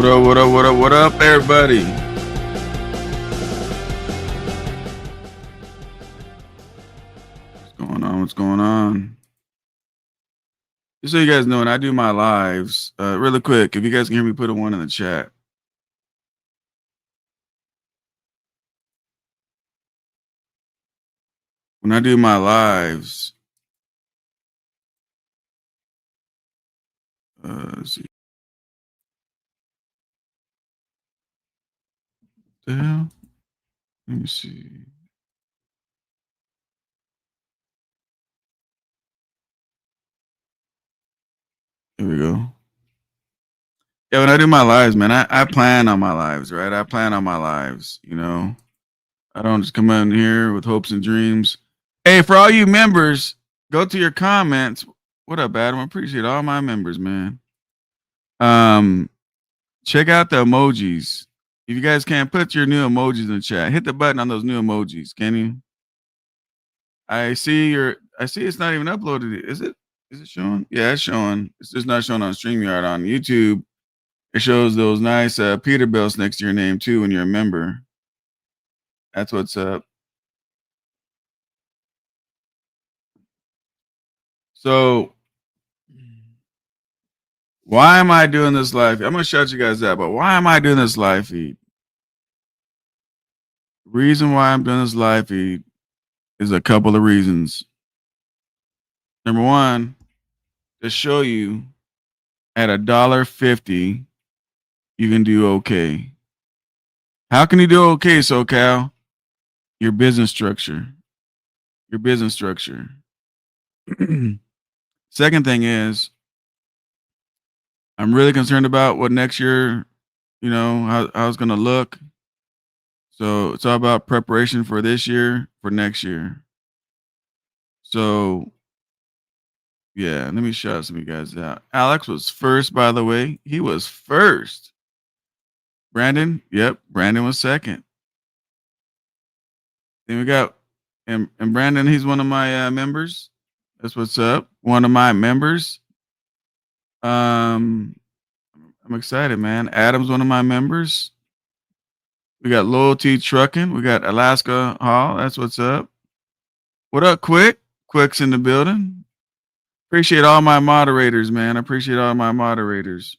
up, what up, what up, what up, everybody? What's going on? What's going on? Just so you guys know, when I do my lives, really quick, if you guys can hear me, put a one in the chat. When I do my lives, let's see. The hell? Let me see. Here we go. Yeah, when I do my lives, man, I plan on my lives, right? I plan on my lives, you know. I don't just come in here with hopes and dreams. Hey, for all you members, go to your comments. What up, Adam? I appreciate all my members, man. Check out the emojis. If you guys can't put your new emojis in the chat, hit the button on those new emojis. Can you? I see it's not even uploaded. Is it? Is it showing? Yeah, it's showing. It's just not showing on StreamYard. On YouTube, it shows those nice Peterbilts next to your name too when you're a member. That's what's up. So why am I doing this live? I'm gonna shout you guys out, but why am I doing this live feed? Reason why I'm doing this live feed is a couple of reasons. Number one, to show you at $1.50, you can do okay. How can you do okay, SoCal? Your business structure. Your business structure. Second thing is, I'm really concerned about what next year, you know, how it's going to look. So it's all about preparation for this year, for next year. So, yeah, let me shout some of you guys out. Alex was first, by the way. He was first. Brandon, yep, Brandon was second. Then we got, and Brandon, he's one of my members. That's what's up. One of my members. I'm excited, man. Adam's one of my members. We got Loyalty Trucking. We got Alaska Hall. That's what's up. What up, Quick? Quick's in the building. Appreciate all my moderators, man. I appreciate all my moderators.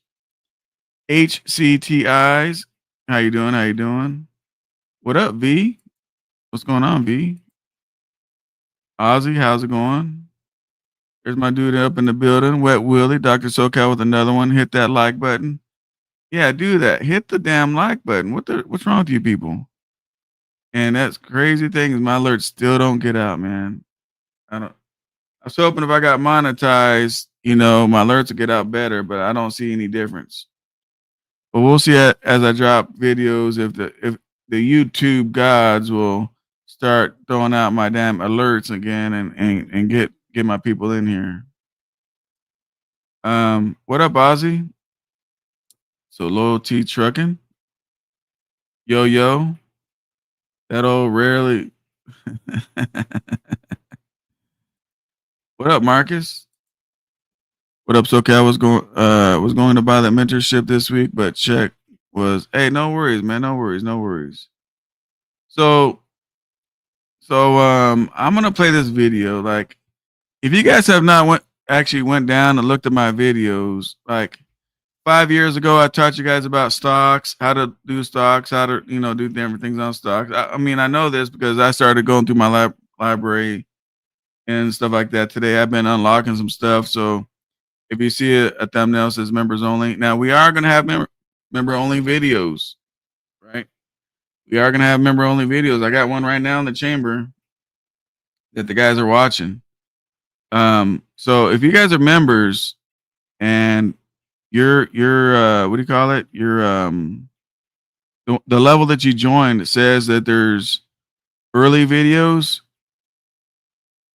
HCTIs. How you doing? How you doing? What up, V? What's going on, V? Ozzy, how's it going? There's my dude up in the building. Wet Willie, Dr. SoCal with another one. Hit that like button. Yeah, do that. Hit the damn like button. What's wrong with you people? And that's crazy thing is my alerts still don't get out, man. I was hoping if I got monetized, you know, my alerts would get out better, but I don't see any difference. But we'll see as I drop videos if the YouTube gods will start throwing out my damn alerts again and get my people in here. What up, Ozzy? So Loyalty Trucking. Yo. That old rarely. What up, Marcus? What up, SoCal? Was going to buy that mentorship this week, but check was hey, no worries, man. No worries. So I'm gonna play this video. Like, if you guys have not went down and looked at my videos, like 5 years ago, I taught you guys about stocks, how to do stocks, how to, you know, do different things on stocks. I mean, I know this because I started going through my library and stuff like that. Today, I've been unlocking some stuff. So if you see a thumbnail that says members only, now we are going to have member only videos, right? We are going to have member only videos. I got one right now in the chamber that the guys are watching. So if you guys are members and you're what do you call it? You're the level that you joined says that there's early videos.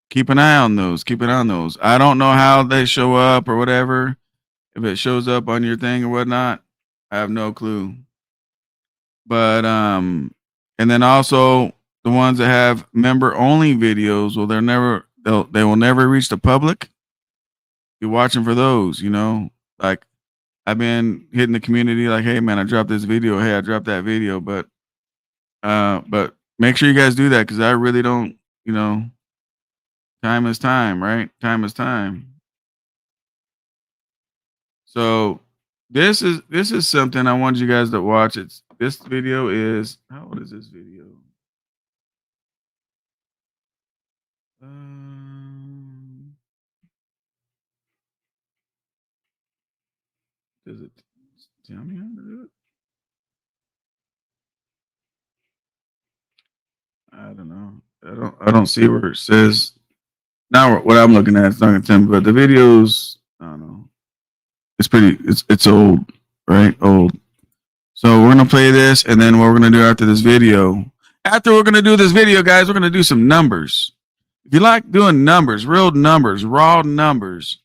Keep an eye on those. I don't know how they show up or whatever. If it shows up on your thing or whatnot, I have no clue. But and then also the ones that have member only videos, well, they will never reach the public. Be watching for those, you know, like I've been hitting the community like, hey man, I dropped this video. Hey, I dropped that video. But make sure you guys do that because I really don't, you know, time is time, right? Time is time. So this is something I want you guys to watch. This video is how old is this video? Um, does it tell me how to do it? I don't know. I don't see where it says. Now what I'm looking at, it's not gonna tell me, but the videos, I don't know. It's old, right? Old. So we're gonna play this, and then what we're gonna do after this video. After we're gonna do this video, guys, we're gonna do some numbers. If you like doing numbers, real numbers, raw numbers,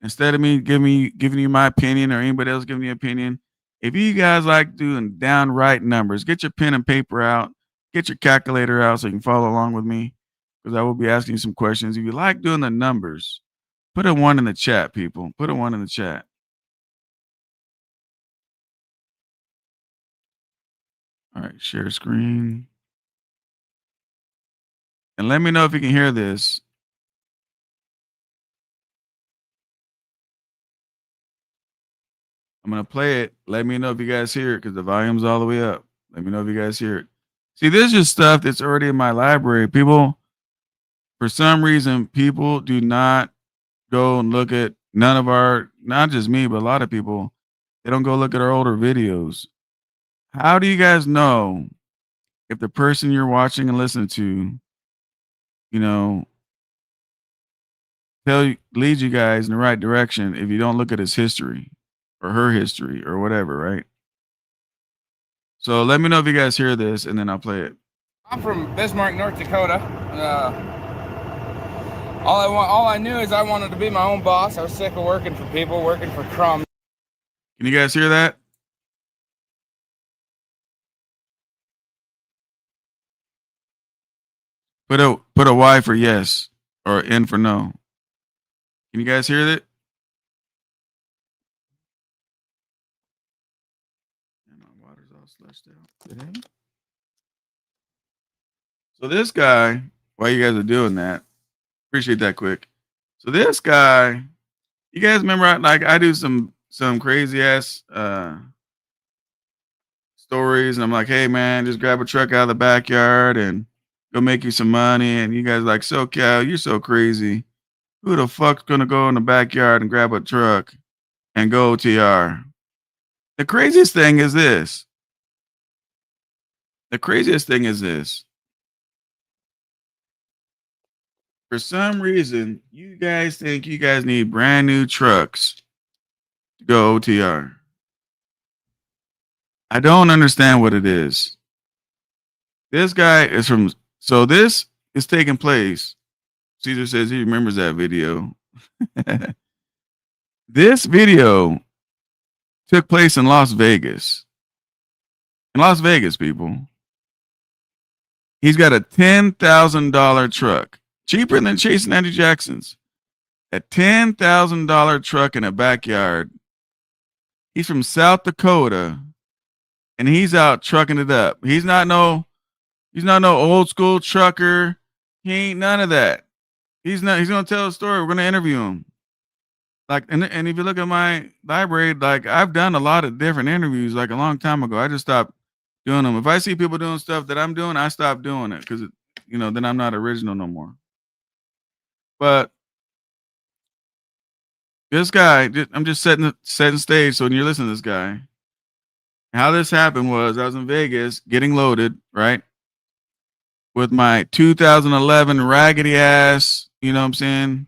instead of me giving you my opinion or anybody else giving you an opinion, if you guys like doing downright numbers, get your pen and paper out, get your calculator out so you can follow along with me, because I will be asking you some questions. If you like doing the numbers, put a 1 in the chat, people. Put a 1 in the chat. All right, share screen. And let me know if you can hear this. I'm going to play it. Let me know if you guys hear it because the volume's all the way up. Let me know if you guys hear it. See, this is stuff that's already in my library. People, for some reason, people do not go and look at none of our, not just me, but a lot of people, they don't go look at our older videos. How do you guys know if the person you're watching and listening to, you know, leads you guys in the right direction if you don't look at his history or her history or whatever, right? So let me know if you guys hear this, and then I'll play it. I'm from Bismarck, North Dakota. All I knew is I wanted to be my own boss. I was sick of working for people, working for crumbs. Can you guys hear that? Put a Y for yes or N for no. Can you guys hear that? My water's all slushed out. So this guy, while you guys are doing that, appreciate that quick. So this guy, you guys remember I do some crazy ass stories, and I'm like, hey man, just grab a truck out of the backyard and go make you some money. And you guys are like, SoCal, you're so crazy. Who the fuck's gonna go in the backyard and grab a truck and go OTR? The craziest thing is this. The craziest thing is this. For some reason, you guys think you guys need brand new trucks to go OTR. I don't understand what it is. This guy is from, so this is taking place. Caesar says he remembers that video. This video took place in Las Vegas. In Las Vegas, people. He's got a $10,000 truck, cheaper than Chase and Andrew Jackson's. A $10,000 truck in a backyard. He's from South Dakota, and he's out trucking it up. He's not no old school trucker. He ain't none of that. He's gonna tell a story. We're gonna interview him. Like, and if you look at my library, like I've done a lot of different interviews like a long time ago. I just stopped doing them. If I see people doing stuff that I'm doing, I stop doing it because then I'm not original no more. But this guy, I'm just setting stage. So when you're listening to this guy, how this happened was I was in Vegas getting loaded, right? With my 2011 raggedy ass, you know what I'm saying?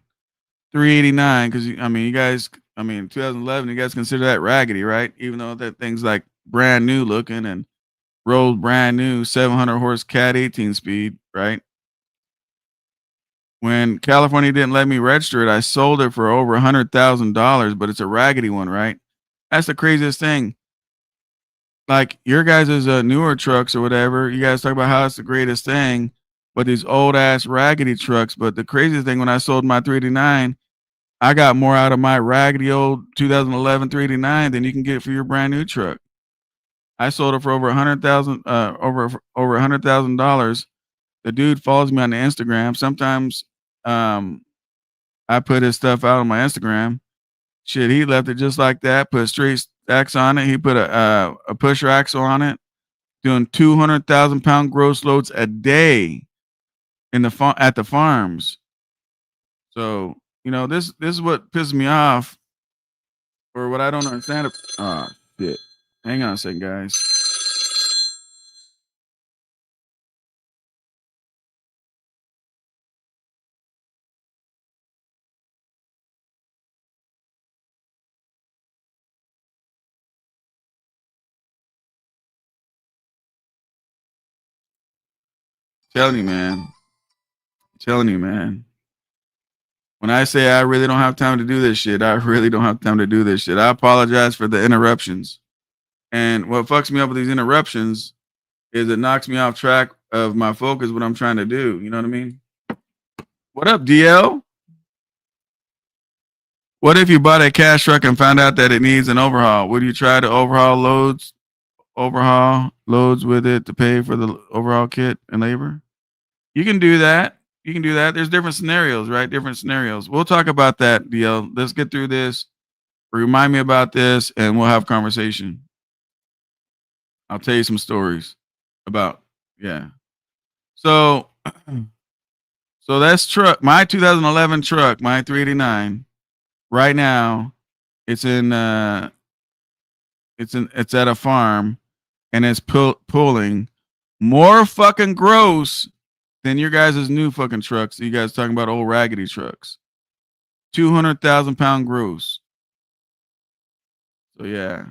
389. Because, you guys, 2011, you guys consider that raggedy, right? Even though that thing's like brand new looking and rolls brand new 700 horse Cat 18 speed, right? When California didn't let me register it, I sold it for over $100,000, but it's a raggedy one, right? That's the craziest thing. Like your guys' newer trucks or whatever, you guys talk about how it's the greatest thing, but these old ass raggedy trucks. But the craziest thing, when I sold my 389, I got more out of my raggedy old 2011 389 than you can get for your brand new truck. I sold it for over $100,000. The dude follows me on the Instagram. Sometimes I put his stuff out on my Instagram. Shit, he left it just like that. Put straight stacks on it. He put a pusher axle on it, doing 200,000-pound gross loads a day in the at the farms. So this is what pisses me off, or what I don't understand. Oh shit! Hang on a second, guys. Telling you, man. Telling you, man. When I say I really don't have time to do this shit, I really don't have time to do this shit. I apologize for the interruptions. And what fucks me up with these interruptions is it knocks me off track of my focus, what I'm trying to do. You know what I mean? What up, DL? What if you bought a cash truck and found out that it needs an overhaul? Would you try to overhaul loads with it to pay for the overhaul kit and labor? You can do that. You can do that. There's different scenarios, right? Different scenarios. We'll talk about that, DL. Let's get through this. Remind me about this, and we'll have conversation. I'll tell you some stories about, yeah. So that's truck, my 2011 truck, my 389. Right now, it's at a farm, and it's pulling more fucking gross than your guys' new fucking trucks. You guys talking about old raggedy trucks. 200,000-pound gross. So yeah.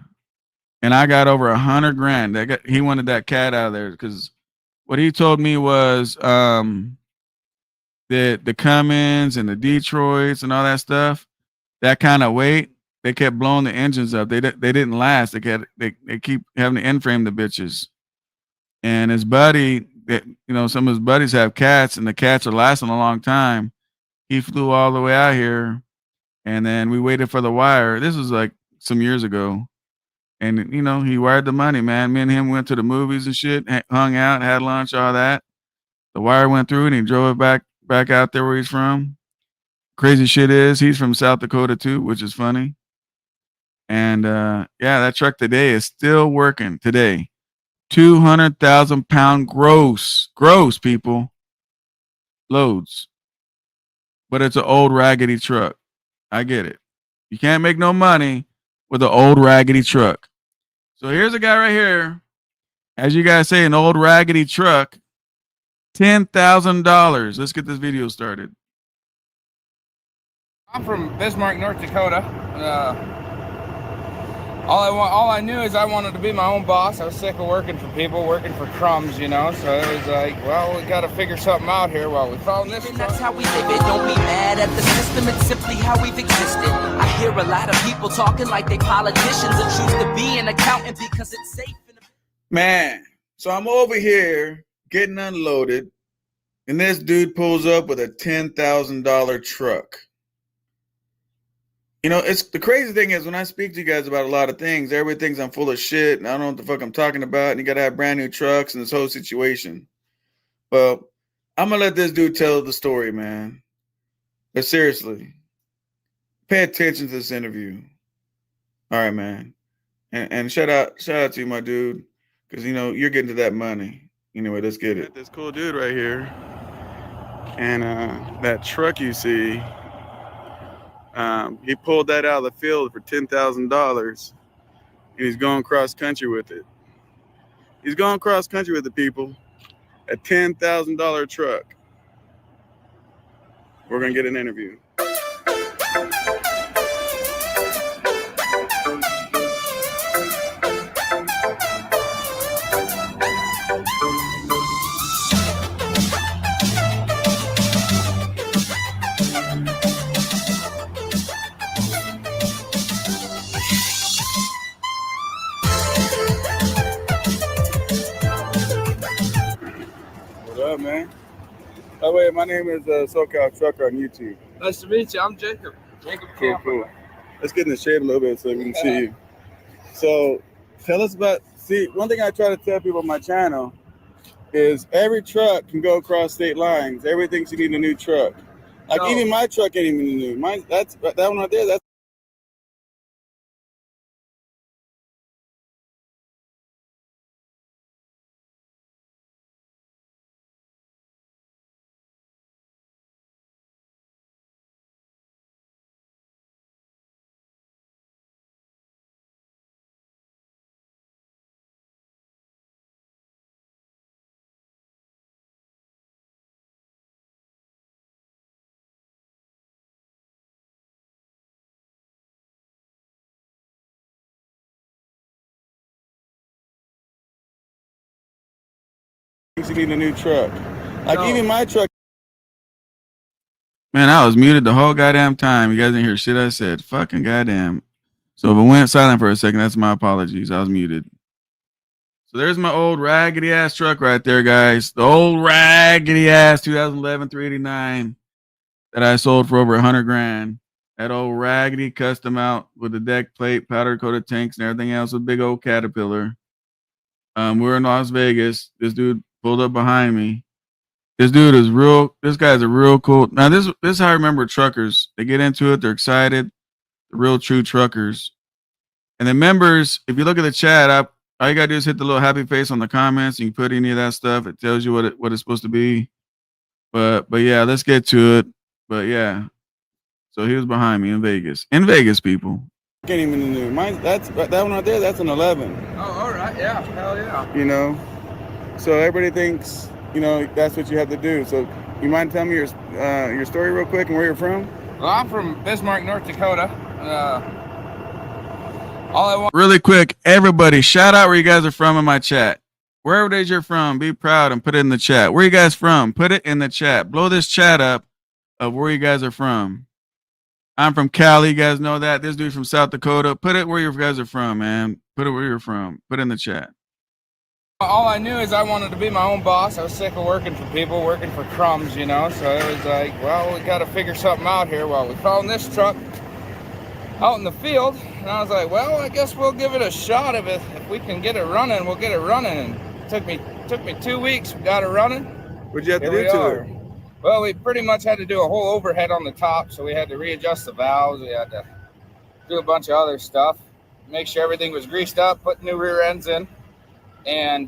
And I got over $100,000. He wanted that cat out of there because what he told me was the Cummins and the Detroits and all that stuff, that kind of weight, they kept blowing the engines up. They didn't last. They keep having to end frame the bitches. And his buddy, some of his buddies have cats, and the cats are lasting a long time. He flew all the way out here, and then we waited for the wire. This was like some years ago. And, he wired the money, man. Me and him went to the movies and shit, hung out, had lunch, all that. The wire went through, and he drove it back out there where he's from. Crazy shit is he's from South Dakota, too, which is funny. And, that truck today is still working today. 200,000-pound gross, people, loads. But it's an old raggedy truck. I get it. You can't make no money with an old raggedy truck. So here's a guy right here. As you guys say, an old raggedy truck, $10,000. Let's get this video started. I'm from Bismarck, North Dakota. All I knew is I wanted to be my own boss. I was sick of working for people, working for crumbs, So it was like, well, we got to figure something out here while we found this. And that's how we live it. Don't be mad at the system. It's simply how we've existed. I hear a lot of people talking like they politicians and choose to be an accountant because it's safe. Man, so I'm over here getting unloaded, and this dude pulls up with a $10,000 truck. It's the crazy thing is when I speak to you guys about a lot of things, everybody thinks I'm full of shit and I don't know what the fuck I'm talking about. And you got to have brand new trucks and this whole situation. Well, I'm going to let this dude tell the story, man. But seriously, pay attention to this interview. All right, man. And shout out to you, my dude, because, you're getting to that money. Anyway, let's get it. This cool dude right here. And that truck you see, he pulled that out of the field for $10,000, and he's going cross country with it. He's going cross country with the people. A $10,000 truck. We're gonna get an interview. Man. By the way, my name is SoCal Trucker on YouTube. Nice to meet you. I'm Jacob. Cool. Let's get in the shade a little bit so we can see you. So tell us about, see, one thing I try to tell people on my channel is every truck can go across state lines. Everything should need a new truck. Like even my truck ain't even new. Mine, that one right there, that's you need a new truck. Like even my truck. Man, I was muted the whole goddamn time. You guys didn't hear shit I said. Fucking goddamn. So if it went silent for a second, that's my apologies. I was muted. So there's my old raggedy ass truck right there, guys. The old raggedy ass 2011 389 that I sold for over 100 grand. That old raggedy custom out with the deck plate, powder coated tanks, and everything else with big old Caterpillar. We're in Las Vegas. This dude pulled up behind me. This dude is real. This guy's a real cool. Now this is how I remember truckers. They get into it. They're excited. The real true truckers. And the members, if you look at the chat up, all you gotta do is hit the little happy face on the comments. And you put any of that stuff. It tells you what it's supposed to be. But yeah, let's get to it. But yeah, so he was behind me in Vegas. In Vegas, people. Can't even know. Mine, that one right there. That's an 11. Oh, all right. Yeah. Hell yeah. You know, so everybody thinks, you know, that's what you have to do. So you mind telling me your story real quick and where you're from? Well, I'm from Bismarck, North Dakota. All I want. Really quick, everybody, shout out where you guys are from in my chat. Wherever it is you're from, be proud and put it in the chat. Where you guys from? Put it in the chat. Blow this chat up of where you guys are from. I'm from Cali. You guys know that. This dude from South Dakota. Put it where you guys are from, man. Put it where you're from. Put it in the chat. All I knew is I wanted to be my own boss. I was sick of working for people, working for crumbs, you know. So it was like, well, we got to figure something out here. Well, we found this truck out in the field, and I was like, well, I guess we'll give it a shot of it. If we can get it running, we'll get it running. And it took me 2 weeks. We got it running. What'd you have to do to it? Well, we pretty much had to do a whole overhead on the top, so we had to readjust the valves. We had to do a bunch of other stuff, make sure everything was greased up, put new rear ends in, and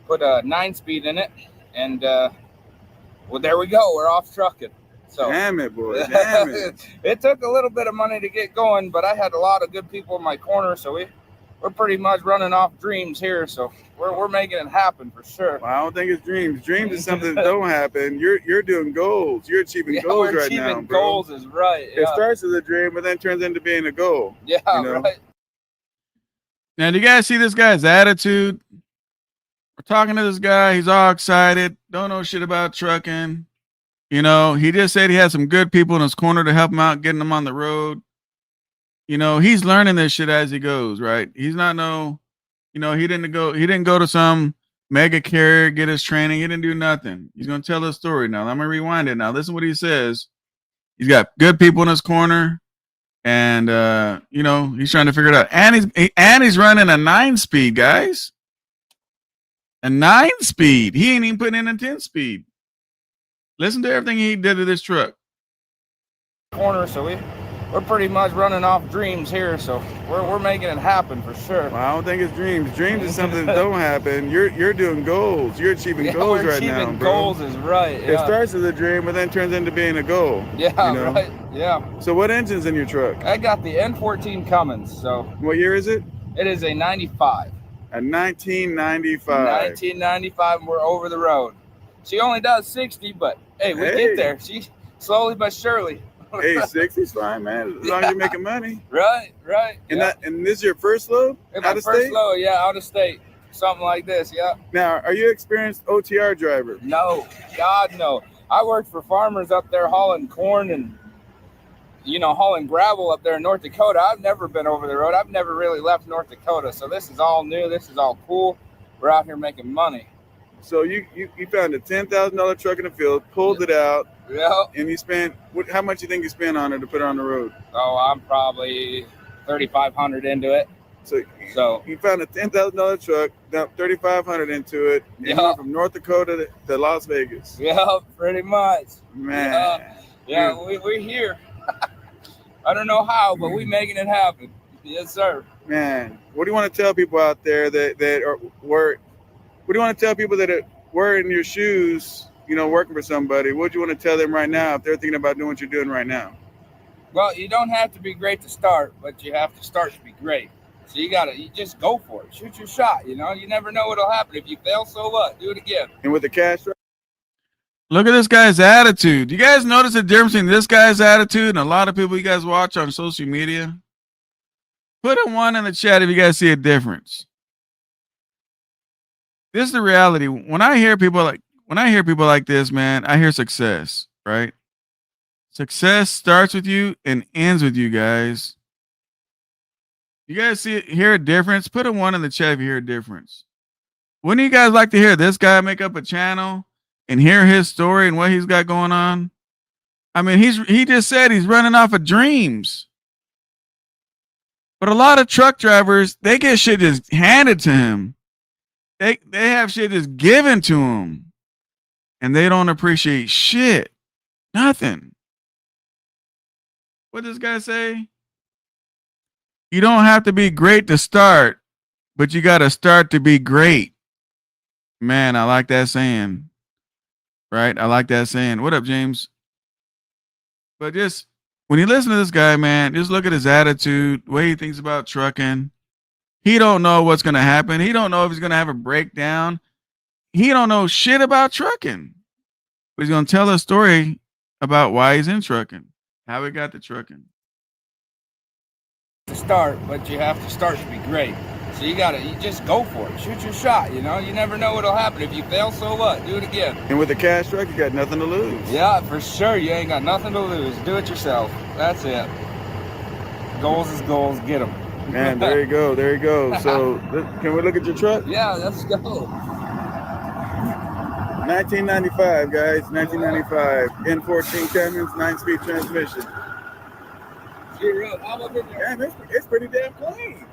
put a 9-speed in it. And well, there we go. We're off trucking. So damn it, boy. Damn it. It took a little bit of money to get going, but I had a lot of good people in my corner, so we're pretty much running off dreams here. So we're making it happen for sure. Well, I don't think it's dreams. Dreams is something that don't happen. You're doing goals. You're achieving goals right now, bro. Goals is right. Yeah. It starts as a dream, but then turns into being a goal. Yeah, you know? Right. Now, do you guys see this guy's attitude? We're talking to this guy. He's all excited. Don't know shit about trucking. You know, he just said he had some good people in his corner to help him out, getting him on the road. You know, he's learning this shit as he goes, right? He's not he didn't go to some mega carrier, get his training. He didn't do nothing. He's going to tell his story now. I'm going to rewind it now. Listen to what he says. He's got good people in his corner, and he's trying to figure it out. And he's running a 9-speed, guys. A 9-speed. He ain't even putting in a 10-speed. Listen to everything he did to this truck. Corner, so we're pretty much running off dreams here, so we're making it happen for sure. Well, I don't think it's dreams. Dreams is something that don't happen. You're doing goals. You're achieving goals right now, bro. Goals is right. Yeah. It starts as a dream, but then turns into being a goal. Yeah, right. Yeah. So what engine's in your truck? I got the N14 Cummins. So what year is it? It is a 95. A 1995. 1995, and we're over the road. She only does 60, but hey, we get there. She slowly but surely. Hey, 60's fine, man. As long as you're making money. Right. And this is your first load? Out of state? First load, yeah, out of state. Something like this, yeah. Now, are you an experienced OTR driver? No, God, no. I worked for farmers up there hauling corn and, hauling gravel up there in North Dakota. I've never been over the road. I've never really left North Dakota. So this is all new. This is all cool. We're out here making money. So you found a $10,000 truck in the field, pulled it out, Yeah. And you spent how much you think you spent on it to put it on the road? Oh, I'm probably $3,500 into it. So you found a $10,000 truck, dumped $3,500 into it, and you went from North Dakota to Las Vegas. Yeah, pretty much. Man. Yeah, we're here. I don't know how, but we're making it happen. Yes, sir. Man, what do you want to tell people out there what do you want to tell people that were in your shoes, you know, working for somebody? What do you want to tell them right now if they're thinking about doing what you're doing right now? Well, you don't have to be great to start, but you have to start to be great. So you just go for it. Shoot your shot, you know? You never know what'll happen. If you fail, so what? Do it again. And with the cash, look at this guy's attitude. You guys notice the difference between this guy's attitude and a lot of people you guys watch on social media? Put a 1 in the chat if you guys see a difference. This is the reality. When I hear people like this, man, I hear success, right? Success starts with you and ends with you guys. You guys hear a difference? Put a 1 in the chat if you hear a difference. Wouldn't you guys like to hear this guy make up a channel and hear his story and what he's got going on? I mean, he just said he's running off of dreams. But a lot of truck drivers, they get shit just handed to him. They have shit just given to them. And they don't appreciate shit. Nothing. What does this guy say? You don't have to be great to start, but you got to start to be great. Man, I like that saying. Right? I like that saying. What up, James? But just when you listen to this guy, man, just look at his attitude, the way he thinks about trucking. He don't know what's going to happen. He don't know if he's going to have a breakdown. He don't know shit about trucking. But he's going to tell a story about why he's in trucking, how he got to trucking. To start, but you have to start to be great. So you just go for it. Shoot your shot, you know? You never know what'll happen. If you fail, so what? Do it again. And with the cash truck, you got nothing to lose. Yeah, for sure. You ain't got nothing to lose. Do it yourself. That's it. Goals is goals. Get them. Man, there you go. There you go. So can we look at your truck? Yeah, let's go. 1995, guys. 1995. N14 Cummins, 9-speed transmission. Damn, it's pretty damn clean.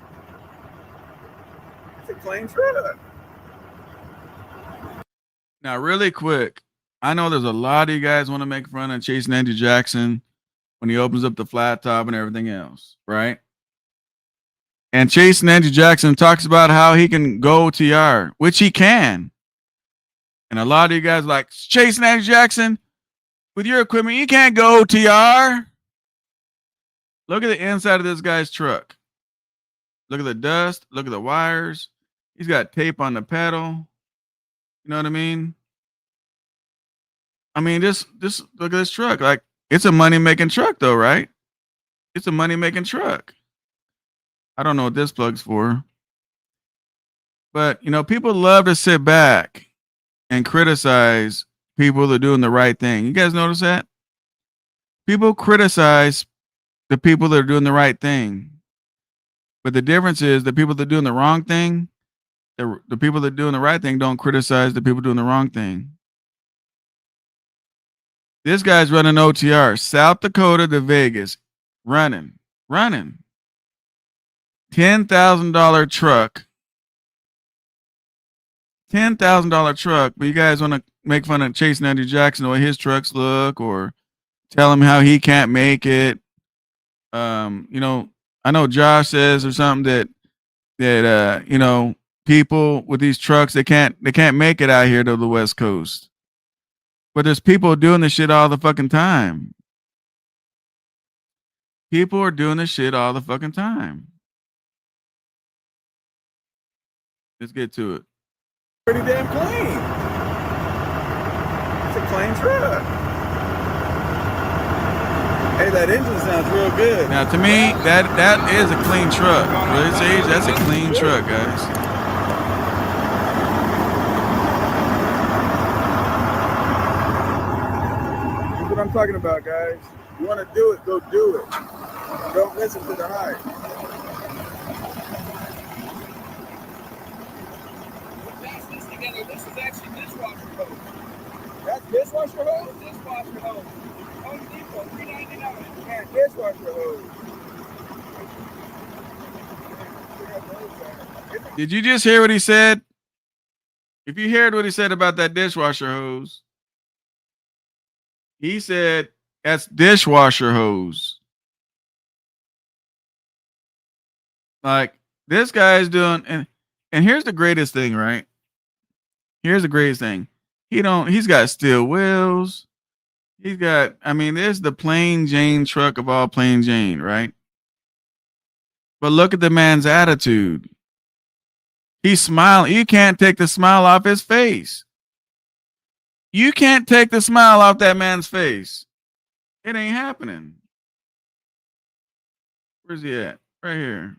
It's a clean truck. Now, really quick, I know there's a lot of you guys want to make fun of Chase Andrew Jackson when he opens up the flat top and everything else, right? And Chase Andrew Jackson talks about how he can go TR, which he can. And a lot of you guys are like, Chase Andrew Jackson, with your equipment, you can't go TR. Look at the inside of this guy's truck. Look at the dust. Look at the wires. He's got tape on the pedal. You know what I mean? I mean, just look at this truck. Like, it's a money-making truck, though, right? It's a money-making truck. I don't know what this plug's for. But, you know, people love to sit back and criticize people that are doing the right thing. You guys notice that? People criticize the people that are doing the right thing. But the difference is the people that are doing the wrong thing, the people that are doing the right thing don't criticize the people doing the wrong thing. This guy's running OTR, South Dakota to Vegas, running. $10,000 truck. $10,000 truck, but you guys want to make fun of Chase Andrew Jackson, the way his trucks look, or tell him how he can't make it. You know, I know Josh says or something that you know, people with these trucks, they can't make it out here to the West Coast. But there's people doing this shit all the fucking time. People are doing this shit all the fucking time. Let's get to it. Pretty damn clean. It's a clean truck. Hey, that engine sounds real good. Now, to me, that is a clean truck. For this age, that's a clean truck, guys. That's what I'm talking about, guys. You want to do it, go do it. Don't listen to the hype. This is actually dishwasher mode. That's Dishwasher hose? Dishwasher hose. Home Depot, $3.99. Yeah, dishwasher hose. Did you just hear what he said? If you heard what he said about that dishwasher hose, he said that's dishwasher hose. Like this guy's doing, and here's the greatest thing, right? Here's the greatest thing. He's got steel wheels. He's got, I mean, there's the plain Jane truck of all plain Jane, right? But look at the man's attitude. He's smiling. You can't take the smile off his face. You can't take the smile off that man's face. It ain't happening. Where's he at? Right here.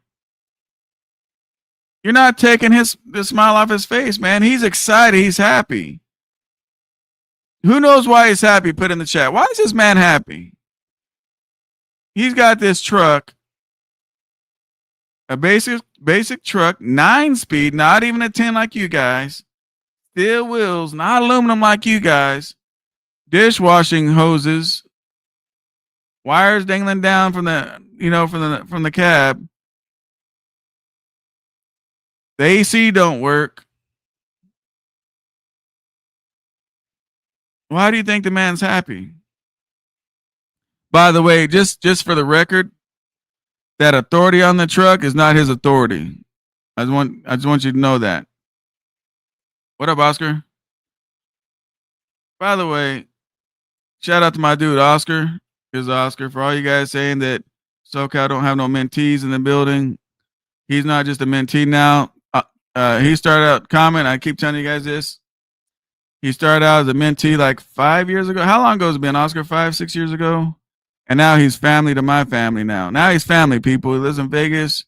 You're not taking the smile off his face, man. He's excited. He's happy. Who knows why he's happy? Put in the chat. Why is this man happy? He's got this truck, a basic truck, 9-speed, not even a 10 like you guys. Steel wheels, not aluminum like you guys. Dishwashing hoses, wires dangling down from the cab. The AC don't work. Why do you think the man's happy? By the way, just for the record, that authority on the truck is not his authority. I just want you to know that. What up, Oscar? By the way, shout out to my dude Oscar. Here's Oscar. For all you guys saying that SoCal don't have no mentees in the building, he's not just a mentee now. He started out comment. I keep telling you guys this. He started out as a mentee like 5 years ago. How long ago has it been, Oscar? 5, 6 years ago? And now he's family to my family now. Now he's family, people. He lives in Vegas.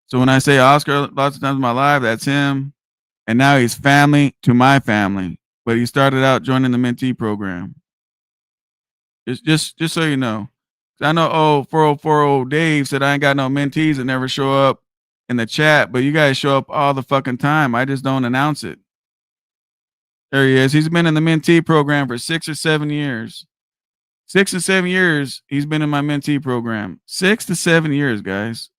So when I say Oscar lots of times in my life, that's him. And now he's family to my family. But he started out joining the mentee program. Just so you know. I know 4040 Dave said I ain't got no mentees that never show up in the chat, but you guys show up all the fucking time. I just don't announce it. There he is. He's been in the mentee program for 6 or 7 years. 6 or 7 years he's been in my mentee program. 6 to 7 years, guys.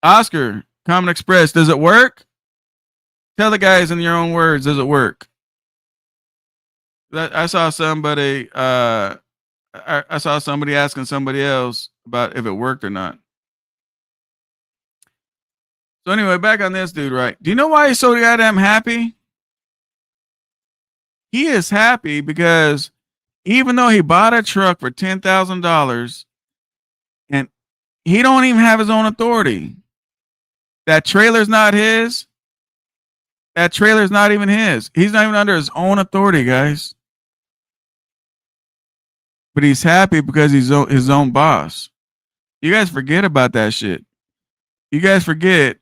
Oscar, Common Express, does it work? Tell the guys in your own words, does it work? I saw somebody I saw somebody asking somebody else about if it worked or not. So anyway, back on this dude, right? Do you know why he's so goddamn happy? He is happy because even though he bought a truck for $10,000 and he don't even have his own authority, that trailer's not his. That trailer's not even his. He's not even under his own authority, guys. But he's happy because he's his own boss. You guys forget about that shit. You guys forget.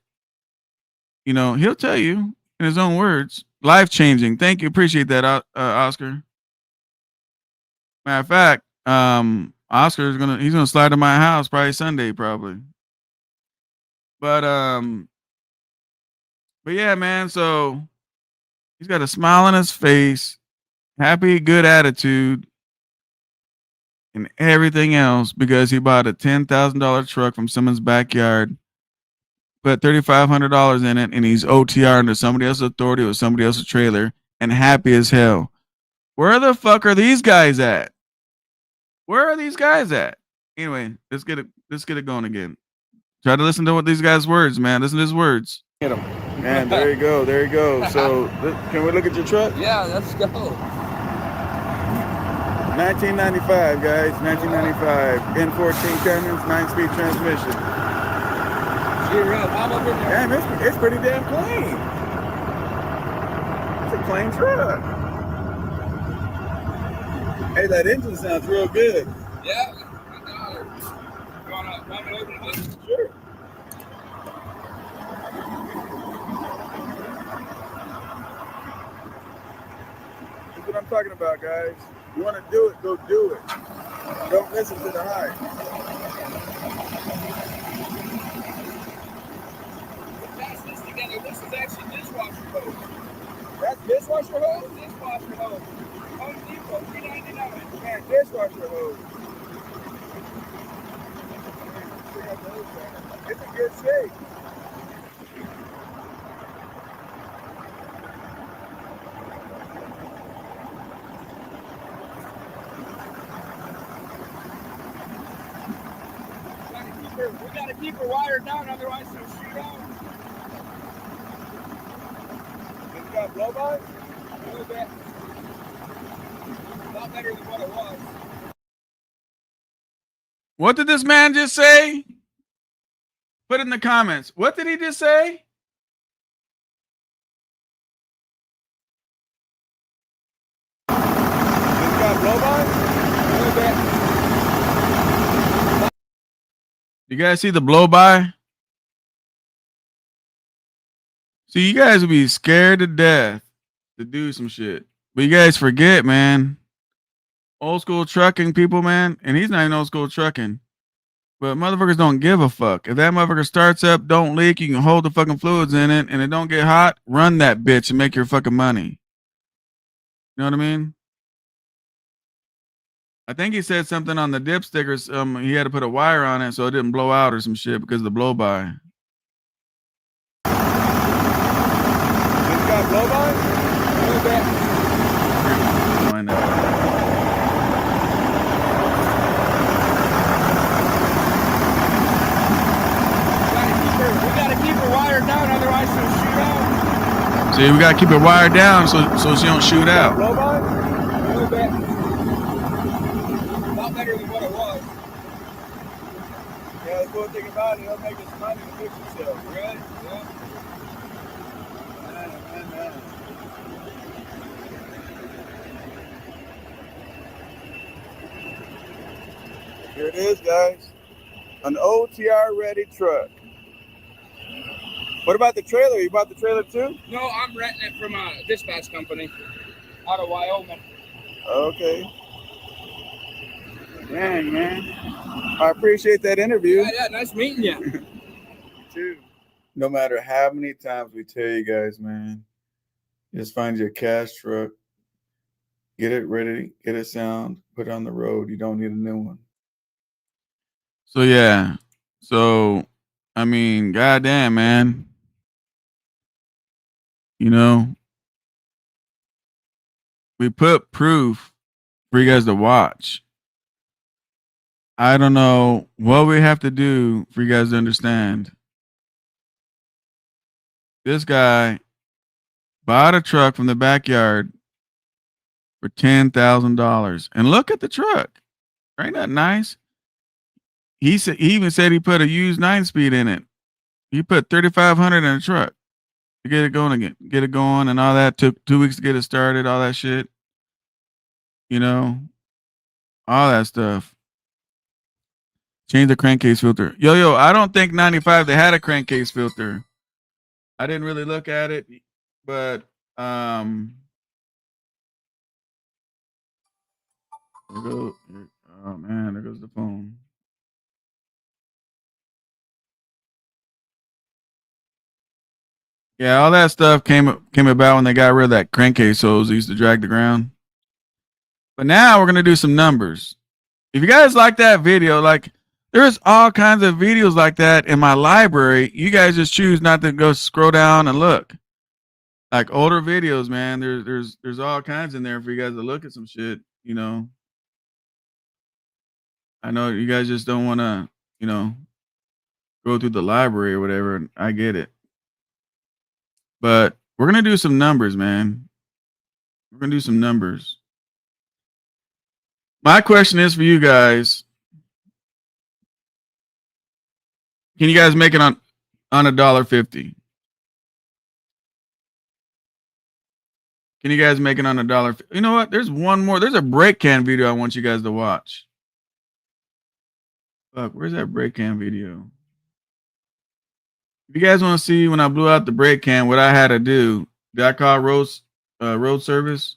You know, he'll tell you in his own words. Life-changing. Thank you. Appreciate that, Oscar. Matter of fact, Oscar's he's gonna slide to my house probably Sunday, probably. But yeah, man. So he's got a smile on his face, happy, good attitude, and everything else because he bought a $10,000 truck from someone's backyard, put $3,500 in it, and he's OTR under somebody else's authority with somebody else's trailer, and happy as hell. Where the fuck are these guys at? Where are these guys at? Anyway, let's get it going again. Try to listen to what these guys' words, man. Listen to his words. Get him. Man, there you go. There you go. So, can we look at your truck? Yeah, let's go. 1995, guys. 1995. N14 Cummins, 9-speed transmission. Damn, it's pretty damn clean. It's a clean truck. Hey, that engine sounds real good. Yeah, we got it. You want to open it up? Sure. That's what I'm talking about, guys. You want to do it, go do it. Don't listen to the hype. Pass this together. This is actually dishwasher hose. That's dishwasher hose? Dishwasher hose. Home Depot, $3.99. Man, dishwasher hose. It's in good shape. We gotta keep her wired down, otherwise she'll shoot out. Has it got blow by? A little bit. A lot better than what it was. What did this man just say? Put it in the comments. What did he just say? Has it got blow by? A little bit. You guys see the blow by? See, you guys would be scared to death to do some shit. But you guys forget, man. Old school trucking people, man. And he's not even old school trucking. But motherfuckers don't give a fuck. If that motherfucker starts up, don't leak, you can hold the fucking fluids in it, and it don't get hot, run that bitch and make your fucking money. You know what I mean? I think he said something on the dipstick or he had to put a wire on it so it didn't blow out or some shit because of the blow by. Has it got blow by? A little bit. Find that. We gotta keep her wired down, otherwise she'll shoot out. See, we gotta keep it wired down so she don't shoot out. Blow by? A little bit. A lot better than what it was. Yeah, the cool thing about it, it'll make us money to fix itself. Really? Yeah. Man. Here it is, guys. An OTR ready truck. What about the trailer? You bought the trailer too? No, I'm renting it from a dispatch company out of Wyoming. Okay. Dang, man. I appreciate that interview. Yeah, nice meeting you. You too. No matter how many times we tell you guys, man, just find your cash truck, get it ready, get it sound, put it on the road. You don't need a new one. So yeah. So I mean, goddamn, man. You know, we put proof for you guys to watch. I don't know what we have to do for you guys to understand. This guy bought a truck from the backyard for $10,000. And look at the truck. Ain't that nice? He even said he put a used 9-speed in it. He put 3,500 in a truck to get it going again, get it going and all that. Took 2 weeks to get it started, all that shit. You know, all that stuff. Change the crankcase filter. Yo, I don't think 95 they had a crankcase filter. I didn't really look at it, but there goes, oh man, there goes the phone. Yeah, all that stuff came about when they got rid of that crankcase hose they used to drag the ground. But now we're gonna do some numbers. If you guys like that video, like there's all kinds of videos like that in my library. You guys just choose not to go scroll down and look. Like older videos, man. There's all kinds in there for you guys to look at some shit, you know. I know you guys just don't want to, you know, go through the library or whatever. And I get it. But we're going to do some numbers, man. We're going to do some numbers. My question is for you guys. Can you guys make it on $1.50? Can you guys make it on $1? You know what? There's one more. There's a brake can video I want you guys to watch. Fuck, where's that brake can video? If you guys want to see when I blew out the brake can, what I had to do, did I call road service?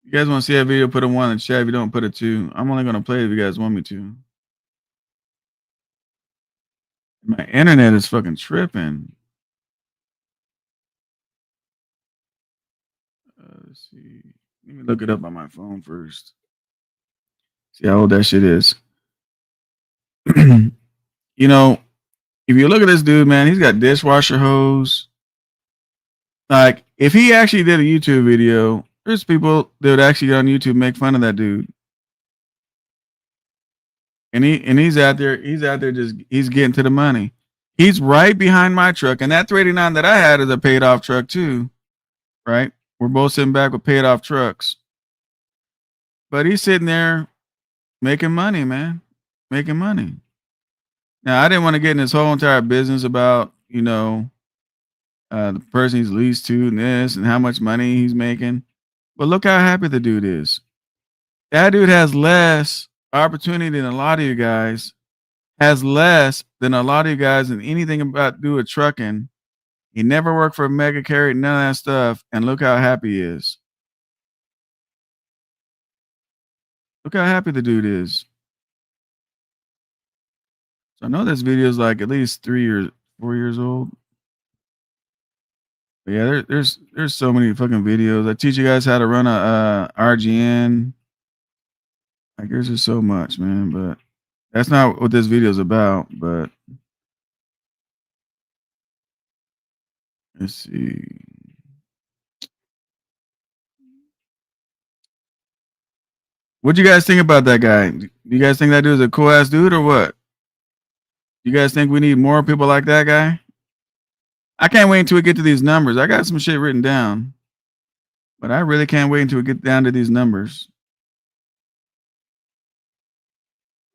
You guys want to see that video, put a 1 in the chat. If you don't, put a 2. I'm only going to play it if you guys want me to. My internet is fucking tripping. Let me look it up on my phone first. See how old that shit is. You know, if you look at this dude, man, he's got dishwasher hose. Like, if he actually did a YouTube video, there's people that would actually get on YouTube and make fun of that dude. And he's out there just he's getting to the money. He's right behind my truck, and that 389 that I had is a paid off truck too, right? We're both sitting back with paid off trucks. But he's sitting there making money, man. Making money. Now, I didn't want to get in this whole entire business about, the person he's leased to and this and how much money he's making. But look how happy the dude is. That dude has less opportunity than a lot of you guys, has less than a lot of you guys in anything about do with trucking. He never worked for a mega carrier, none of that stuff. And look how happy he is. Look how happy the dude is. So I know this video is like at least 4 years old. But yeah, there's so many fucking videos. I teach you guys how to run a RGN. Like, there's just so much, man. But that's not what this video is about. But let's see. What'd you guys think about that guy? Do you guys think that dude's a cool ass dude or what? You guys think we need more people like that guy? I can't wait until we get to these numbers. I got some shit written down, but I really can't wait until we get down to these numbers.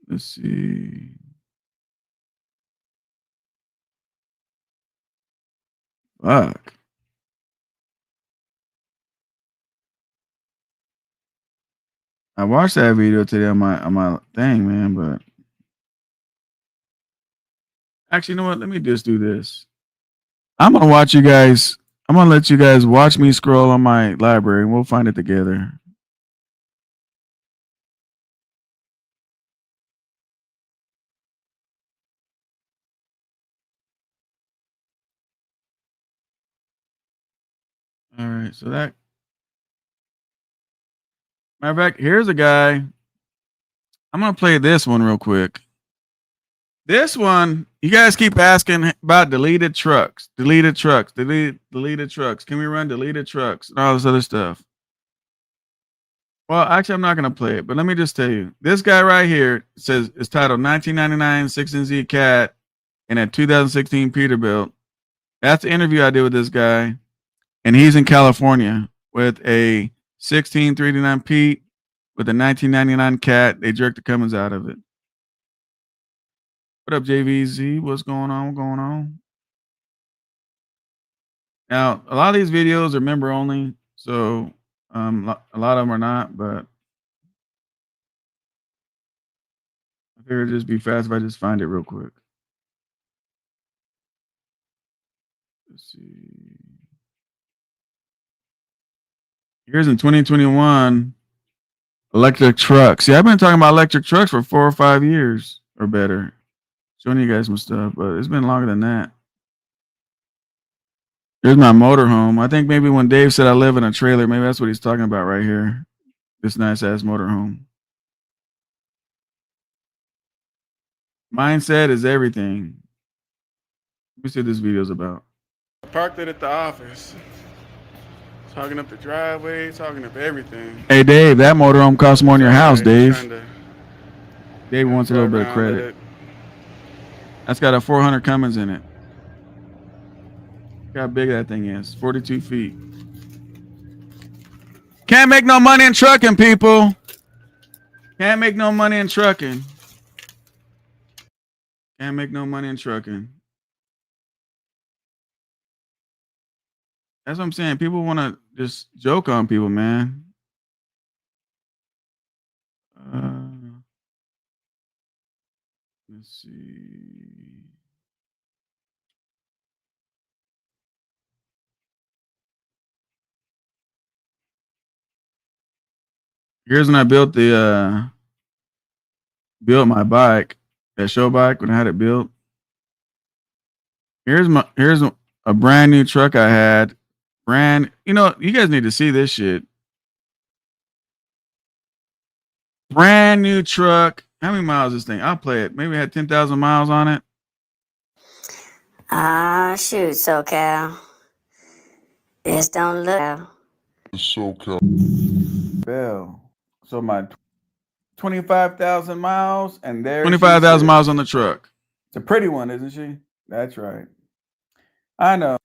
Let's see. Fuck. I watched that video today on my thing, man, but actually, you know what? Let me just do this. I'm gonna watch you guys. I'm gonna let you guys watch me scroll on my library, and we'll find it together. All right, so that matter of fact, here's a guy. I'm gonna play this one real quick. This one, you guys keep asking about deleted trucks. Can we run deleted trucks and all this other stuff? Well, actually, I'm not gonna play it, but let me just tell you. This guy right here says it's titled 1999 6NZ Cat and a 2016 Peterbilt. That's the interview I did with this guy, and he's in California with a 16 389 Pete with a 1999 Cat. They jerked the Cummins out of it. What up, JVZ? What's going on? Now, a lot of these videos are member only, so a lot of them are not, but I figured it'd just be fast if I just find it real quick. Let's see. Here's in 2021, electric trucks. See, I've been talking about electric trucks for 4 or 5 years or better. Showing you guys some stuff, but it's been longer than that. Here's my motorhome. I think maybe when Dave said I live in a trailer, maybe that's what he's talking about right here. This nice ass motorhome. Mindset is everything. Let me see what this video's about. I parked it at the office. Talking up the driveway, talking up everything. Hey Dave, that motorhome costs more than your house, Dave. Dave wants a little bit of credit. That's got a 400 Cummins in it. Look how big that thing is. 42 feet. Can't make no money in trucking, people. Can't make no money in trucking. Can't make no money in trucking. That's what I'm saying. People want to just joke on people, man. Let's see. Here's when I built my bike, that show bike when I had it built. Here's a brand new truck I had. You guys need to see this shit. Brand new truck. How many miles is this thing? I'll play it. Maybe it had 10,000 miles on it. Shoot, SoCal. This don't look. SoCal. Bell. So my 25,000 miles, and there 25,000 miles on the truck. It's a pretty one, isn't she? That's right. I know.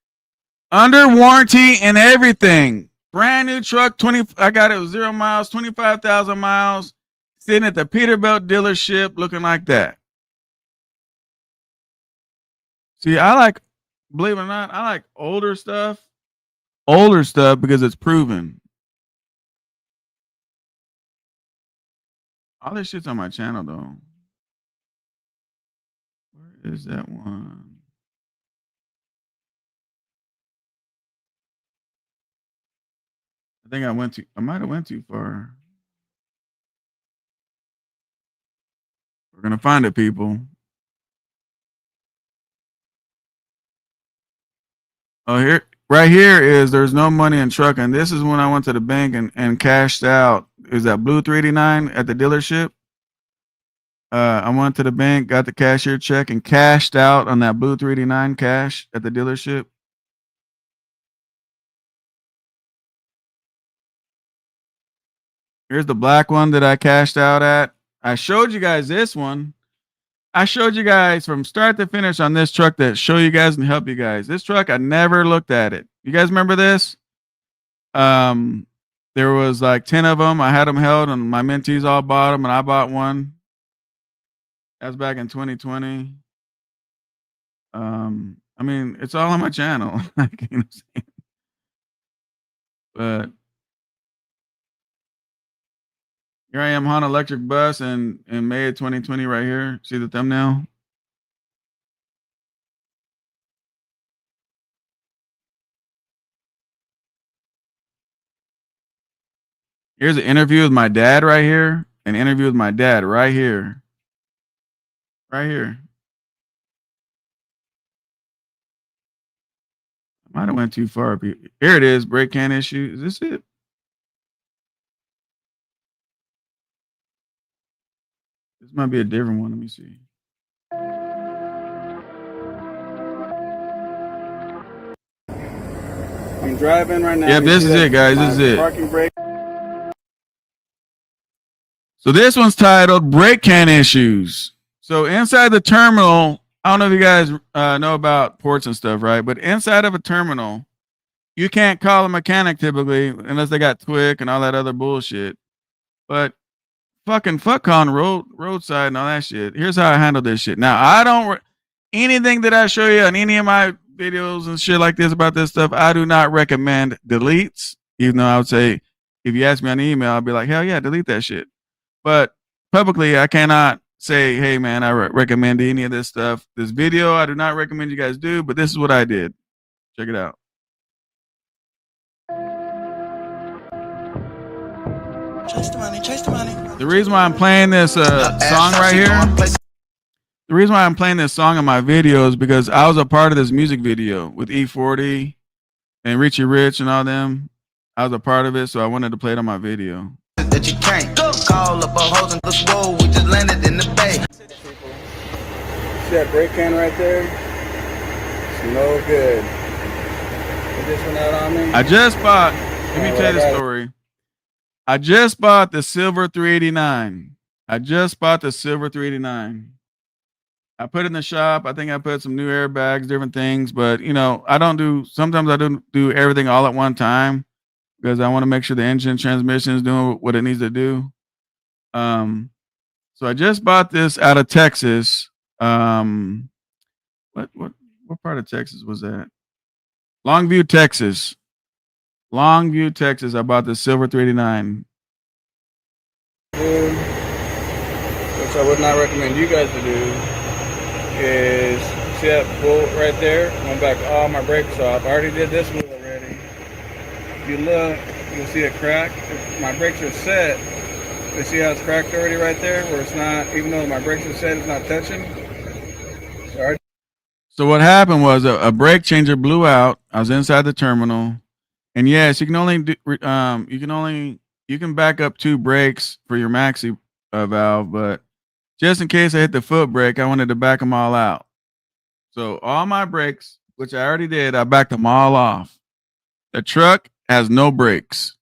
Under warranty and everything. Brand new truck. I got it with 0 miles, 25,000 miles. Sitting at the Peterbilt dealership, looking like that. See, I like, believe it or not, I like older stuff. Older stuff because it's proven. All this shit's on my channel though. Where is that one? I think I might have went too far. We're gonna find it, people. Oh, right here is there's no money in trucking. This is when I went to the bank and cashed out. Is that blue 389 at the dealership? I went to the bank, got the cashier check, and cashed out on that blue 389 cash at the dealership. Here's the black one that I cashed out at. I showed you guys this one. I showed you guys from start to finish on this truck that show you guys and help you guys. This truck, I never looked at it. You guys remember this? There was like 10 of them. I had them held and my mentees all bought them and I bought one. That was back in 2020. I mean, it's all on my channel. But here I am, Honda electric bus in May of 2020 right here. See the thumbnail? Here's an interview with my dad right here. An interview with my dad right here. Right here. I might have went too far. Here it is, brake can issue. Is this it? This might be a different one. Let me see. I'm driving right now. Yep, this is it, guys. This is it. Parking brake. So this one's titled Brake Can Issues. So inside the terminal, I don't know if you guys know about ports and stuff, right? But inside of a terminal, you can't call a mechanic typically unless they got TWIC and all that other bullshit. But fuck calling roadside and all that shit. Here's how I handle this shit. Now, I don't anything that I show you on any of my videos and shit like this about this stuff, I do not recommend deletes. Even though I would say, if you ask me on email, I'd be like, hell yeah, delete that shit. But publicly, I cannot say, hey man, I recommend any of this stuff. This video, I do not recommend you guys do, but this is what I did. Check it out. Chase the money, chase the money. The reason why I'm playing this song right here, the reason why I'm playing this song in my video is because I was a part of this music video with E40 and Richie Rich and all them. I was a part of it, so I wanted to play it on my video. That you can't call up a hose and just whoa, we just landed in the bay. See that brake can right there? It's no good. Put this one out on me. I just bought, let me tell you the story. I just bought the silver 389. I just bought the silver 389. I put it in the shop. I think I put some new airbags, different things, but you know, sometimes I don't do everything all at one time because I want to make sure the engine transmission is doing what it needs to do. So I just bought this out of Texas. What part of Texas was that? Longview, Texas. Longview, Texas. I bought the silver 389. Which I would not recommend you guys to do is see that bolt right there? Going back all my brakes off. I already did this move already. If you look, you'll see a crack. If my brakes are set, you see how it's cracked already right there, where it's not, even though my brakes are set, it's not touching. So what happened was a brake changer blew out. I was inside the terminal, and yes, you can only do, you can back up 2 brakes for your maxi valve, but just in case I hit the foot brake, I wanted to back them all out. So all my brakes, which I already did, I backed them all off. The truck has no brakes,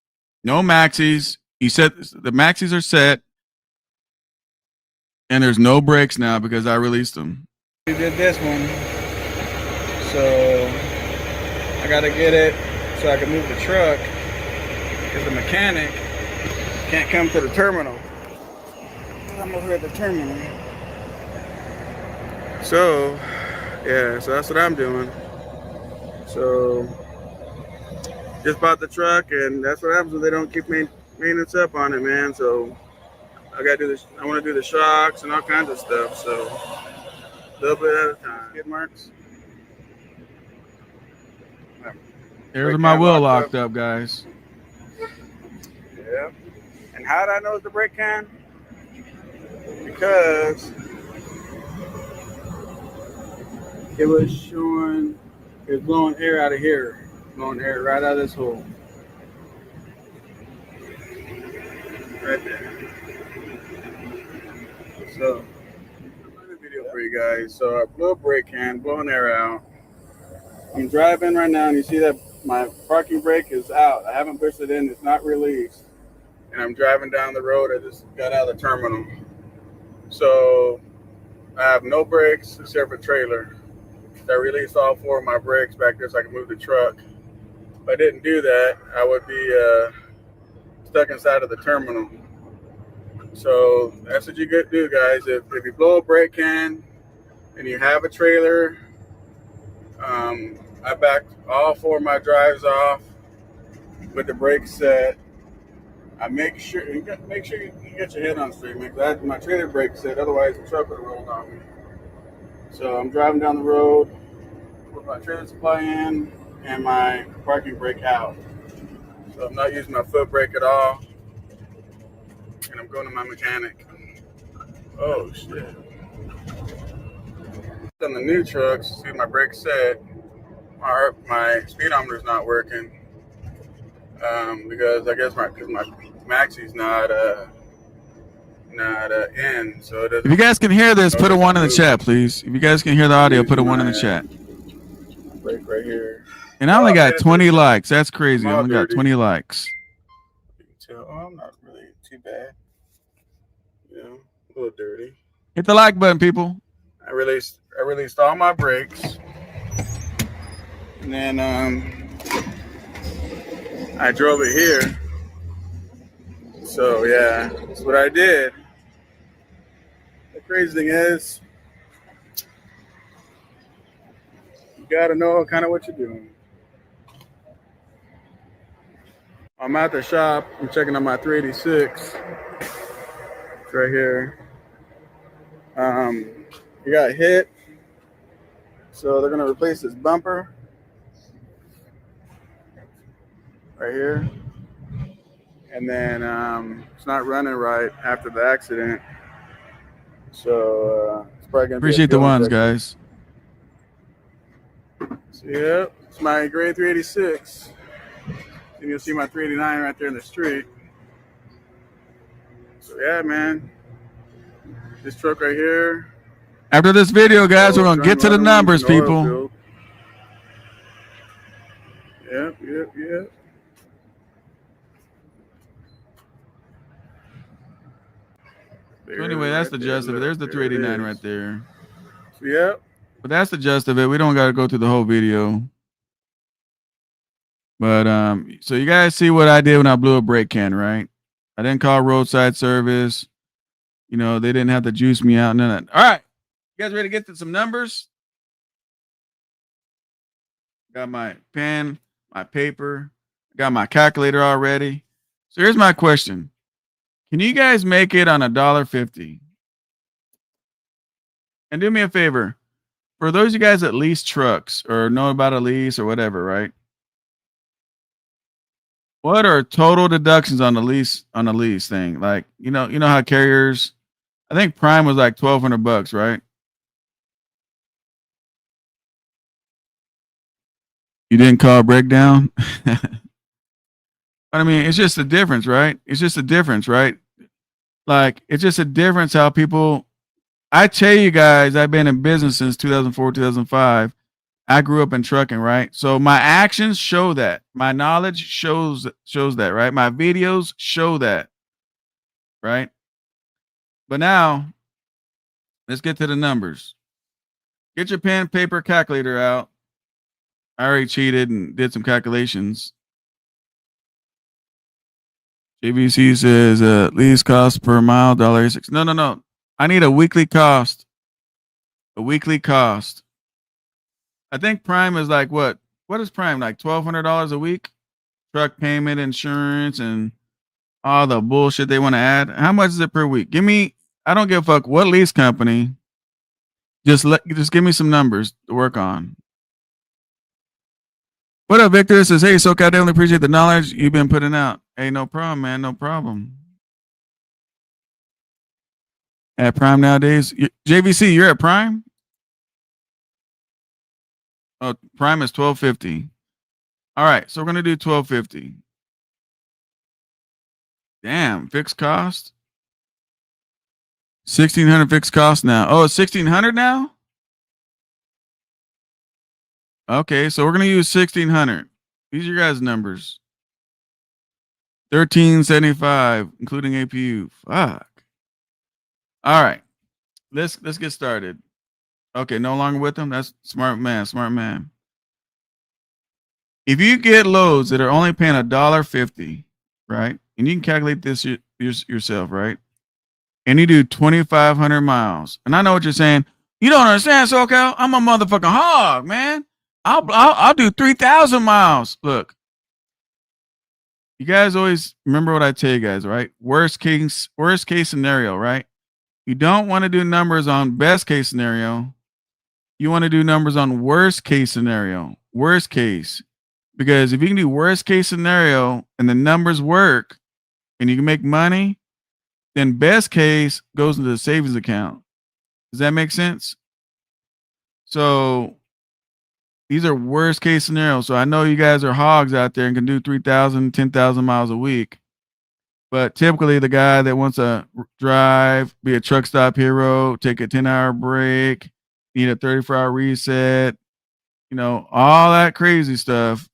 no maxis. He said the maxis are set, and there's no brakes now because I released them. We did this one, so I gotta get it so I can move the truck because the mechanic can't come to the terminal. I'm over at the terminal. So, yeah, so that's what I'm doing. So, just bought the truck, and that's what happens when they don't keep maintenance up on it, man. So, I gotta do this. I want to do the shocks and all kinds of stuff. So, a little bit at a time. Skid marks. Here's my wheel locked up, guys. Yeah. And how did I know it's the brake can? Because it was showing, it was blowing air out of here, blowing air right out of this hole. Right there. So, another video for you guys. So I blew a brake can, blowing air out. I'm driving right now and you see that my parking brake is out. I haven't pushed it in, it's not released. And I'm driving down the road, I just got out of the terminal. So I have no brakes except for trailer. I released all 4 of my brakes back there so I can move the truck. If I didn't do that, I would be stuck inside of the terminal. So that's what you do, guys. If you blow a brake can and you have a trailer, I backed all 4 of my drives off with the brakes set. I make sure you get your head on straight, man. Because my trailer brake set, otherwise the truck would have rolled on me. So I'm driving down the road with my trailer supply in and my parking brake out. So I'm not using my foot brake at all. And I'm going to my mechanic. Oh shit. On the new trucks, see my brake set, my speedometer's not working. Because I guess my maxi's not in, so it doesn't. If you guys can hear this, put a 1 in the chat, please. If you guys can hear the audio, put a 1 in the chat. Brake right here. And I only got 20 likes. That's crazy. I only got 20 likes. You can tell, I'm not really too bad. You know, a little dirty. Hit the like button, people. I released all my brakes, and then I drove it here. So yeah, that's what I did. The crazy thing is, you gotta know kind of what you're doing. I'm at the shop. I'm checking on my 386. It's right here. It got hit, so they're gonna replace this bumper right here. And then it's not running right after the accident, so it's probably gonna appreciate the ones, guys. So, yeah, it's my gray 386. And you'll see my 389 right there in the street. So yeah, man, this truck right here. After this video, guys, we're gonna get to the numbers, people. Yep. So anyway, that's the gist of it. There's the 389 right there. Yep. But that's the gist of it. We don't got to go through the whole video. But so you guys see what I did when I blew a brake can, right? I didn't call roadside service. You know, they didn't have to juice me out. None of that. All right. You guys ready to get to some numbers? Got my pen, my paper, got my calculator already. So here's my question. Can you guys make it on $1.50? And do me a favor. For those of you guys that lease trucks or know about a lease or whatever, right? What are total deductions on the lease thing? Like, you know how carriers, I think Prime was like $1,200, right? You didn't call a breakdown? But I mean, it's just a difference, right? It's just a difference, right? Like, it's just a difference how people. I tell you guys, I've been in business since 2004, 2005. I grew up in trucking, right? So my actions show that. My knowledge shows that, right? My videos show that, right? But now, let's get to the numbers. Get your pen, paper, calculator out. I already cheated and did some calculations. JVC says least cost per mile $1.86. No. I need a weekly cost. A weekly cost. I think Prime is like what? What is Prime like? $1,200 a week? Truck payment, insurance, and all the bullshit they want to add. How much is it per week? Give me. I don't give a fuck what lease company. Just give me some numbers to work on. What up, Victor? It says, hey, SoCal, I definitely appreciate the knowledge you've been putting out. Hey, no problem, man. No problem. At Prime nowadays, JVC, you're at Prime. Oh, Prime is $12.50. All right, so we're gonna do $12.50. Damn, fixed cost. 1,600 fixed cost now. Oh, it's 1,600 now. Okay, so we're gonna use 1,600. These are your guys' numbers. 1,375, including APU. Fuck. All right, let's get started. Okay, no longer with them. That's smart man. Smart man. If you get loads that are only paying $1.50, right, and you can calculate this yourself, right, and you do 2,500 miles, and I know what you're saying. You don't understand, SoCal. I'm a motherfucking hog, man. I'll do 3,000 miles. Look, you guys always remember what I tell you guys, right? Worst case scenario, right? You don't want to do numbers on best case scenario. You want to do numbers on worst case scenario. Worst case. Because if you can do worst case scenario and the numbers work and you can make money, then best case goes into the savings account. Does that make sense? So these are worst case scenarios. So I know you guys are hogs out there and can do 3,000, 10,000 miles a week. But typically the guy that wants to drive, be a truck stop hero, take a 10-hour break, need a 34-hour reset, all that crazy stuff.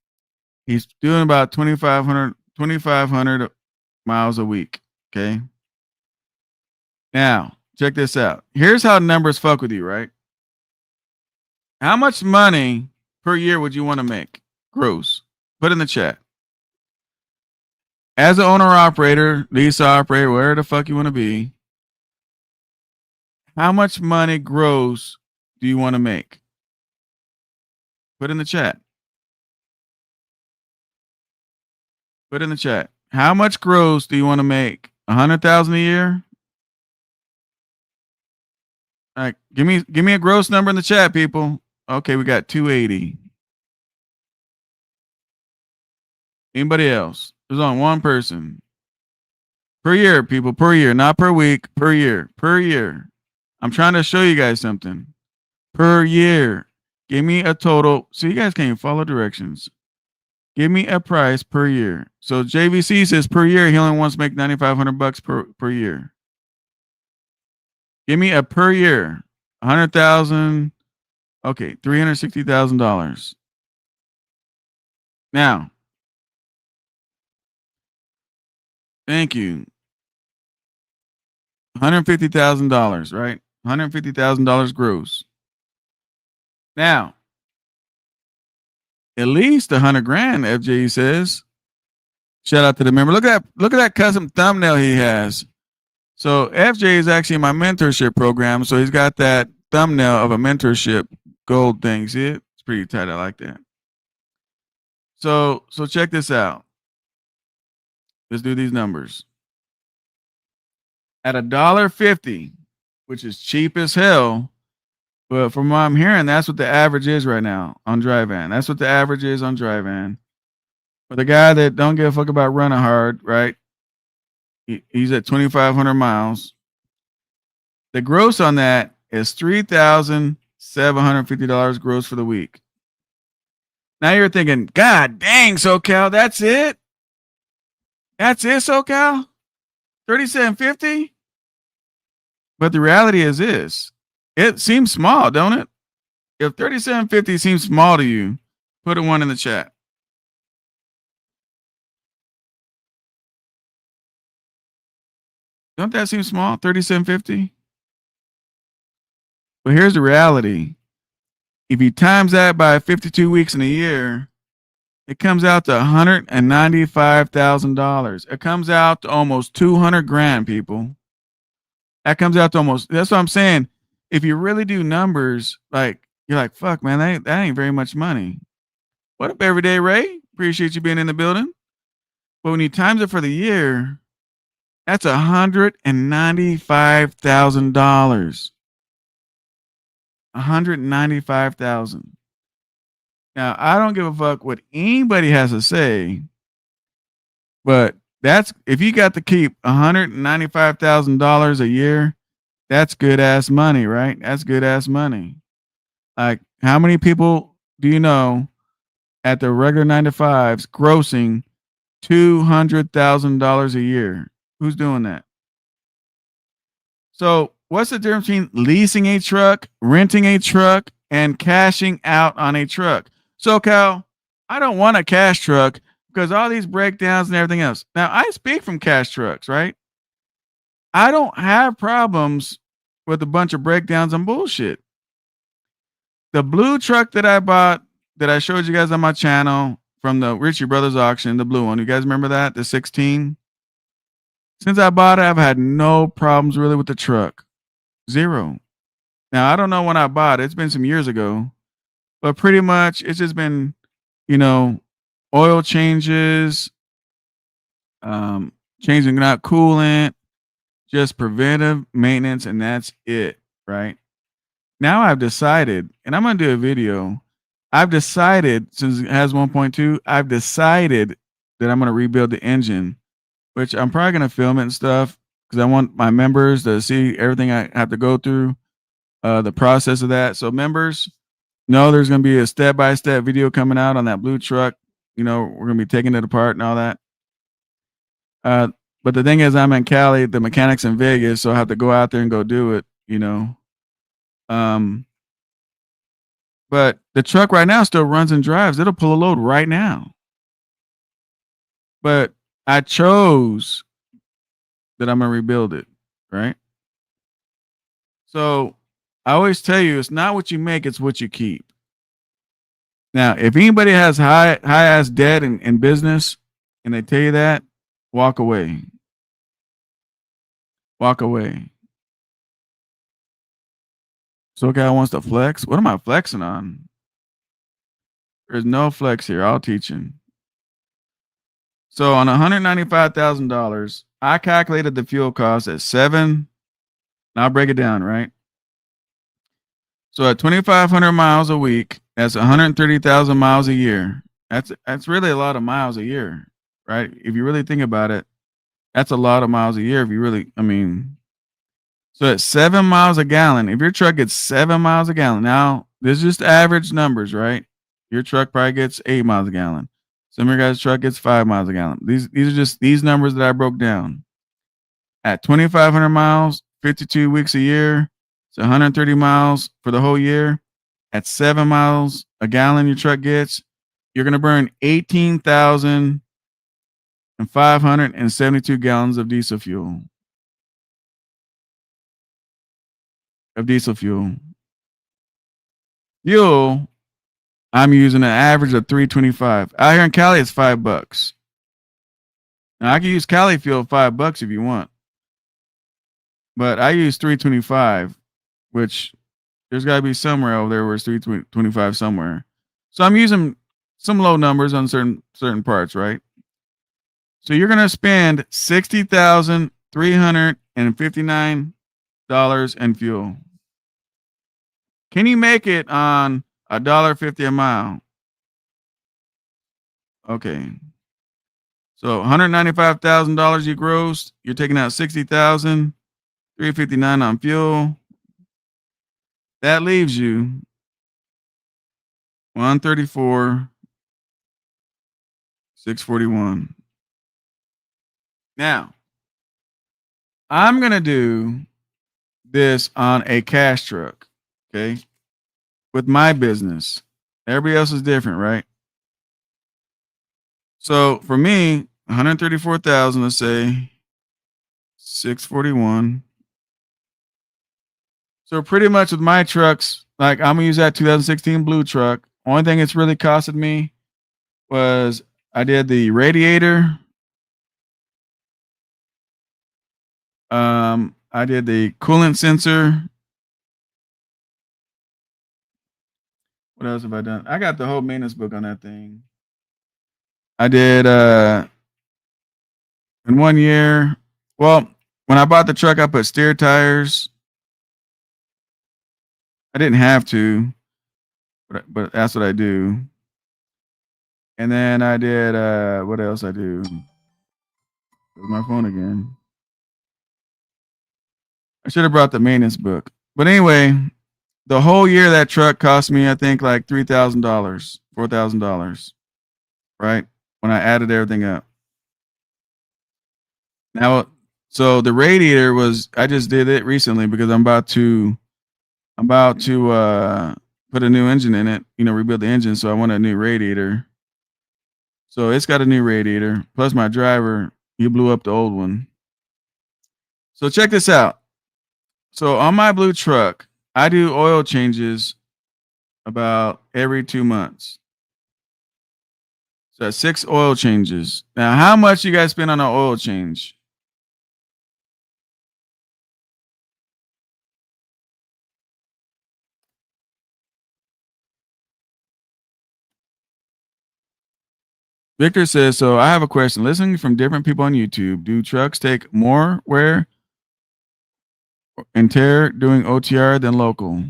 He's doing about 2,500 miles a week. Okay. Now, check this out. Here's how numbers fuck with you, right? How much money per year would you want to make? Gross. Put in the chat. As an owner operator, lease operator, wherever the fuck you want to be, how much money gross do you want to make? Put in the chat. Put in the chat. How much gross do you want to make? 100,000 a year? All right, give me a gross number in the chat, people. Okay, we got 280. Anybody else? There's only one person. Per year, people, per year, not per week, per year, per year. I'm trying to show you guys something. Per year. Give me a total. So you guys can't even follow directions. Give me a price per year. So JVC says per year he only wants to make $9,500 per year. Give me a per year. 100,000. Okay, $360,000. Now, thank you. $150,000, right? $150,000 gross. Now, at least 100 grand, FJ says. Shout out to the member. Look at that custom thumbnail he has. So FJ is actually in my mentorship program. So he's got that thumbnail of a mentorship gold thing. See it? It's pretty tight. I like that. So check this out. Let's do these numbers. At $1.50, which is cheap as hell, but from what I'm hearing, that's what the average is right now on dry van. That's what the average is on dry van. For the guy that don't give a fuck about running hard, right? He's at 2,500 miles. The gross on that is $3,750 gross for the week. Now you're thinking, God dang, SoCal, that's it? That's it, SoCal? $3,750? But the reality is this. It seems small, don't it? If 3750 seems small to you, put a 1 in the chat. Don't that seem small? 3750? But here's the reality. If you times that by 52 weeks in a year, it comes out to $195,000. It comes out to almost 200 grand, people. That comes out to almost, that's what I'm saying. If you really do numbers, like, you're like, fuck, man, that ain't very much money. What up, Everyday Ray? Appreciate you being in the building. But when you times it for the year, that's $195,000. $195,000. Now, I don't give a fuck what anybody has to say, but that's, if you got to keep $195,000 a year, that's good ass money, right? That's good ass money. Like, how many people do you know at the regular 9 to 5s grossing $200,000 a year? Who's doing that? So, what's the difference between leasing a truck, renting a truck, and cashing out on a truck? So, Cal, I don't want a cash truck because all these breakdowns and everything else. Now, I speak from cash trucks, right? I don't have problems with a bunch of breakdowns and bullshit. The blue truck that I bought, that I showed you guys on my channel from the Ritchie Brothers auction, the blue one. You guys remember that? The 16? Since I bought it, I've had no problems really with the truck. Zero. Now, I don't know when I bought it. It's been some years ago. But pretty much it's just been, oil changes, changing out coolant, just preventive maintenance, and that's it, right? Now I've decided, and I'm going to do a video. I've decided, since it has 1.2, I've decided that I'm going to rebuild the engine, which I'm probably going to film it and stuff because I want my members to see everything I have to go through, the process of that. So members, no, there's going to be a step-by-step video coming out on that blue truck. We're going to be taking it apart and all that. But the thing is, I'm in Cali, the mechanic's in Vegas, so I have to go out there and go do it, But the truck right now still runs and drives. It'll pull a load right now. But I chose that I'm going to rebuild it, right? So I always tell you, it's not what you make, it's what you keep. Now, if anybody has high ass debt in business and they tell you that, walk away. Walk away. So guy wants to flex. What am I flexing on? There's no flex here. I'll teach him. So on $195,000, I calculated the fuel cost at 7. And I'll break it down, right? So at 2,500 miles a week, that's 130,000 miles a year. That's really a lot of miles a year, right? If you really think about it, that's a lot of miles a year. If you really, so at 7 miles a gallon, if your truck gets 7 miles a gallon, now this is just average numbers, right? Your truck probably gets 8 miles a gallon. Some of your guys' truck gets 5 miles a gallon. These are just these numbers that I broke down. At 2,500 miles, 52 weeks a year, it's 130 miles for the whole year. At 7 miles a gallon your truck gets, you're going to burn 18,572 gallons of diesel fuel. Fuel, I'm using an average of $3.25. Out here in Cali, it's $5. Now I can use Cali fuel $5 if you want, but I use $3.25, which there's got to be somewhere over there where it's $3.25 somewhere. So I'm using some low numbers on certain parts, right? So you're gonna spend $60,359 in fuel. Can you make it on $1.50 a mile? Okay. So $195,000 you grossed. You're taking out $60,359 on fuel. That leaves you $134,641. Now, I'm gonna do this on a cash truck, okay? With my business. Everybody else is different, right? So for me, 134,000, let's say 641. So pretty much with my trucks, like I'm gonna use that 2016 blue truck. Only thing it's really costed me was I did the radiator. I did the coolant sensor. What else have I done? I got the whole maintenance book on that thing. I did in 1 year. Well, when I bought the truck, I put steer tires. I didn't have to, but that's what I do. And then I did what else I do? There's my phone again. I should have brought the maintenance book. But anyway, the whole year that truck cost me, I think, like $3,000, $4,000, right? When I added everything up. Now, so the radiator was, I just did it recently because I'm about to put a new engine in it, rebuild the engine. So I want a new radiator. So it's got a new radiator. Plus my driver, he blew up the old one. So check this out. So on my blue truck, I do oil changes about every 2 months. So that's 6 oil changes. Now, how much you guys spend on an oil change? Victor says, so I have a question. Listening from different people on YouTube, do trucks take more wear and tear doing OTR than local?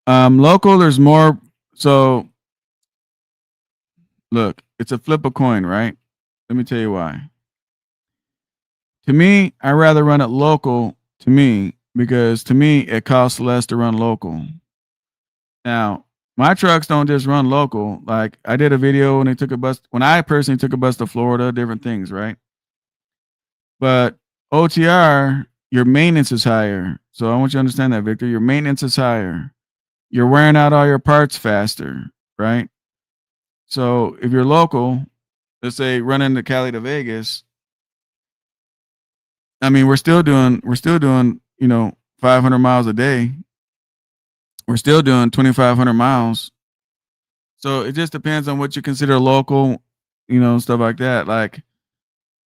Local, there's more. So look, it's a flip a coin, right? Let me tell you why. To me, I rather run it local because to me it costs less to run local. Now, my trucks don't just run local. Like I did a video when I personally took a bus to Florida, different things, right? But OTR, your maintenance is higher. So I want you to understand that, Victor. Your maintenance is higher. You're wearing out all your parts faster, right? So if you're local, let's say running to Cali to Vegas, I mean, we're still doing, 500 miles a day. We're still doing 2,500 miles. So it just depends on what you consider local, stuff like that. Like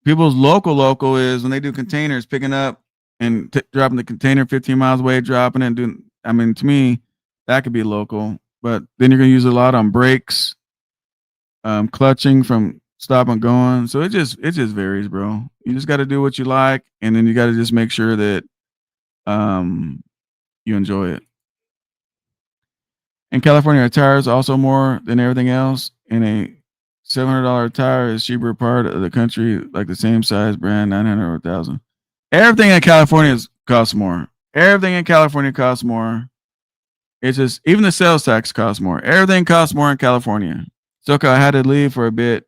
people's local is when they do containers, picking up and dropping the container 15 miles away, dropping it and doing, I mean, to me, that could be local, but then you're going to use a lot on brakes, clutching from stop and going. So it just varies, bro. You just got to do what you like. And then you got to just make sure that, you enjoy it. In California, a tire is also more than everything else. And a $700 tire is cheaper part of the country, like the same size brand, 900 or 1,000. Everything in California costs more. Everything in California costs more. It's just, even the sales tax costs more. Everything costs more in California. Soka, I had to leave for a bit.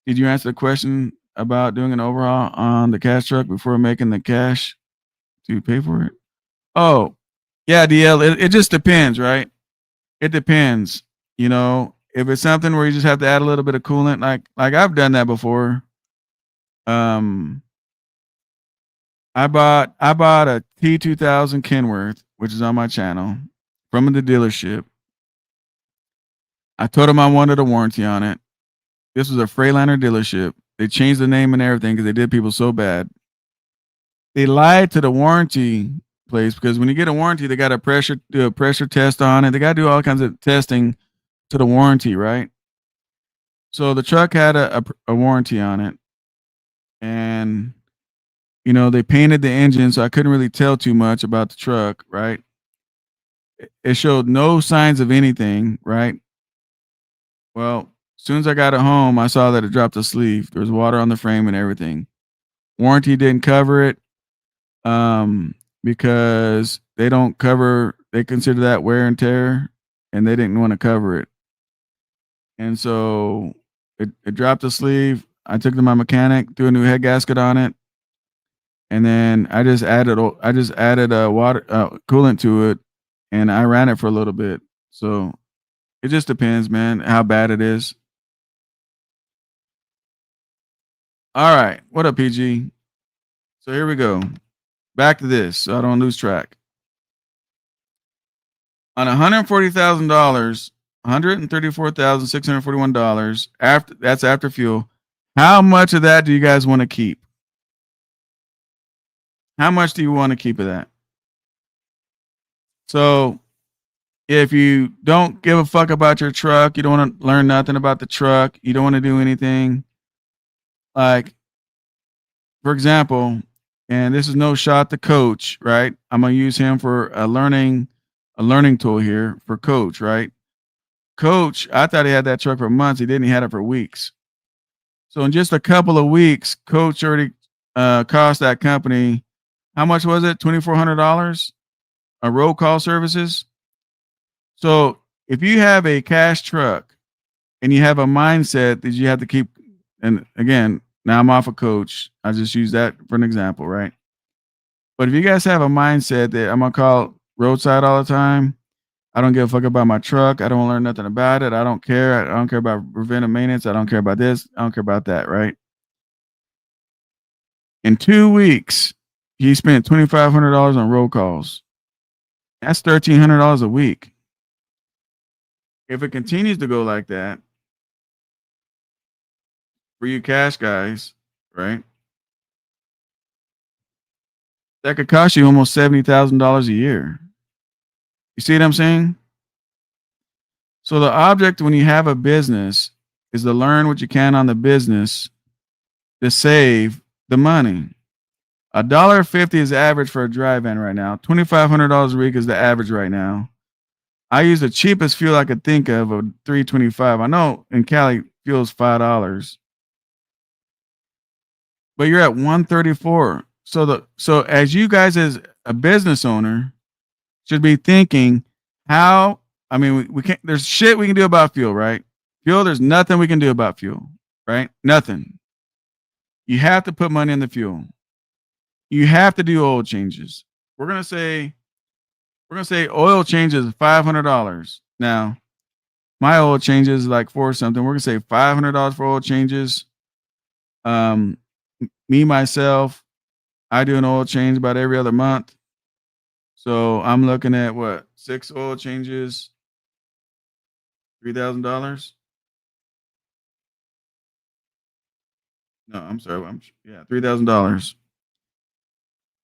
Did you answer the question about doing an overhaul on the cash truck before making the cash to pay for it? Oh, yeah, DL. It just depends, right? It depends. If it's something where you just have to add a little bit of coolant, like I've done that before. I bought a T2000 Kenworth, which is on my channel, from the dealership. I told them I wanted a warranty on it. This was a Freightliner dealership. They changed the name and everything because they did people so bad. They lied to the warranty place because when you get a warranty, they got to do a pressure test on it. They got to do all kinds of testing to the warranty, right? So the truck had a warranty on it, and they painted the engine, so I couldn't really tell too much about the truck, right? It showed no signs of anything, right? Well, as soon as I got it home, I saw that it dropped a sleeve. There was water on the frame and everything. Warranty didn't cover it because they consider that wear and tear, and they didn't want to cover it. And so it dropped a sleeve. I took it to my mechanic, threw a new head gasket on it. and then I just added water coolant to it, and I ran it for a little bit. So it just depends, man, how bad it is. All right, what up, PG? So here we go. Back to this, so I don't lose track. On $140,000, $134,641 after fuel. How much of that do you guys want to keep? How much do you want to keep of that? So if you don't give a fuck about your truck, you don't want to learn nothing about the truck, you don't want to do anything, like, for example, and this is no shot to Coach, right? I'm gonna use him for a learning tool here for Coach, right? Coach, I thought he had that truck for months. He didn't. He had it for weeks. So in just a couple of weeks, Coach already cost that company, how much was it? $2,400 a roll call services. So if you have a cash truck and you have a mindset that you have to keep, and again, now I'm off a Coach. I just use that for an example, right? But if you guys have a mindset that I'm gonna call roadside all the time, I don't give a fuck about my truck. I don't learn nothing about it. I don't care. I don't care about preventive maintenance. I don't care about this. I don't care about that, right? In 2 weeks, he spent $2,500 on roll calls. That's $1,300 a week. If it continues to go like that, for you cash guys, right? That could cost you almost $70,000 a year. You see what I'm saying? So the object when you have a business is to learn what you can on the business to save the money. $1.50 is average for a drive-in right now. $2,500 a week is the average right now. I use the cheapest fuel I could think of $3.25. I know in Cali fuel's $5, but you're at $1.34. So as you guys as a business owner should be thinking how. I mean, we can't. There's shit we can do about fuel, right? Fuel. There's nothing we can do about fuel, right? Nothing. You have to put money in the fuel. You have to do oil changes. We're gonna say oil changes $500. Now, my oil changes like for something. We're gonna say $500 for oil changes. Me myself, I do an oil change about every other month. So I'm looking at what 6 oil changes, $3,000. No, I'm sorry. $3,000.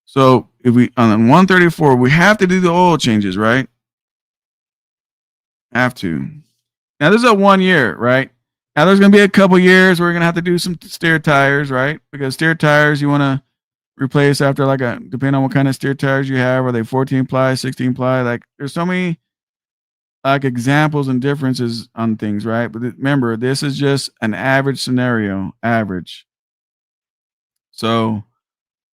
So if we on 134, we have to do the oil changes, right? Have to. Now this is a 1 year, right? Now there's gonna be a couple years where we're gonna have to do some steer tires, right? Because steer tires you want to replace after depending on what kind of steer tires you have. Are they 14 ply, 16 ply? Like there's so many like examples and differences on things, right? But remember, this is just an average scenario, average. So,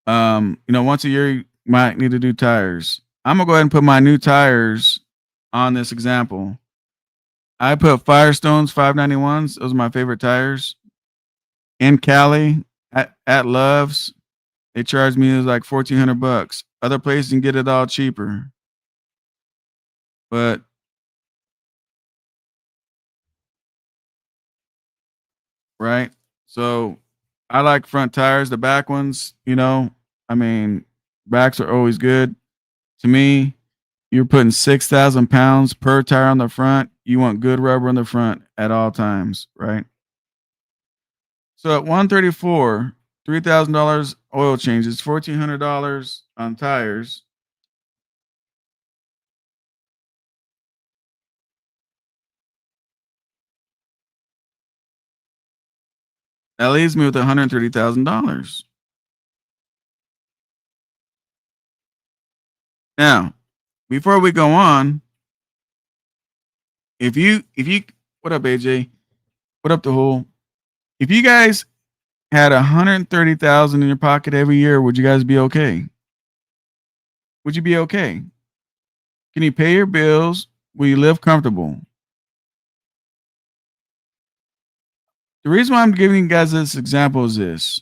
once a year you might need to do tires. I'm gonna go ahead and put my new tires on this example. I put Firestones 591s. Those are my favorite tires. In Cali at Love's, they charge me like $1,400. Other places can get it all cheaper, but right. So I like front tires. The back ones, I mean, backs are always good. To me, you're putting 6,000 pounds per tire on the front. You want good rubber on the front at all times, right? So at 134, $3,000 oil changes, $1,400 on tires. That leaves me with $130,000. Now, before we go on, if you, what up, AJ? What up, the whole? If you guys had $130,000 in your pocket every year, would you guys be okay? Would you be okay? Can you pay your bills? Will you live comfortable? The reason why I'm giving you guys this example is this.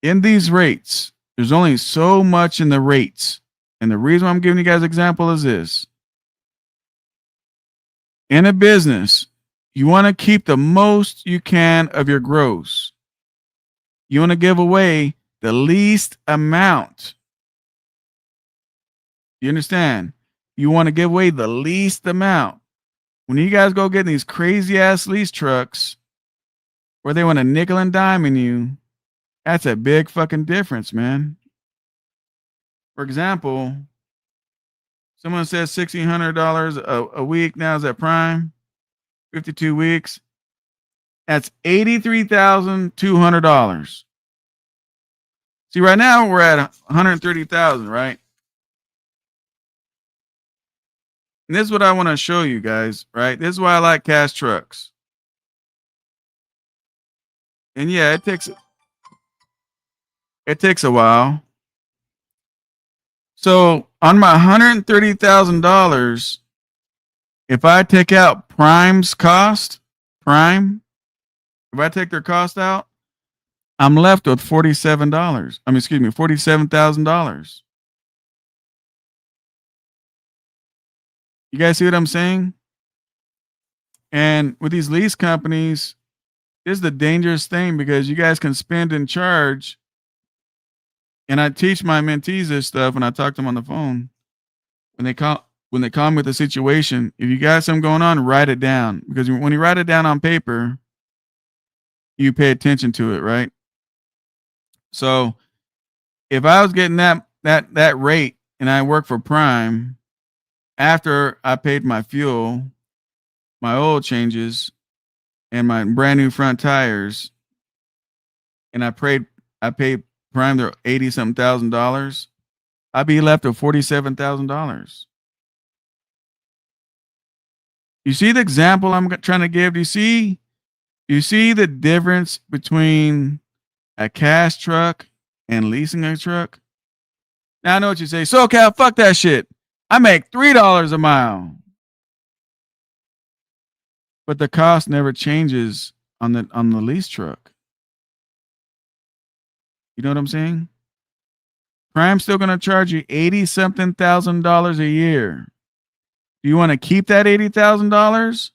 In these rates, There's only so much in the rates. And the reason I'm giving you guys an example is this. In a business, you want to keep the most you can of your gross. You want to give away the least amount. You understand? You want to give away the least amount. When you guys go get these crazy ass lease trucks where they want a nickel and dime in you, that's a big fucking difference, man. For example, someone says $1,600 a week now is at Prime, 52 weeks. That's $83,200. See, right now we're at 130,000, right? And this is what I want to show you guys, right? This is why I like cash trucks. And yeah, it takes a while. So on my $130,000, if I take out Prime's cost, if I take their cost out, I'm left with $47,000. You guys see what I'm saying? And with these lease companies, this is the dangerous thing because you guys can spend and charge. And I teach my mentees this stuff when I talk to them on the phone. When they come with a situation, if you got something going on, write it down. Because when you write it down on paper, you pay attention to it, right? So if I was getting that rate and I work for Prime, after I paid my fuel, my oil changes, and my brand new front tires, and I paid Prime their $80-something thousand, I'd be left with $47,000. You see the example I'm trying to give? Do you see the difference between a cash truck and leasing a truck? Now I know what you say. SoCal, fuck that shit. I make $3 a mile. But the cost never changes on the lease truck. You know what I'm saying? Prime's still going to charge you $80-something thousand a year. Do you want to keep that $80,000,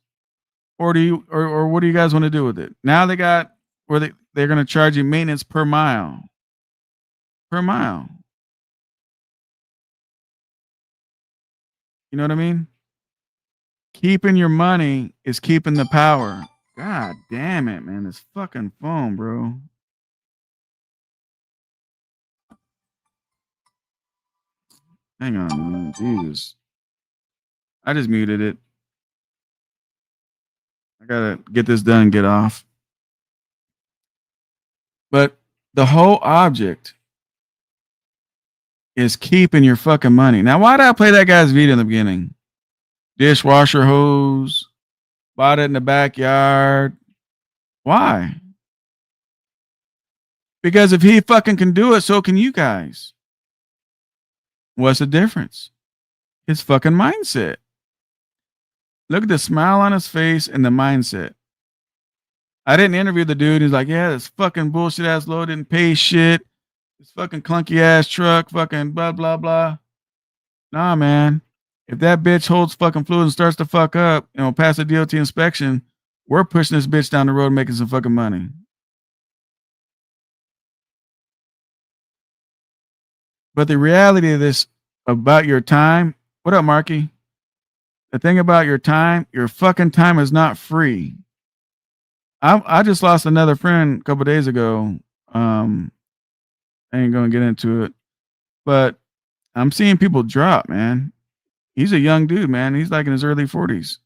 or what do you guys want to do with it? Now they got where they're going to charge you maintenance per mile. Per mile. You know what I mean? Keeping your money is keeping the power. God damn it, man. This fucking phone, bro. Hang on, man. Jesus. I just muted it. I gotta get this done and get off. But the whole object is keeping your fucking money. Now, why did I play that guy's video in the beginning? Dishwasher hose, bought it in the backyard. Why? Because if he fucking can do it, so can you guys. What's the difference? His fucking mindset. Look at the smile on his face and the mindset. I didn't interview the dude. He's like, yeah, this fucking bullshit ass load didn't pay shit. This fucking clunky ass truck, fucking blah, blah, blah. Nah, man. If that bitch holds fucking fluid and starts to fuck up and will pass a DOT inspection, we're pushing this bitch down the road making some fucking money. But the reality of this about your time, what up, Marky? The thing about your fucking time is not free. I just lost another friend a couple days ago. I ain't gonna get into it, but I'm seeing people drop, man. He's a young dude, man. He's like in his early 40s.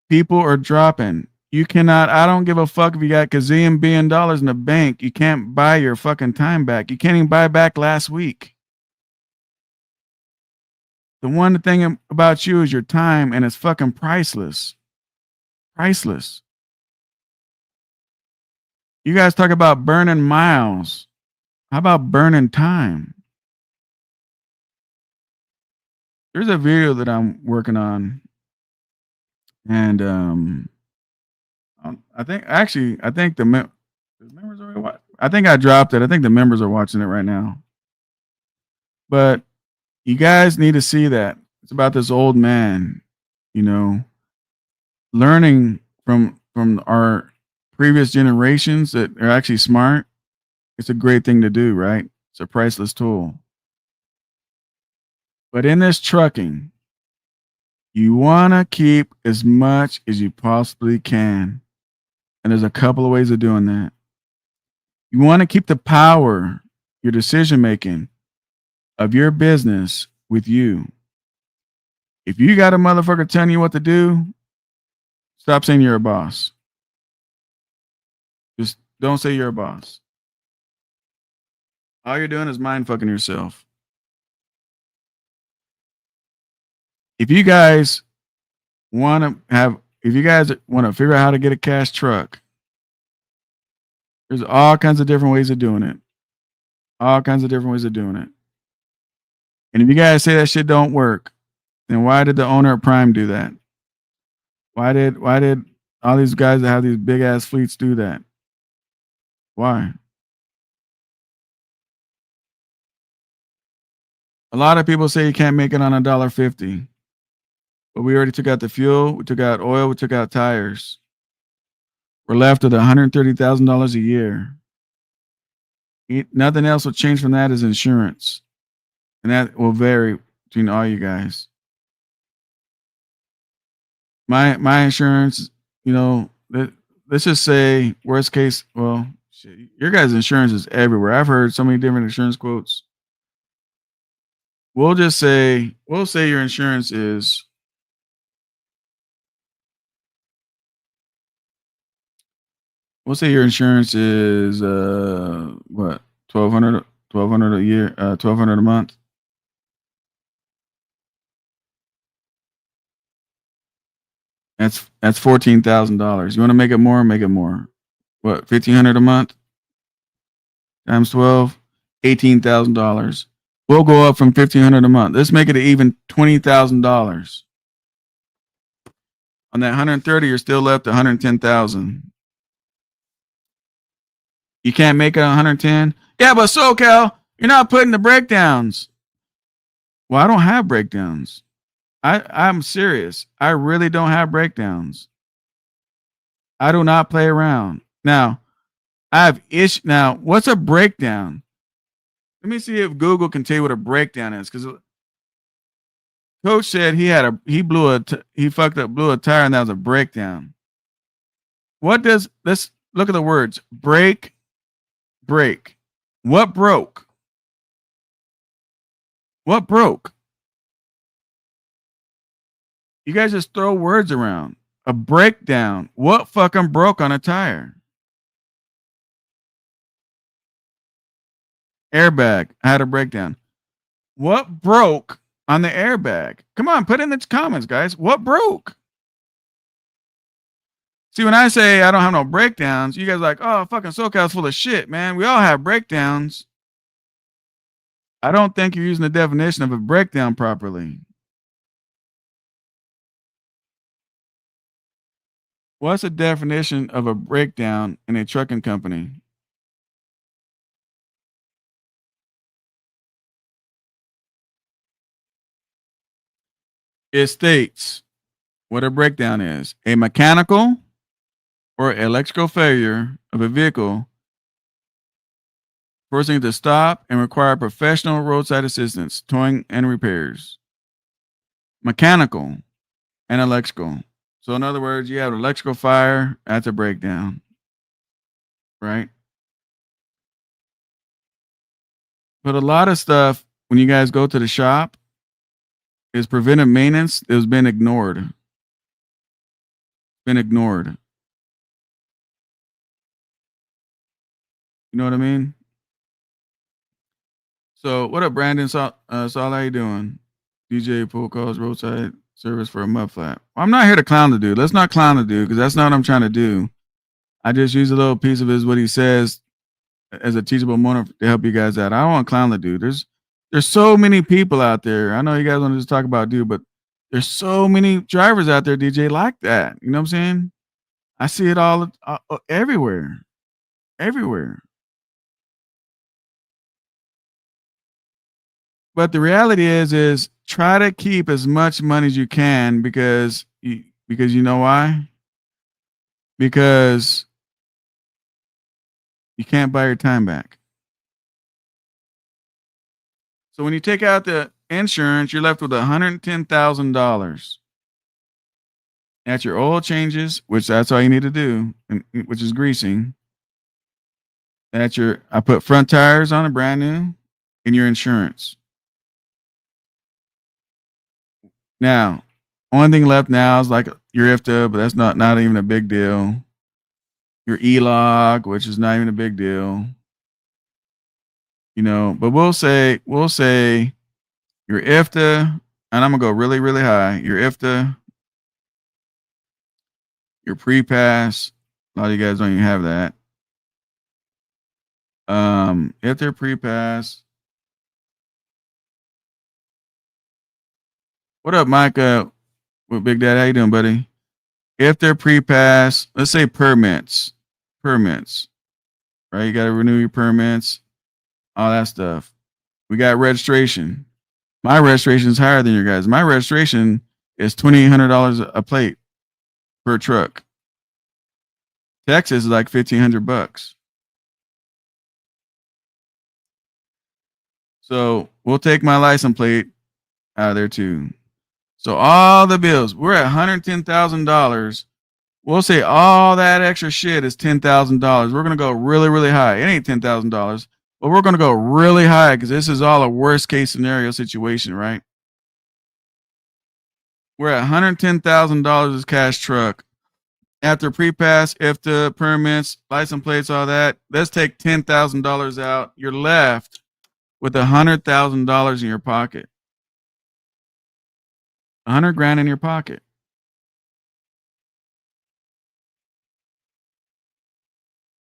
People are dropping. You cannot, I don't give a fuck if you got gazillion billion dollars in the bank. You can't buy your fucking time back. You can't even buy back last week. The one thing about you is your time, and it's fucking priceless. Priceless. You guys talk about burning miles. How about burning time? There's a video that I'm working on, and I think the members already watched. I think I dropped it. I think the members are watching it right now. But you guys need to see that. It's about this old man, you know, learning from our previous generations that are actually smart. It's a great thing to do, right? It's a priceless tool. But in this trucking, you want to keep as much as you possibly can. And there's a couple of ways of doing that. You want to keep the power, your decision making of your business with you. If you got a motherfucker telling you what to do, stop saying you're a boss. Just don't say you're a boss. All you're doing is mind fucking yourself. If you guys want to figure out how to get a cash truck, there's all kinds of different ways of doing it. All kinds of different ways of doing it. And if you guys say that shit don't work, then why did the owner of Prime do that? Why did all these guys that have these big ass fleets do that? Why? A lot of people say you can't make it on $1.50. But we already took out the fuel, we took out oil, we took out tires. We're left with $130,000 a year. Nothing else will change from that is insurance. And that will vary between all you guys. My insurance, let's just say worst case, well, shit, your guys' insurance is everywhere. I've heard so many different insurance quotes. We'll say your insurance is what, $1,200 a year, $1,200 a month. That's $14,000. You want to make it more? Make it more. What, $1,500 a month times 12, $18,000. We'll go up from $1,500 a month. Let's make it even $20,000. On that 130, you're still left $110,000. You can't make it 110? Yeah, but SoCal, you're not putting the breakdowns. Well, I don't have breakdowns. I'm serious. I really don't have breakdowns. I do not play around. Now, I have Now, what's a breakdown? Let me see if Google can tell you what a breakdown is. Because Coach said he blew a tire and that was a breakdown. Let's look at the words. Break. What broke? What broke? You guys just throw words around. A breakdown. What fucking broke on a tire? Airbag. I had a breakdown. What broke on the airbag? Come on, put in the comments, guys. What broke? See, when I say I don't have no breakdowns, you guys are like, oh, fucking SoCal's full of shit, man. We all have breakdowns. I don't think you're using the definition of a breakdown properly. What's the definition of a breakdown in a trucking company? It states what a breakdown is: a mechanical or electrical failure of a vehicle forcing it to stop and require professional roadside assistance, towing, and repairs. Mechanical and electrical. So in other words, you have an electrical fire, that's a breakdown, right? But a lot of stuff, when you guys go to the shop, is preventive maintenance that has been ignored. You know what I mean? So what up, Brandon? Saul, how you doing? DJ Pool calls roadside service for a mud flat. Well, I'm not here to clown the dude. Let's not clown the dude because that's not what I'm trying to do. I just use a little piece of what he says as a teachable moment to help you guys out. I don't want to clown the dude. There's so many people out there. I know you guys want to just talk about dude, but there's so many drivers out there, DJ, like that. You know what I'm saying? I see it all everywhere. Everywhere. But the reality is try to keep as much money as you can because you know why? Because you can't buy your time back. So when you take out the insurance, you're left with $110,000. That's your oil changes, which that's all you need to do, which is greasing. I put front tires on a brand new, and your insurance. Now, only thing left now is like your IFTA, but that's not even a big deal. Your E-log, which is not even a big deal. But we'll say your IFTA, and I'm gonna go really, really high. Your IFTA, your pre-pass. A lot of you guys don't even have that. If they're pre-pass. What up, Micah? What Big Dad? How you doing, buddy? If they're pre-pass, let's say permits, right? You got to renew your permits, all that stuff. We got registration. My registration is higher than your guys. My registration is $2,800 a plate per truck. Texas is like $1,500. So we'll take my license plate out of there too. So all the bills, we're at $110,000. We'll say all that extra shit is $10,000. We're gonna go really, really high. It ain't $10,000, but we're gonna go really high because this is all a worst case scenario situation, right? We're at $110,000 as cash truck. After pre-pass, if the permits, license plates, all that, let's take $10,000 out. You're left with $100,000 in your pocket. 100 grand in your pocket.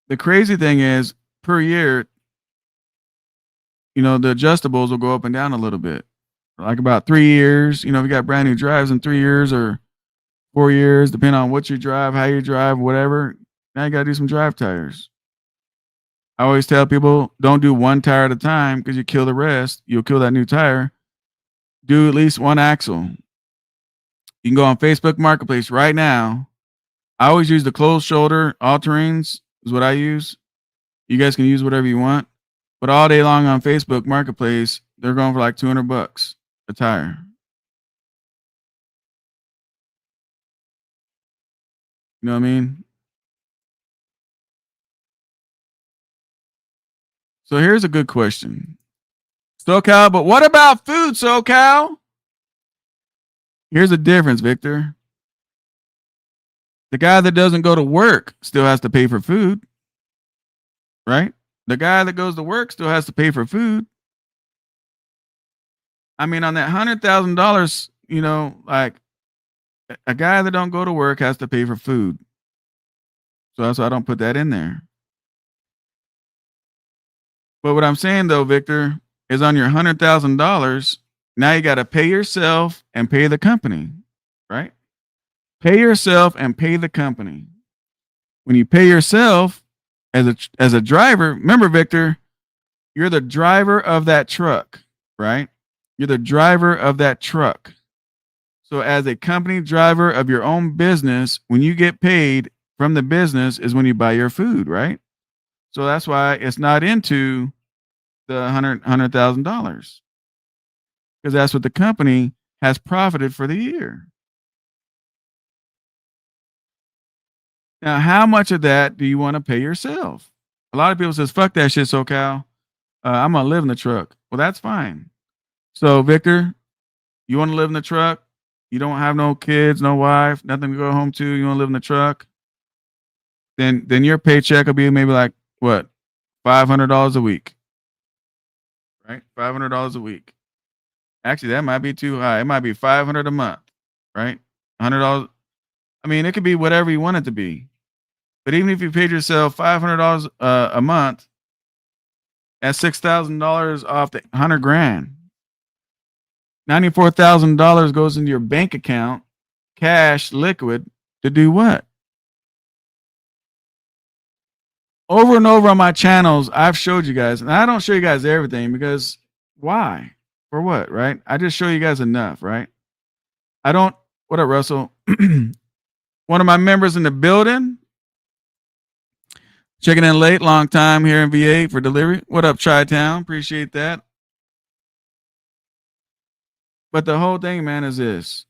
The crazy thing is, per year, the adjustables will go up and down a little bit. Like about 3 years, if you got brand new drives in 3 years or 4 years, depending on what you drive, how you drive, whatever, now you got to do some drive tires. I always tell people, don't do one tire at a time because you kill the rest. You'll kill that new tire. Do at least one axle. You can go on Facebook Marketplace right now. I always use the closed shoulder all-terrains is what I use. You guys can use whatever you want. But all day long on Facebook Marketplace, they're going for like $200 a tire. You know what I mean? So here's a good question. SoCal, but what about food, SoCal? Here's the difference, Victor. The guy that doesn't go to work still has to pay for food, right? The guy that goes to work still has to pay for food. I mean, on that $100,000, like a guy that don't go to work has to pay for food. So that's why I don't put that in there. But what I'm saying though, Victor, is on your $100,000, now you got to pay yourself and pay the company, right? Pay yourself and pay the company. When you pay yourself as a driver, remember, Victor, you're the driver of that truck, right? You're the driver of that truck. So as a company driver of your own business, when you get paid from the business is when you buy your food, right? So that's why it's not into the $100,000 because that's what the company has profited for the year. Now, how much of that do you want to pay yourself? A lot of people says, fuck that shit, SoCal. I'm going to live in the truck. Well, that's fine. So, Victor, you want to live in the truck? You don't have no kids, no wife, nothing to go home to. You want to live in the truck? Then your paycheck will be maybe like, what, $500 a week. Right? $500 a week. Actually, that might be too high. It might be $500 a month, right? $100. I mean, it could be whatever you want it to be. But even if you paid yourself $500 a month, that's $6,000 off the 100 grand. $94,000 goes into your bank account, cash, liquid, to do what? Over and over on my channels, I've showed you guys, and I don't show you guys everything because why? For what, right? I just show you guys enough, right? I don't. What up, Russell? One of my members in the building, checking in late, long time here in VA for delivery. What up, Chi-Town? Appreciate that. But the whole thing, man, is this.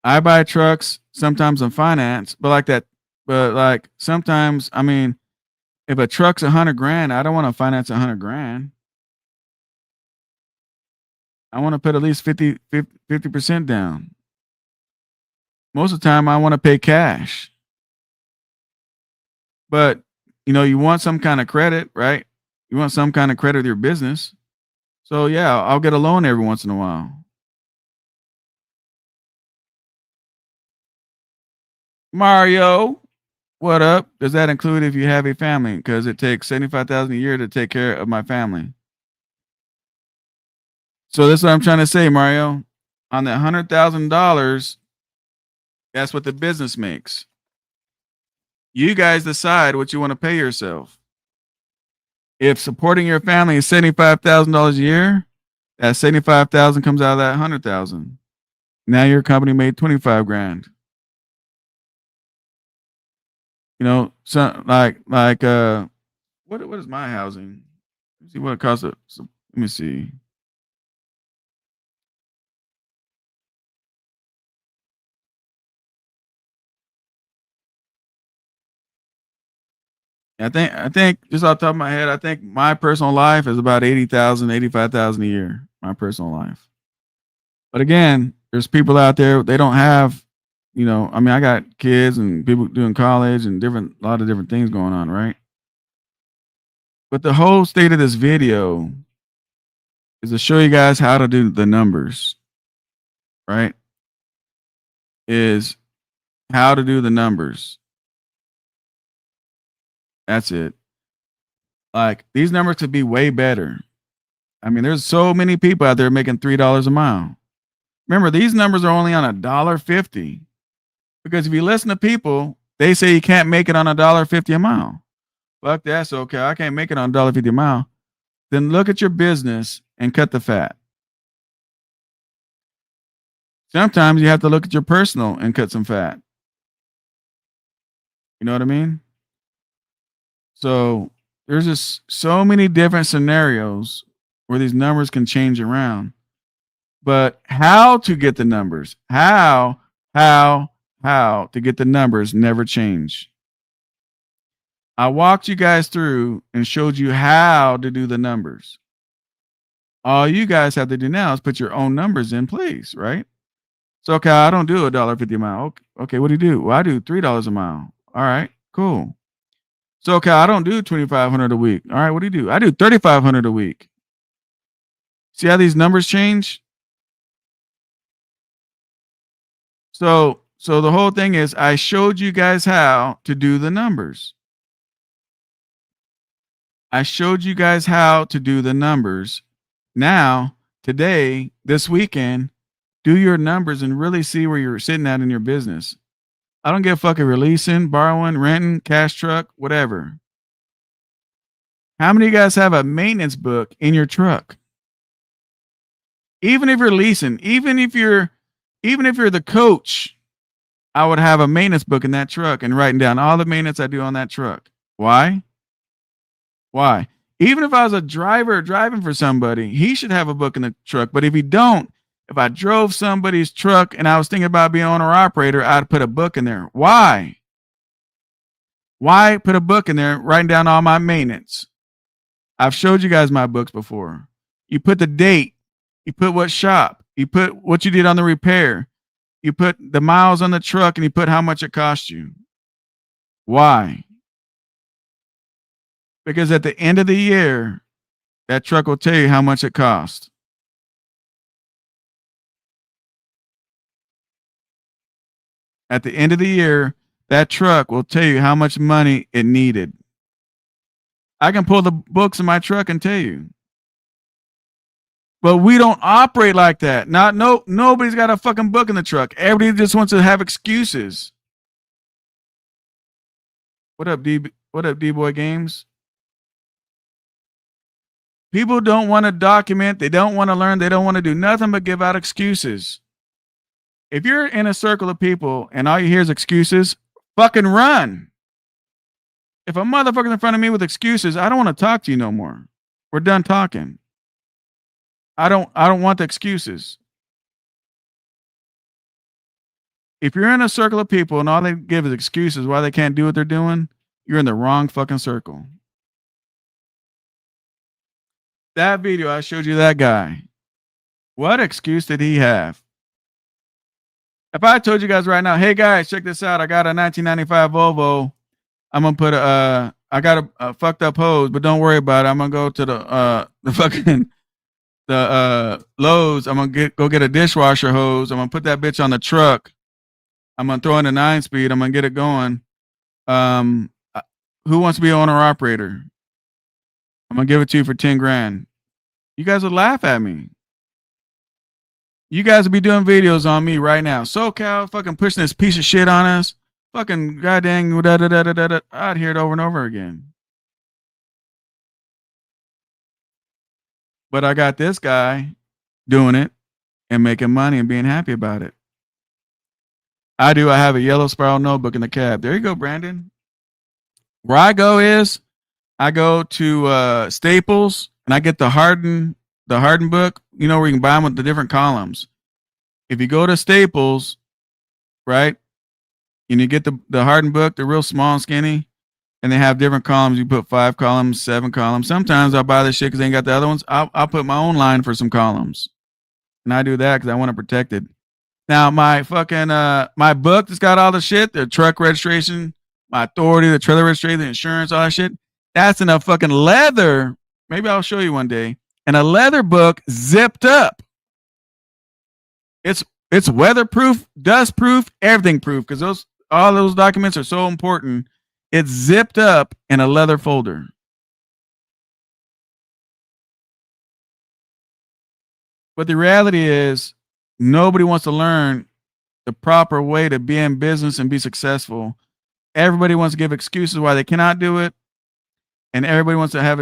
I buy trucks sometimes on finance, but like that, but like sometimes, I mean, if a truck's $100,000, I don't want to finance $100,000. I want to put at least 50% down. Most of the time, I want to pay cash. But you want some kind of credit, right? You want some kind of credit with your business. So yeah, I'll get a loan every once in a while. Mario, what up? Does that include if you have a family? Because it takes $75,000 a year to take care of my family. So that's what I'm trying to say, Mario. On that $100,000, that's what the business makes. You guys decide what you want to pay yourself. If supporting your family is $75,000 a year, that $75,000 comes out of that $100,000. Now your company made $25,000. So like what is my housing? Let's see what it costs. Let me see. I think just off the top of my head, I think my personal life is about 80,000, 85,000 a year. My personal life. But again, there's people out there, they don't have, I mean, I got kids and people doing college and a lot of different things going on, right? But the whole state of this video is to show you guys how to do the numbers, right? Is how to do the numbers. That's it. Like, these numbers could be way better. I mean, there's so many people out there making $3 a mile. Remember, these numbers are only on $1.50. Because if you listen to people, they say you can't make it on $1.50 a mile. Fuck that's okay. I can't make it on $1.50 a mile. Then look at your business and cut the fat. Sometimes you have to look at your personal and cut some fat. You know what I mean? So there's just so many different scenarios where these numbers can change around. But how to get the numbers, how to get the numbers never change. I walked you guys through and showed you how to do the numbers. All you guys have to do now is put your own numbers in place, right? So, okay, I don't do $1.50 a mile. Okay, what do you do? Well, I do $3 a mile. All right, cool. So, okay, I don't do $2,500 a week. All right, what do you do? I do $3,500 a week. See how these numbers change? So the whole thing is I showed you guys how to do the numbers. I showed you guys how to do the numbers. Now, today, this weekend, do your numbers and really see where you're sitting at in your business. I don't give a fuck if you're leasing, borrowing, renting, cash truck, whatever. How many of you guys have a maintenance book in your truck? Even if you're leasing, even if you're the coach, I would have a maintenance book in that truck and writing down all the maintenance I do on that truck. Why? Even if I was a driver driving for somebody, he should have a book in the truck. But if he don't, if I drove somebody's truck and I was thinking about being owner operator, I'd put a book in there. Why? Why put a book in there writing down all my maintenance? I've showed you guys my books before. You put the date. You put what shop. You put what you did on the repair. You put the miles on the truck and you put how much it cost you. Why? Because at the end of the year, that truck will tell you how much it cost. At the end of the year, that truck will tell you how much money it needed. I can pull the books in my truck and tell you. But we don't operate like that. Nobody's got a fucking book in the truck. Everybody just wants to have excuses. What up, D-Boy Games? People don't want to document. They don't want to learn. They don't want to do nothing but give out excuses. If you're in a circle of people and all you hear is excuses, fucking run. If a motherfucker's in front of me with excuses, I don't want to talk to you no more. We're done talking. I don't want the excuses. If you're in a circle of people and all they give is excuses why they can't do what they're doing, you're in the wrong fucking circle. That video I showed you, that guy, what excuse did he have? If I told you guys right now, hey guys, check this out. I got a 1995 Volvo. I'm gonna put I got a fucked up hose, but don't worry about it. I'm gonna go to the fucking Lowe's. I'm gonna go get a dishwasher hose. I'm gonna put that bitch on the truck. I'm gonna throw in a 9-speed. I'm gonna get it going. Who wants to be owner operator? I'm gonna give it to you for 10 grand. You guys would laugh at me. You guys would be doing videos on me right now. SoCal fucking pushing this piece of shit on us. Fucking goddamn da da da da da da. I'd hear it over and over again. But I got this guy doing it and making money and being happy about it. I have a yellow spiral notebook in the cab. There you go, Brandon. Where I go is I go to Staples and I get the Harden book, you know, where you can buy them with the different columns. If you go to Staples, right, and you get the Harden book, they're real small and skinny, and they have different columns. You put 5 columns, 7 columns. Sometimes I'll buy this shit because they ain't got the other ones. I'll put my own line for some columns. And I do that because I want to protect it. Now, my fucking, my book that's got all the shit, the truck registration, my authority, the trailer registration, the insurance, all that shit, that's in a fucking leather. Maybe I'll show you one day. And a leather book zipped up. It's weatherproof, dust proof, everything proof, because all those documents are so important. It's zipped up in a leather folder. But the reality is, nobody wants to learn the proper way to be in business and be successful. Everybody wants to give excuses why they cannot do it, and everybody wants to have,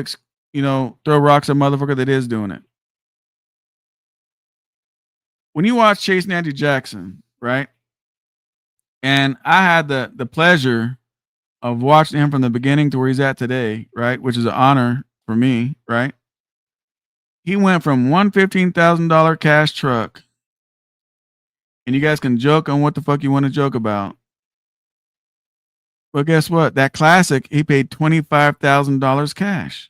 throw rocks at a motherfucker that is doing it. When you watch Chase Nancy Jackson, right? And I had the pleasure of watching him from the beginning to where he's at today, right? Which is an honor for me, right? He went from one $15,000 cash truck, and you guys can joke on what the fuck you want to joke about. But guess what? That classic, he paid $25,000 cash.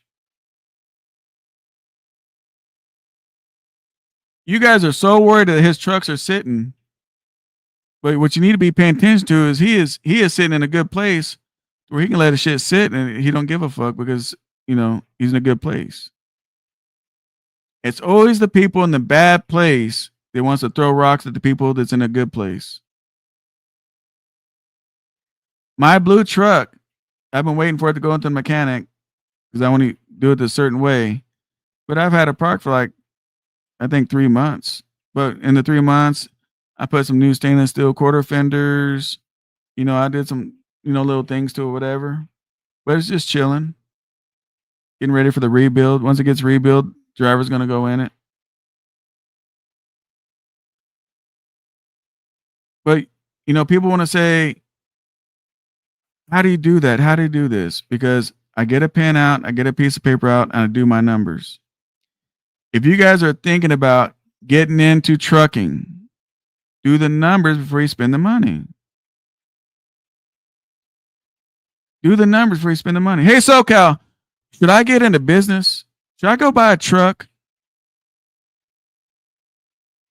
You guys are so worried that his trucks are sitting, but what you need to be paying attention to is he is sitting in a good place where he can let the shit sit and he don't give a fuck because, he's in a good place. It's always the people in the bad place that wants to throw rocks at the people that's in a good place. My blue truck, I've been waiting for it to go into the mechanic because I want to do it a certain way, but I've had it parked for I think 3 months. But in the 3 months, I put some new stainless steel quarter fenders. I did some, little things to it, whatever. But it's just chilling. Getting ready for the rebuild. Once it gets rebuilt, driver's going to go in it. But, people want to say, how do you do that? How do you do this? Because I get a pen out, I get a piece of paper out, and I do my numbers. If you guys are thinking about getting into trucking, do the numbers before you spend the money. Do the numbers before you spend the money. Hey, SoCal, should I get into business? Should I go buy a truck?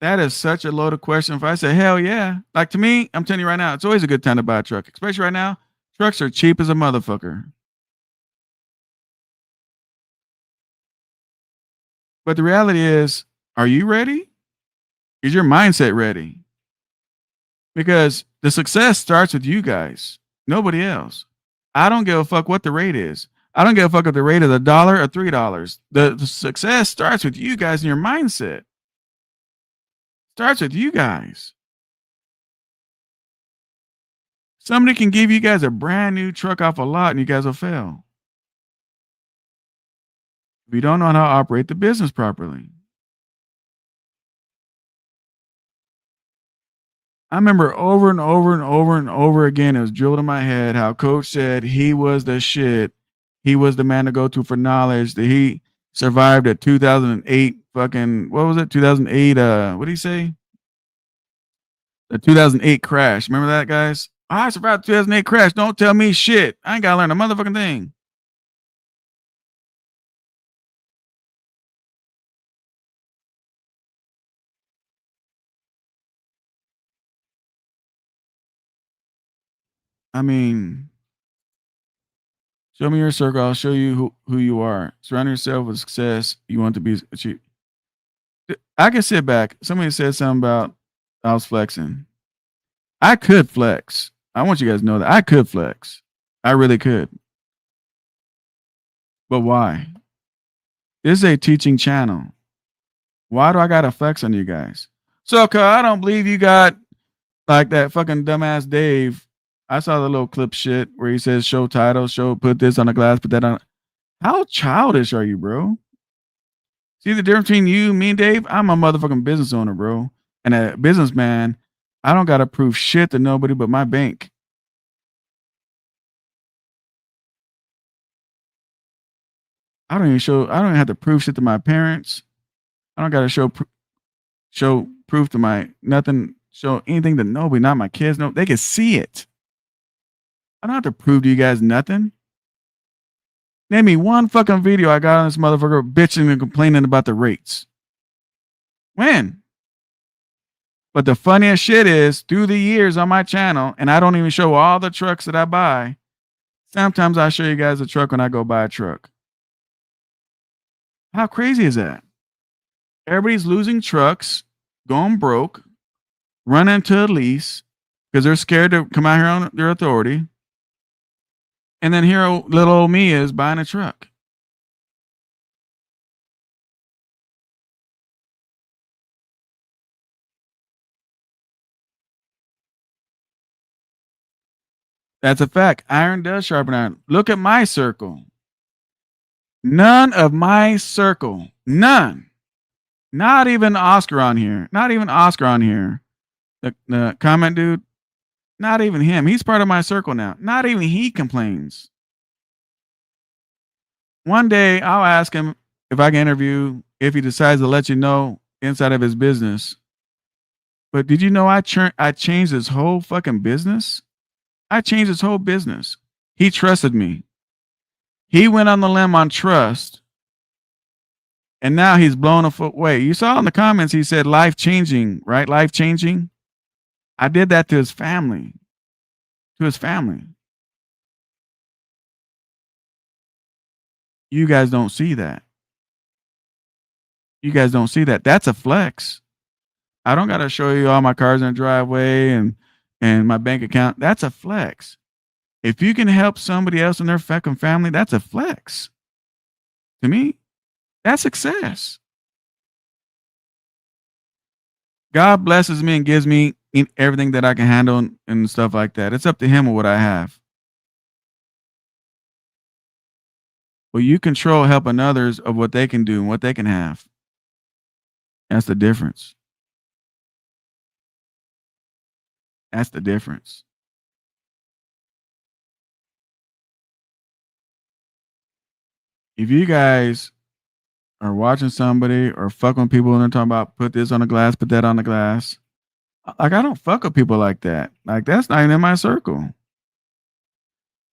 That is such a loaded question. If I say, hell yeah. Like to me, I'm telling you right now, it's always a good time to buy a truck. Especially right now, trucks are cheap as a motherfucker. But the reality is, are you ready? Is your mindset ready? Because the success starts with you guys, nobody else. I don't give a fuck what the rate is. I don't give a fuck if the rate is $1 or $3. The success starts with you guys and your mindset. Starts with you guys. Somebody can give you guys a brand new truck off a lot and you guys will fail. if you don't know how to operate the business properly. I remember over and over and over and over again, it was drilled in my head how Coach said he was the shit. He was the man to go to for knowledge. That he survived a 2008 fucking, what was it? 2008, what did he say? The 2008 crash. Remember that, guys? I survived the 2008 crash. Don't tell me shit. I ain't got to learn a motherfucking thing. I mean, show me your circle. I'll show you who you are. Surround yourself with success you want to be achieved. I can sit back. Somebody said something about I was flexing. I could flex. I want you guys to know that I could flex. I really could. But why? This is a teaching channel. Why do I gotta flex on you guys? So, I don't believe you got like that fucking dumbass Dave. I saw the little clip shit where he says show title, put this on the glass, put that on. How childish are you, bro? See the difference between you, me, and Dave? I'm a motherfucking business owner, bro. And a businessman, I don't gotta prove shit to nobody but my bank. I don't even have to prove shit to my parents. I don't gotta show proof to my nothing, show anything to nobody, not my kids. No, they can see it. I don't have to prove to you guys nothing. Name me one fucking video I got on this motherfucker bitching and complaining about the rates. When? But the funniest shit is through the years on my channel, and I don't even show all the trucks that I buy. Sometimes I show you guys a truck when I go buy a truck. How crazy is that? Everybody's losing trucks, going broke, running into a lease because they're scared to come out here on their authority. And then here little old me is buying a truck. That's a fact. Iron does sharpen iron. Look at my circle. None of my circle. None. Not even Oscar on here. Not even Oscar on here. The comment dude. Not even him. He's part of my circle now. Not even he complains. One day I'll ask him if I can interview, if he decides to let you know inside of his business. But did you know I changed his whole fucking business? I changed his whole business. He trusted me. He went on the limb on trust. And now he's blown a foot away. You saw in the comments, he said life changing, right? Life changing. I did that to his family. To his family. You guys don't see that. You guys don't see that. That's a flex. I don't got to show you all my cars in the driveway and my bank account. That's a flex. If you can help somebody else in their fucking family, that's a flex. To me, that's success. God blesses me and gives me everything that I can handle and stuff like that. It's up to him or what I have. But you control helping others of what they can do and what they can have. That's the difference. That's the difference. If you guys are watching somebody or fucking people and they're talking about put this on the glass, put that on the glass. Like, I don't fuck with people like that. Like, that's not even in my circle.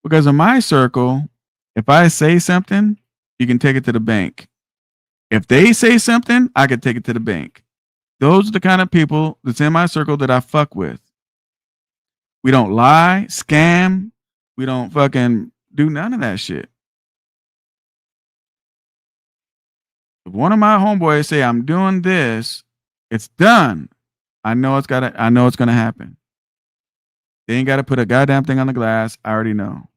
Because in my circle, if I say something, you can take it to the bank. If they say something, I can take it to the bank. Those are the kind of people that's in my circle that I fuck with. We don't lie, scam. We don't fucking do none of that shit. If one of my homeboys say I'm doing this, it's done. I know it's gonna happen. They ain't gotta put a goddamn thing on the glass. I already know.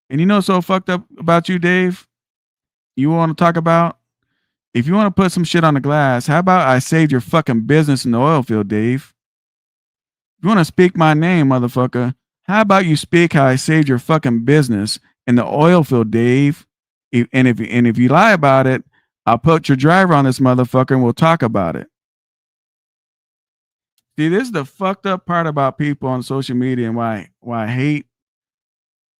And you know what's so fucked up about you, Dave? You want to talk about? If you want to put some shit on the glass, how about I saved your fucking business in the oil field, Dave? If you want to speak my name, motherfucker, how about you speak how I saved your fucking business in the oil field, Dave? And if you lie about it, I'll put your driver on this motherfucker and we'll talk about it. See, this is the fucked up part about people on social media and why I hate,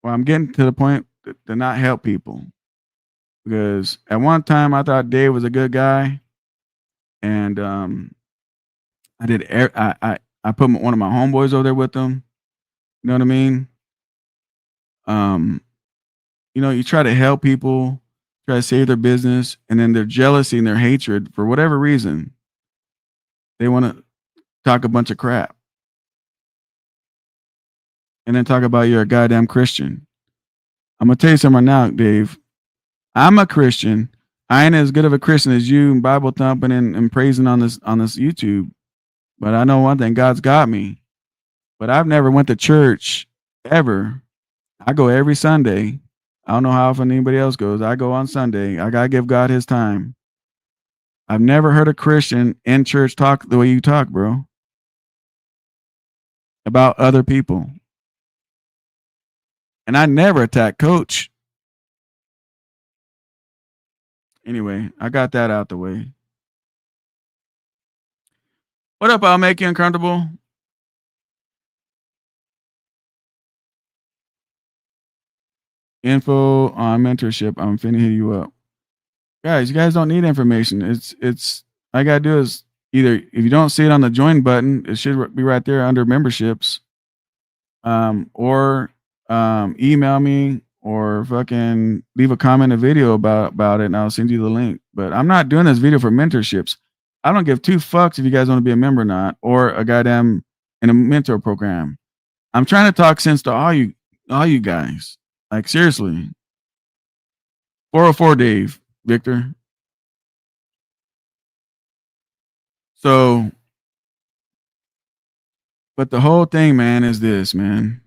why I'm getting to the point to not help people. Because at one time I thought Dave was a good guy, and I put one of my homeboys over there with him. You know what I mean? You try to help people, try to save their business, and then their jealousy and their hatred, for whatever reason, they want to talk a bunch of crap. And then talk about you're a goddamn Christian. I'm gonna tell you something right now, Dave. I'm a Christian. I ain't as good of a Christian as you and Bible thumping and praising on this YouTube. But I know one thing, God's got me. But I've never went to church ever. I go every Sunday. I don't know how often anybody else goes. I go on Sunday. I gotta give God his time. I've never heard a Christian in church talk the way you talk, bro. About other people. And I never attack Coach. Anyway, I got that out the way. What up? I'll make you uncomfortable. Info on mentorship. I'm finna hit you up. Guys, you guys don't need information. It's all I gotta do is either, if you don't see it on the join button, it should be right there under memberships. Or email me or fucking leave a comment, a video about it, and I'll send you the link. But I'm not doing this video for mentorships. I don't give two fucks if you guys want to be a member or not, or a goddamn in a mentor program. I'm trying to talk sense to all you guys. Like, seriously. 404 Dave, Victor. So, but the whole thing, man, is this, man.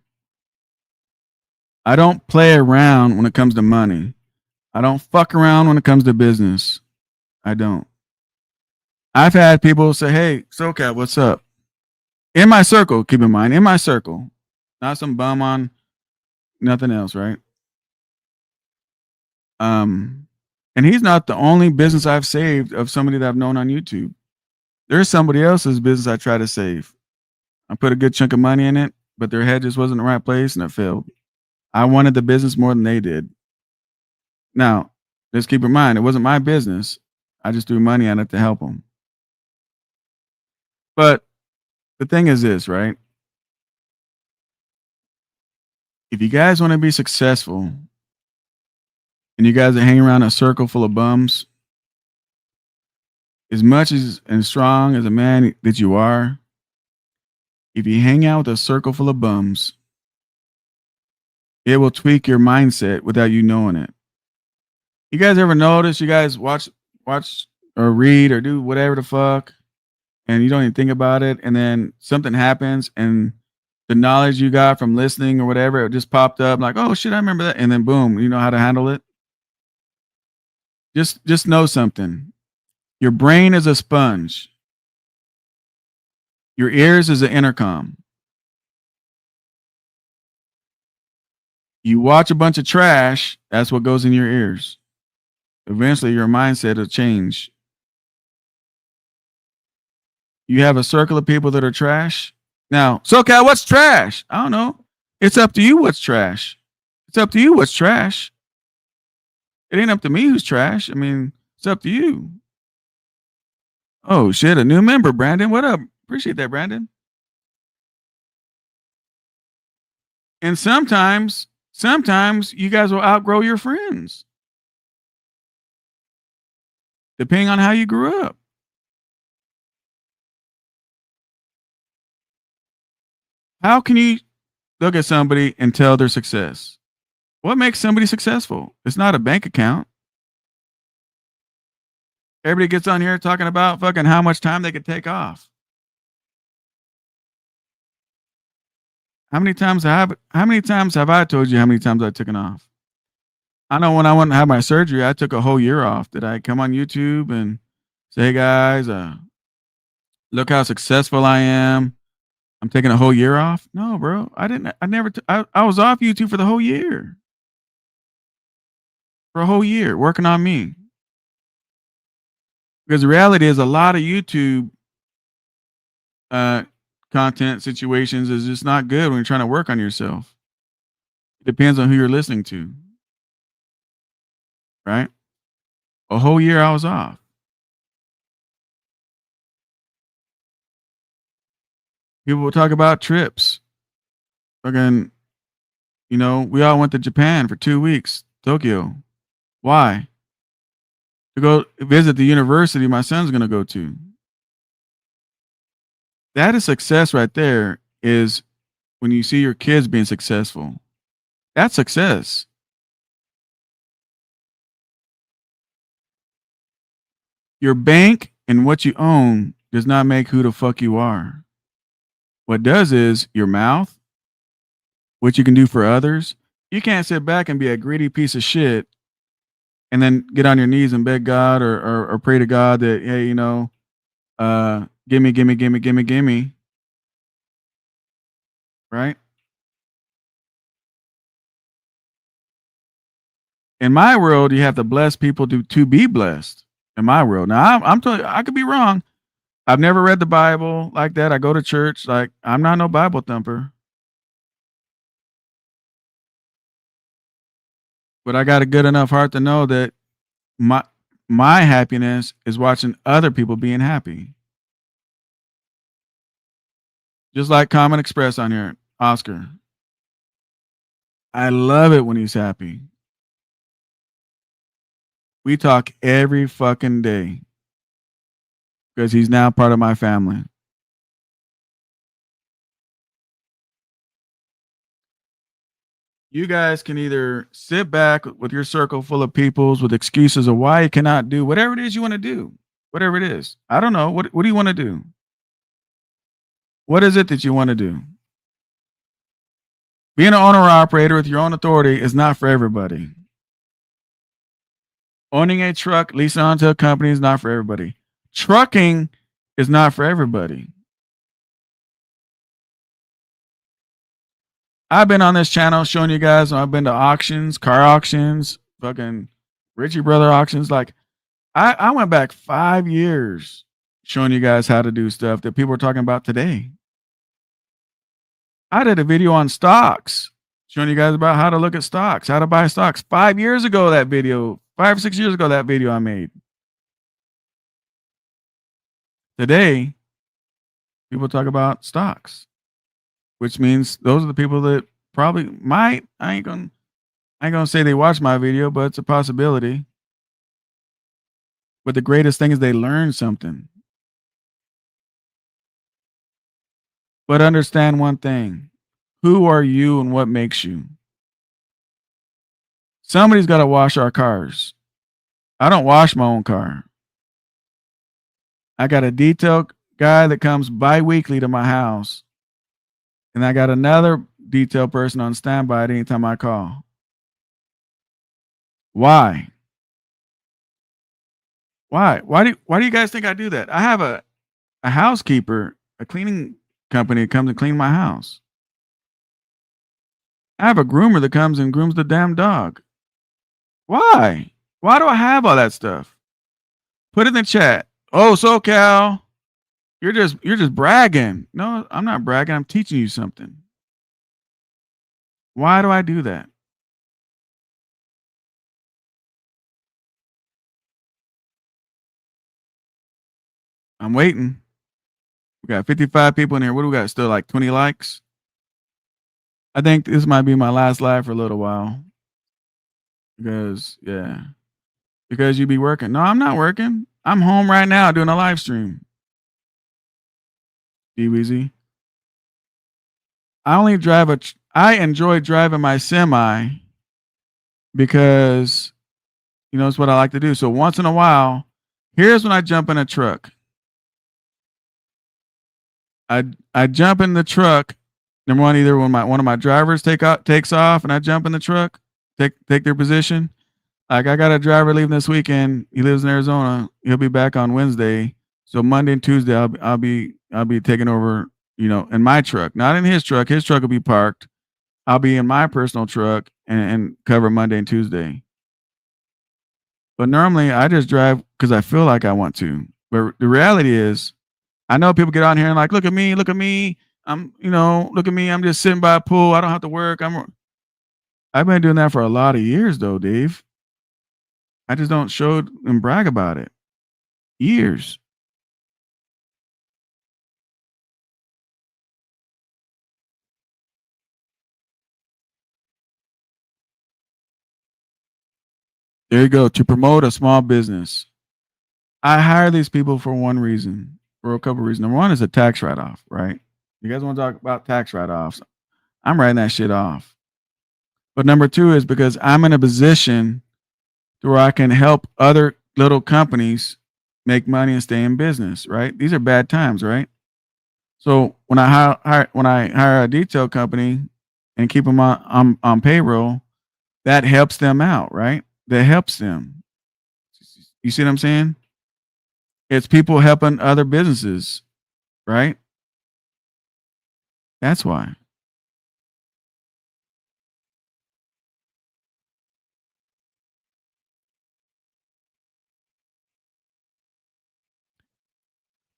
I don't play around when it comes to money. I don't fuck around when it comes to business. I don't. I've had people say, hey, SoCat, what's up? In my circle, keep in mind, in my circle. Not some bum on nothing else, right? And he's not the only business I've saved of somebody that I've known on YouTube. There's somebody else's business I try to save. I put a good chunk of money in it, but their head just wasn't in the right place and it failed. I wanted the business more than they did. Now, just keep in mind, it wasn't my business. I just threw money at it to help them. But the thing is this, right? If you guys want to be successful and you guys are hanging around a circle full of bums, as much as and strong as a man that you are, if you hang out with a circle full of bums, it will tweak your mindset without you knowing it. You guys ever notice, you guys watch or read or do whatever the fuck, and you don't even think about it, and then something happens, and the knowledge you got from listening or whatever, it just popped up like, oh shit, I remember that, and then boom, you know how to handle it. Just know something. Your brain is a sponge. Your ears is an intercom. You watch a bunch of trash, that's what goes in your ears. Eventually, your mindset will change. You have a circle of people that are trash. Now, SoCal, what's trash? I don't know. It's up to you what's trash. It's up to you what's trash. It ain't up to me who's trash. I mean, it's up to you. Oh, shit, a new member, Brandon. What up? Appreciate that, Brandon. And sometimes you guys will outgrow your friends. Depending on how you grew up. How can you look at somebody and tell their success? What makes somebody successful? It's not a bank account. Everybody gets on here talking about fucking how much time they could take off. How many times have I told you how many times I've taken off? I know when I went to have my surgery, I took a whole year off. Did I come on YouTube and say, hey guys, look how successful I am? I'm taking a whole year off? No, bro. I was off YouTube for the whole year. for a whole year working on me. Because the reality is a lot of YouTube content situations is just not good when you're trying to work on yourself. It depends on who you're listening to. Right? A whole year I was off. People will talk about trips. Fucking, we all went to Japan for 2 weeks, Tokyo. Why? To go visit the university my son's going to go to. That is success right there, is when you see your kids being successful. That's success. Your bank and what you own does not make who the fuck you are. What does is your mouth, what you can do for others. You can't sit back and be a greedy piece of shit and then get on your knees and beg God or pray to God that, hey, gimme. Right? In my world, you have to bless people to be blessed. In my world. Now, I'm telling you, I could be wrong. I've never read the Bible like that. I go to church. Like, I'm not no Bible thumper. But I got a good enough heart to know that my happiness is watching other people being happy. Just like Common Express on here, Oscar. I love it when he's happy. We talk every fucking day because he's now part of my family. You guys can either sit back with your circle full of peoples with excuses of why you cannot do whatever it is you want to do. Whatever it is. I don't know. What do you want to do? What is it that you want to do? Being an owner or operator with your own authority is not for everybody. Owning a truck, leasing onto a company is not for everybody. Trucking is not for everybody. I've been on this channel showing you guys, I've been to auctions, car auctions, fucking Richie Brother auctions. Like, I went back 5 years showing you guys how to do stuff that people are talking about today. I did a video on stocks, showing you guys about how to look at stocks, how to buy stocks. 5 years ago, that video, 5 or 6 years ago, that video I made. Today, people talk about stocks, which means those are the people that probably might. I ain't gonna say they watch my video, but it's a possibility. But the greatest thing is they learn something. But understand one thing. Who are you and what makes you? Somebody's got to wash our cars. I don't wash my own car. I got a detail guy that comes bi-weekly to my house. And I got another detail person on standby at any time I call. Why? Why? Why do you guys think I do that? I have a housekeeper, a cleaning company that comes and clean my house. I have a groomer that comes and grooms the damn dog. Why? Why do I have all that stuff? Put it in the chat. Oh, SoCal, you're just bragging. No, I'm not bragging. I'm teaching you something. Why do I do that? I'm waiting. We got 55 people in here. What do we got? Still like 20 likes? I think this might be my last live for a little while. Because you be working. No, I'm not working. I'm home right now doing a live stream. D-Weezy. I enjoy driving my semi because, it's what I like to do. So once in a while, here's when I jump in a truck. I jump in the truck. Number one, either when one of my drivers takes off and I jump in the truck, take their position. Like, I got a driver leaving this weekend. He lives in Arizona. He'll be back on Wednesday. So Monday and Tuesday, I'll be taking over, in my truck, not in his truck. His truck will be parked. I'll be in my personal truck and cover Monday and Tuesday. But normally I just drive because I feel like I want to. But the reality is, I know people get on here and like, look at me, look at me. Look at me. I'm just sitting by a pool. I don't have to work. I've been doing that for a lot of years though, Dave. I just don't show it and brag about it. Years. There you go. To promote a small business. I hire these people for one reason, for a couple of reasons. Number one is a tax write off, right? You guys want to talk about tax write offs? I'm writing that shit off. But number two is because I'm in a position to where I can help other little companies make money and stay in business, right? These are bad times, right? So when I hire a detail company and keep them on payroll, that helps them out, right? That helps them. You see what I'm saying? It's people helping other businesses, right? That's why.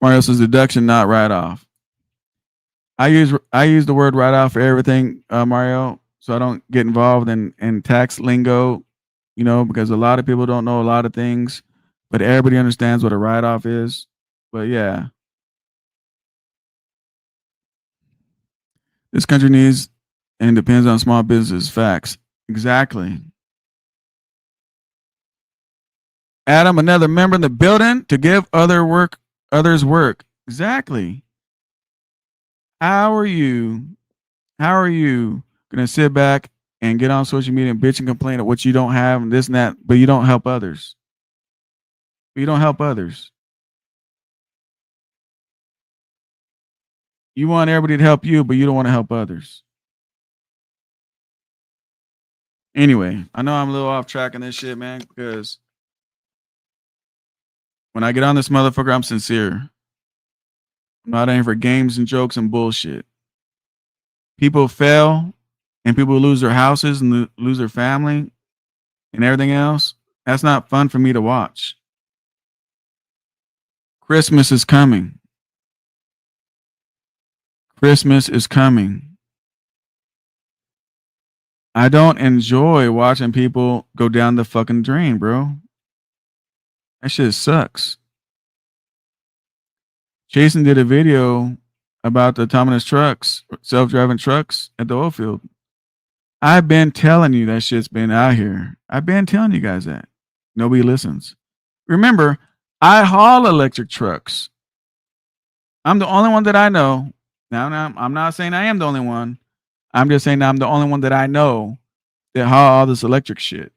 Mario says deduction, not write off. I use the word write off for everything, Mario, so I don't get involved in tax lingo, because a lot of people don't know a lot of things, but everybody understands what a write off is. But yeah, this country needs and depends on small business. Facts. Exactly. Adam, another member in the building to give others work. Exactly. How are you gonna sit back and get on social media and bitch and complain of what you don't have and this and that, but you don't help others? You don't help others. You want everybody to help you, but you don't want to help others. Anyway, I know I'm a little off track on this shit, man, because when I get on this motherfucker, I'm sincere. I'm not in for games and jokes and bullshit. People fail and people lose their houses and lose their family and everything else. That's not fun for me to watch. Christmas is coming. Christmas is coming. I don't enjoy watching people go down the fucking drain, bro. That shit sucks. Jason did a video about the autonomous trucks, self-driving trucks at the oil field. I've been telling you that shit's been out here. I've been telling you guys that. Nobody listens. Remember, I haul electric trucks. I'm the only one that I know. Now, I'm not saying I am the only one. I'm just saying I'm the only one that I know that haul all this electric shit.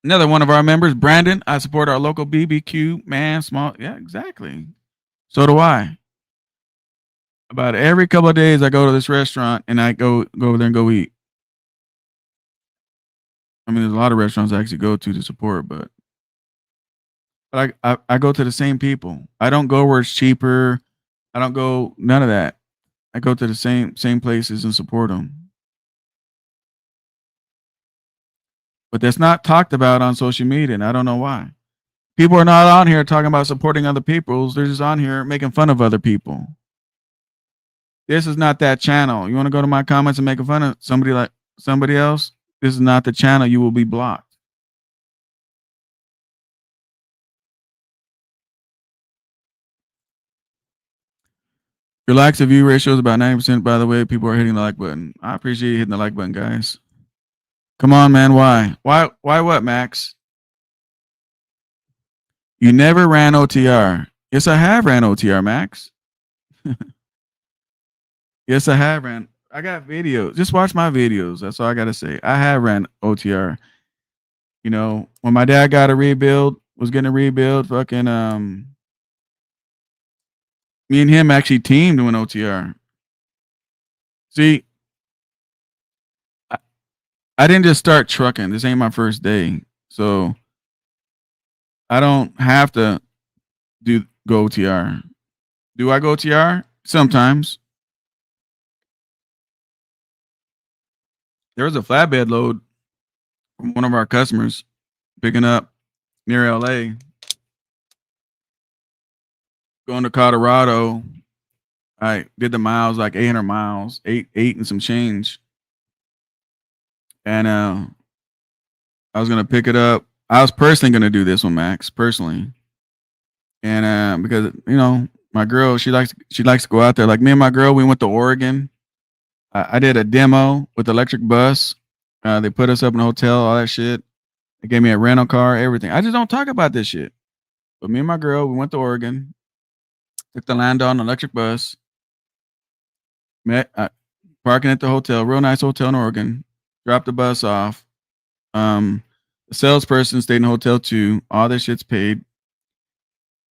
Another one of our members, Brandon. I support our local BBQ, man, small. Yeah, exactly. So do I. About every couple of days, I go to this restaurant and I go over there and go eat. I mean, there's a lot of restaurants I actually go to support, but I go to the same people. I don't go where it's cheaper. I don't go none of that. I go to the same places and support them. But that's not talked about on social media, and I don't know why. People are not on here talking about supporting other people. They're just on here making fun of other people. This is not that channel. You want to go to my comments and make fun of somebody else? This is not the channel. You will be blocked. Your likes to view ratio is about 90%. By the way, people are hitting the like button. I appreciate you hitting the like button, guys. Come on, man. Why? Why what, Max? You never ran OTR. Yes, I have ran OTR, Max. Yes, I have ran. I got videos. Just watch my videos. That's all I got to say. I have ran OTR. When my dad got a rebuild, was getting a rebuild, fucking, me and him actually teamed doing OTR. See, I didn't just start trucking. This ain't my first day. So I don't have to go OTR. Do I go OTR? Sometimes. There was a flatbed load from one of our customers picking up near LA, going to Colorado. I did the miles, like 800 miles, eight and some change. And I was gonna pick it up. I was personally gonna do this one, Max, personally. And because my girl, she likes to go out there. Like me and my girl, we went to Oregon. I did a demo with the electric bus. They put us up in a hotel, all that shit. They gave me a rental car, everything. I just don't talk about this shit. But me and my girl, we went to Oregon, took the land on electric bus, met parking at the hotel, real nice hotel in Oregon, dropped the bus off. The salesperson stayed in the hotel too. All this shit's paid.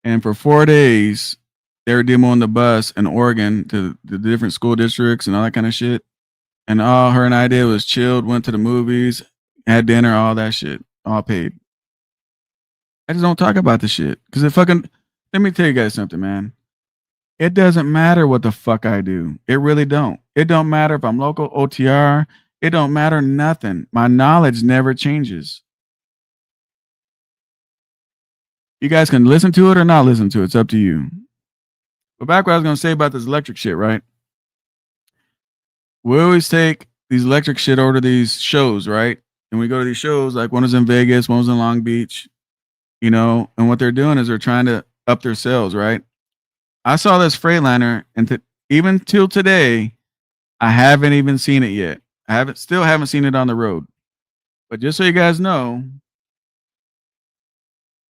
And for 4 days, they were demoing the bus in Oregon to the different school districts and all that kind of shit. And all her and I did was chilled, went to the movies, had dinner, all that shit, all paid. I just don't talk about the shit because let me tell you guys something, man. It doesn't matter what the fuck I do. It really don't. It don't matter if I'm local OTR. It don't matter nothing. My knowledge never changes. You guys can listen to it or not listen to it. It's up to you. But back what I was going to say about this electric shit, right? We always take these electric shit over to these shows, right? And we go to these shows, like one was in Vegas, one was in Long Beach, and what they're doing is they're trying to up their sales, right? I saw this Freightliner, and even till today, I haven't even seen it yet. Still haven't seen it on the road. But just so you guys know,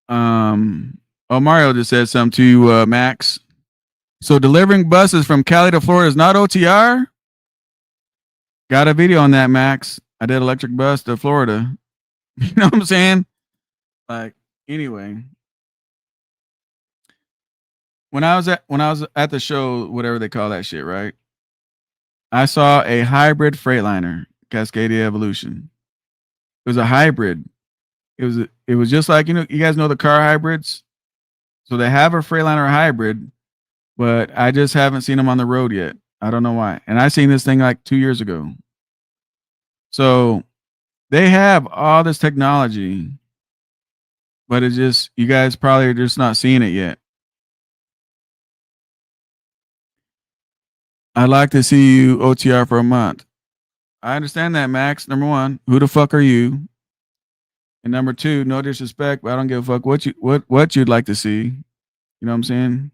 Mario just said something to you, Max. So delivering buses from Cali to Florida is not OTR? Got a video on that, Max. I did electric bus to Florida. You know what I'm saying? Like, anyway. When I was at the show, whatever they call that shit, right? I saw a hybrid Freightliner, Cascadia Evolution. It was a hybrid. It was just like, you guys know the car hybrids? So they have a Freightliner hybrid, but I just haven't seen them on the road yet. I don't know why. And I seen this thing like 2 years ago. So they have all this technology, but it's just, you guys probably are just not seeing it yet. I'd like to see you OTR for a month. I understand that, Max. Number one, who the fuck are you? And number two, no disrespect, but I don't give a fuck what you'd like to see. You know what I'm saying?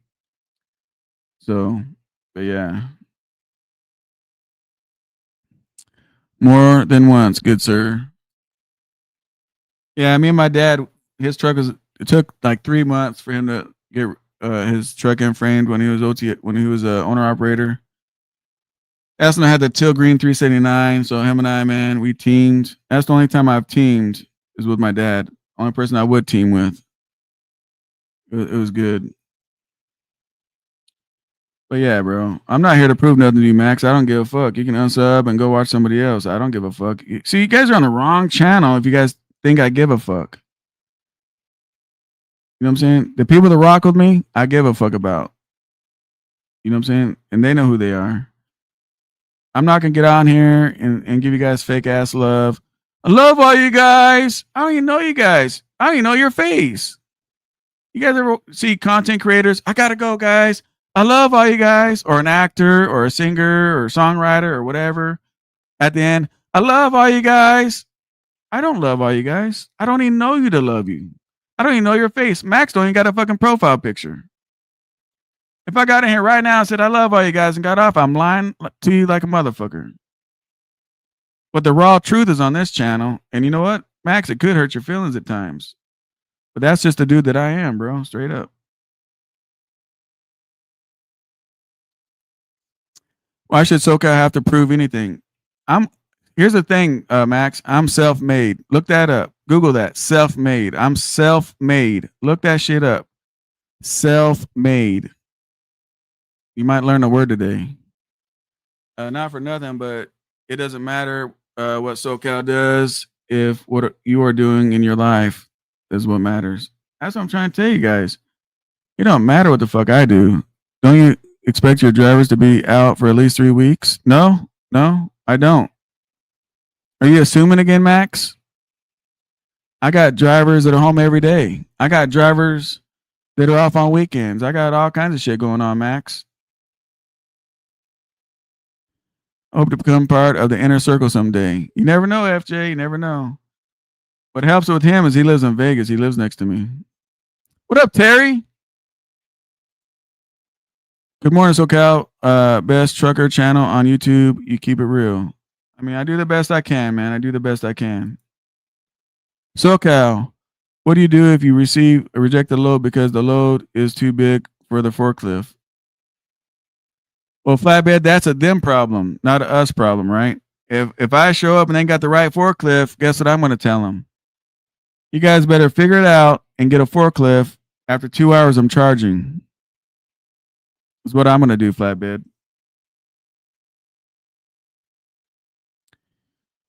So, but yeah. More than once, good sir. Yeah, me and my dad, his truck it took like 3 months for him to get his truck in framed when he was owner operator. That's when I had the Till Green 379. So him and I, man, we teamed. That's the only time I've teamed is with my dad. Only person I would team with. It was good. But yeah, bro, I'm not here to prove nothing to you, Max. I don't give a fuck. You can unsub and go watch somebody else. I don't give a fuck. See, you guys are on the wrong channel if you guys think I give a fuck. You know what I'm saying? The people that rock with me, I give a fuck about. You know what I'm saying? And they know who they are. I'm not going to get on here and give you guys fake ass love. I love all you guys. I don't even know you guys. I don't even know your face. You guys ever see content creators? I got to go, guys. I love all you guys. Or an actor or a singer or a songwriter or whatever. At the end, I love all you guys. I don't love all you guys. I don't even know you to love you. I don't even know your face. Max don't even got a fucking profile picture. If I got in here right now and said, I love all you guys and got off, I'm lying to you like a motherfucker. But the raw truth is on this channel. And you know what? Max, it could hurt your feelings at times. But that's just the dude that I am, bro. Straight up. Why should SoCal have to prove anything? Here's the thing, Max. I'm self-made. Look that up. Google that. Self-made. I'm self-made. Look that shit up. Self-made. You might learn a word today. Not for nothing, but it doesn't matter what SoCal does if what you are doing in your life is what matters. That's what I'm trying to tell you guys. It don't matter what the fuck I do. Don't you expect your drivers to be out for at least 3 weeks? No, I don't. Are you assuming again, Max? I got drivers that are home every day. I got drivers that are off on weekends. I got all kinds of shit going on, Max. I hope to become part of the inner circle someday. You never know, FJ. You never know. What helps with him is he lives in Vegas. He lives next to me. What up, Terry? Good morning, SoCal. Best trucker channel on YouTube. You keep it real. I mean, I do the best I can, man. I do the best I can. SoCal, what do you do if you reject the load because the load is too big for the forklift? Well, flatbed, that's a them problem, not a us problem, right? If I show up and they ain't got the right forklift, guess what I'm going to tell them? You guys better figure it out and get a forklift. After 2 hours, I'm charging. Is what I'm going to do, flatbed.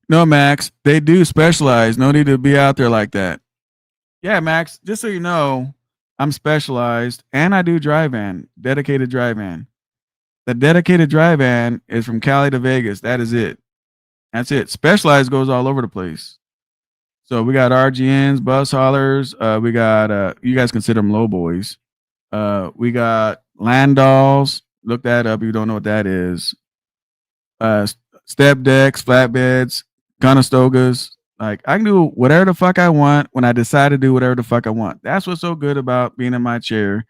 No, Max, they do specialize. No need to be out there like that. Yeah, Max, just so you know, I'm specialized and I do dry van, dedicated dry van. The dedicated dry van is from Cali to Vegas. That is it. That's it. Specialized goes all over the place. So we got RGNs, bus haulers. We got, you guys consider them low boys. We got Landals. Look that up if you don't know what that is. Step decks, flatbeds, Conestogas. Like, I can do whatever the fuck I want when I decide to do whatever the fuck I want. That's what's so good about being in my chair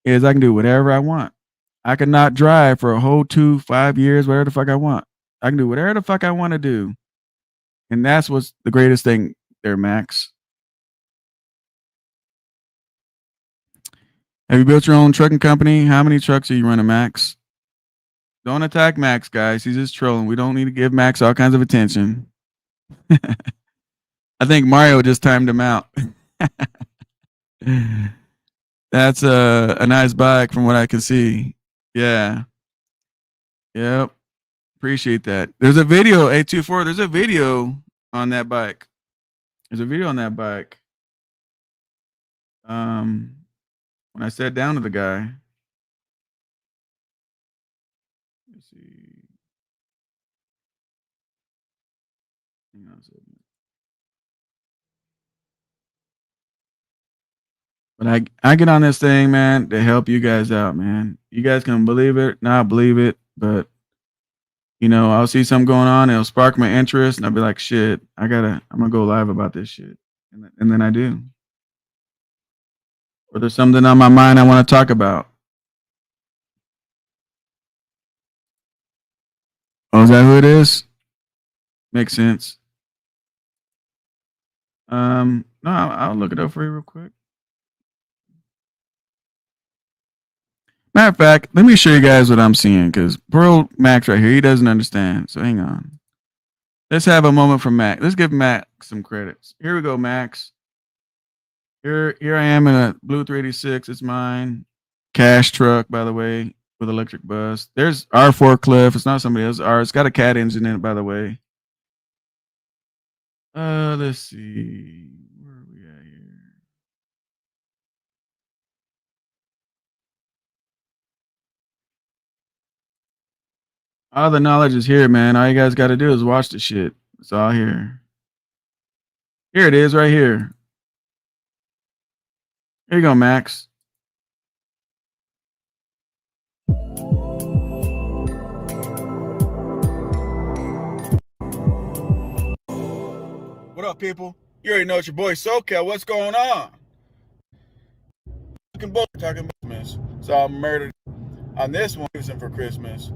is I can do whatever I want. I can not drive for a whole 5 years, whatever the fuck I want. I can do whatever the fuck I want to do. And that's what's the greatest thing there, Max. Have you built your own trucking company? How many trucks are you running, Max? Don't attack Max, guys. He's just trolling. We don't need to give Max all kinds of attention. I think Mario just timed him out. That's a nice bike from what I can see. Yeah. Yep. Appreciate that. There's a video, 824. There's a video on that bike. There's a video on that bike. When I sat down to the guy. Let's see. Hang on a second. But I get on this thing, man, to help you guys out, man. You guys can believe it, not believe it, but you know, I'll see something going on, it'll spark my interest, and I'll be like, shit, I'm gonna go live about this shit. And then I do. Or there's something on my mind I want to talk about. Oh, is that who it is? Makes sense. No, I'll look it up for you real quick. Matter of fact, let me show you guys what I'm seeing because Pearl Max right here, he doesn't understand. So hang on. Let's have a moment from Max. Let's give Max some credits. Here we go, Max. Here I am in a blue 386. It's mine. Cash truck, by the way, with electric bus. There's our forklift. It's not somebody else's. It's got a cat engine in it, by the way. Let's see. Where are we at here? All the knowledge is here, man. All you guys got to do is watch the shit. It's all here. Here it is right here. Here you go, Max. What up, people? You already know it's your boy SoCal. What's going on? Talking about Christmas. So I murdered on this one for Christmas.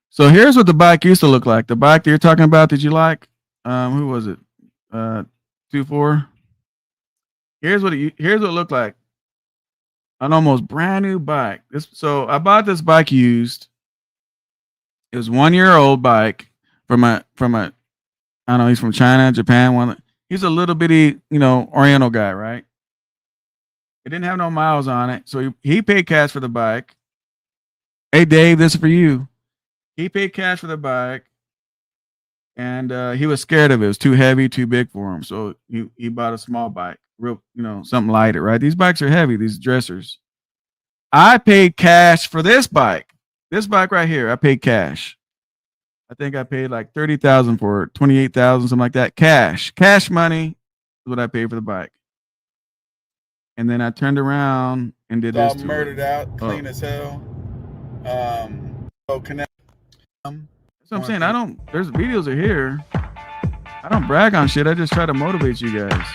So here's what the bike used to look like. The bike that you're talking about, did you like? Who was it? 24. Here's what it looked like. An almost brand new bike. So I bought this bike used. It was 1 year old bike from a I don't know, he's from China, Japan. He's a little bitty, Oriental guy, right? It didn't have no miles on it. So he paid cash for the bike. Hey Dave, this is for you. He paid cash for the bike. And he was scared of it. It was too heavy, too big for him. So he bought a small bike, real, something lighter, right? These bikes are heavy, these dressers. I paid cash for this bike. This bike right here, I paid cash. I think I paid like 30,000 for it, 28,000, something like that. Cash money is what I paid for the bike. And then I turned around and did It's this. all murdered out, clean Oh. as hell. So connect. That's what I'm saying. There's videos are here. I don't brag on shit. I just try to motivate you guys.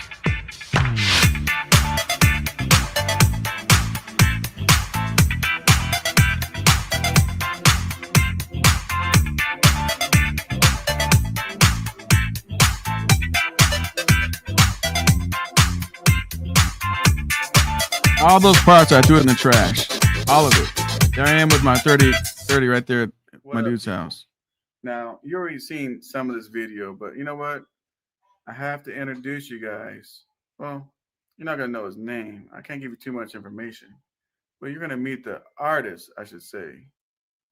All those parts I threw in the trash. All of it. There I am with my 30 right there at my dude's house. Now, you already seen some of this video, but you know what? I have to introduce you guys. Well, you're not going to know his name. I can't give you too much information. But you're going to meet the artist, I should say.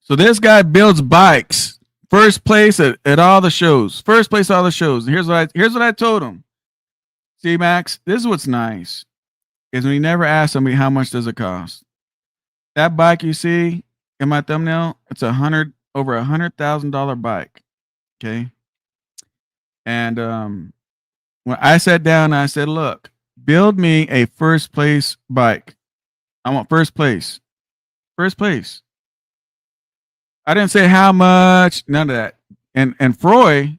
So this guy builds bikes. First place at all the shows. First place at all the shows. And here's what I told him. See, Max, this is what's nice. Is when you never ask somebody how much does it cost. That bike you see in my thumbnail, it's over $100,000 bike. Okay. And when I sat down, I said, look, build me a first place bike. I want first place. First place. I didn't say how much, none of that. And Froy,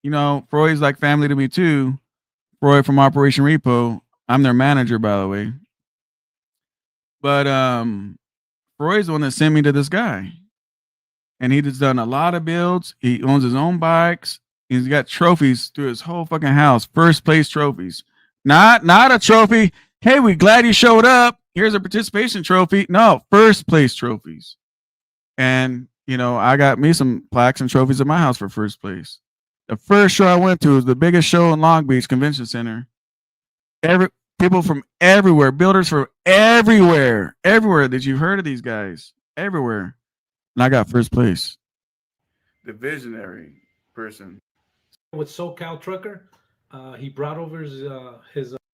you know, Froy's like family to me too. Froy from Operation Repo. I'm their manager, by the way. But Froy's the one that sent me to this guy. And he just done a lot of builds. He owns his own bikes. He's got trophies through his whole fucking house. First place trophies. Not a trophy. Hey, we glad you showed up. Here's a participation trophy. No, first place trophies. And, you know, I got me some plaques and trophies at my house for first place. The first show I went to was the biggest show in Long Beach Convention Center. People from everywhere, builders from everywhere that you've heard of these guys, everywhere. And I got first place. The visionary person. With SoCal Trucker, he brought over his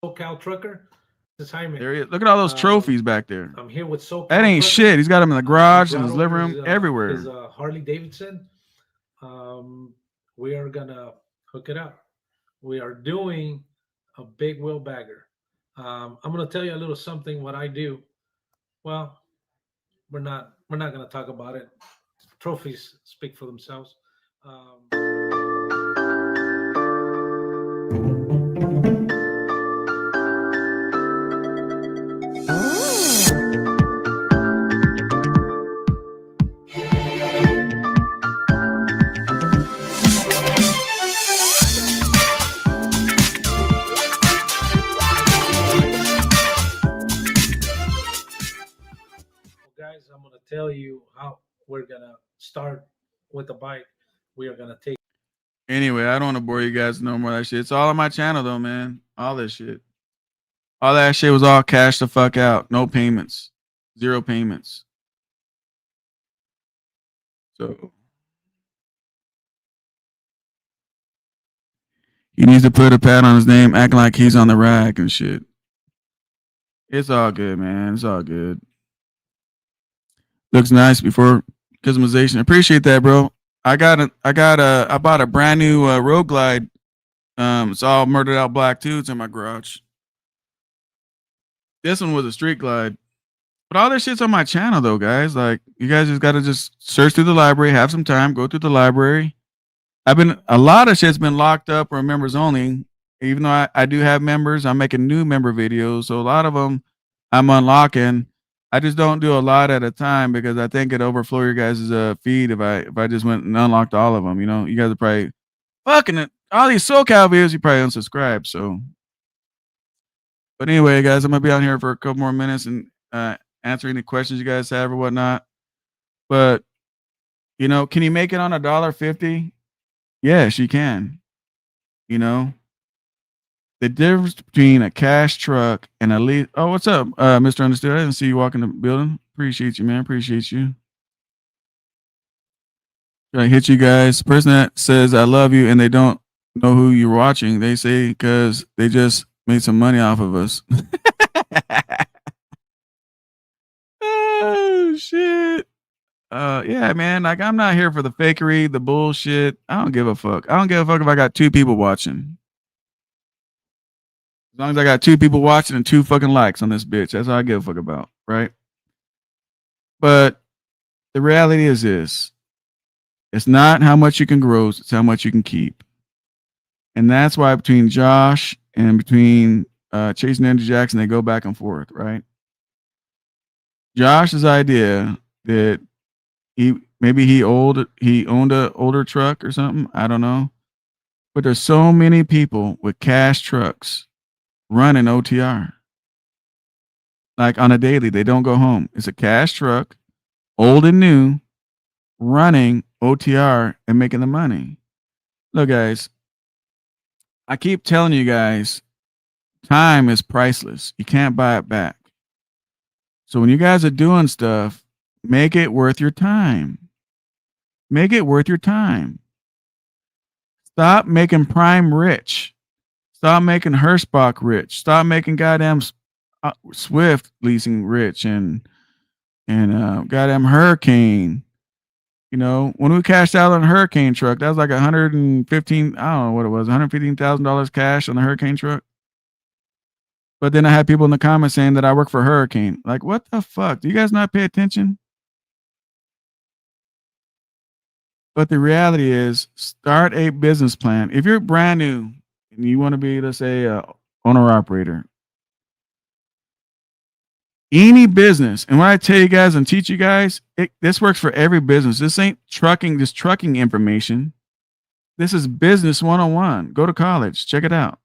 SoCal Trucker. There he is. Look at all those trophies back there. I'm here with SoCal. That ain't Trucker. shit. He's got them in the garage, in his living room, everywhere. His Harley Davidson. We are gonna hook it up. We are doing a big wheel bagger. I'm gonna tell you a little something what I do. Well, we're not gonna talk about it. Trophies speak for themselves. Guys, I'm going to tell you how we're going to start with the bike. We are going to take. Anyway, I don't want to bore you guys no more of that shit. It's all on my channel, though, man. All this shit. All that shit was all cash the fuck out. No payments. 0 payments. So he needs to put a pad on his name, acting like he's on the rack and shit. It's all good, man. It's all good. Looks nice before customization. Appreciate that, bro. I bought a brand new Road Glide. It's all murdered out black too. It's in my garage. This one was a Street Glide. But all this shit's on my channel though, guys. Like, you guys just gotta just search through the library, have some time, go through the library. A lot of shit's been locked up or members only. Even though I do have members, I'm making new member videos. So a lot of them I'm unlocking. I just don't do a lot at a time because I think it overflow your guys' feed if I just went and unlocked all of them. You know, you guys are probably fucking it. All these SoCal videos, you probably unsubscribe. So, but anyway, guys, I'm gonna be on here for a couple more minutes and answer any questions you guys have or whatnot. But you know, can you make it on $1.50? Yes, you can. You know. The difference between a cash truck and a lease. Oh, what's up, Mr. Understood? I didn't see you walking the building. Appreciate you, man. Appreciate you. I hit you guys. The person that says I love you and they don't know who you're watching, they say because they just made some money off of us. Oh shit. Yeah, man. Like, I'm not here for the fakery, the bullshit. I don't give a fuck. I don't give a fuck if I got 2 people watching. As long as I got 2 people watching and 2 fucking likes on this bitch, that's all I give a fuck about, right? But the reality is this: it's not how much you can gross, it's how much you can keep. And that's why between Josh and between Chase and Andrew Jackson, they go back and forth, right? Josh's idea that he owned a older truck or something, I don't know. But there's so many people with cash trucks running OTR. Like on a daily, they don't go home. It's a cash truck, old and new, running OTR and making the money. Look, guys, I keep telling you guys, time is priceless. You can't buy it back. So when you guys are doing stuff, make it worth your time. Make it worth your time. Stop making Prime rich. Stop making Hirschbach rich. Stop making goddamn Swift leasing rich and goddamn Hurricane. You know, when we cashed out on a Hurricane truck, that was like 115. I don't know what it was, $115,000 cash on the Hurricane truck. But then I had people in the comments saying that I work for Hurricane. Like, what the fuck? Do you guys not pay attention? But the reality is, start a business plan. If you're brand new and you want to be, let's say, a owner operator, any business, and when I tell you guys and teach you guys, this works for every business. This ain't trucking information. This is business 101. Go to college, check it out.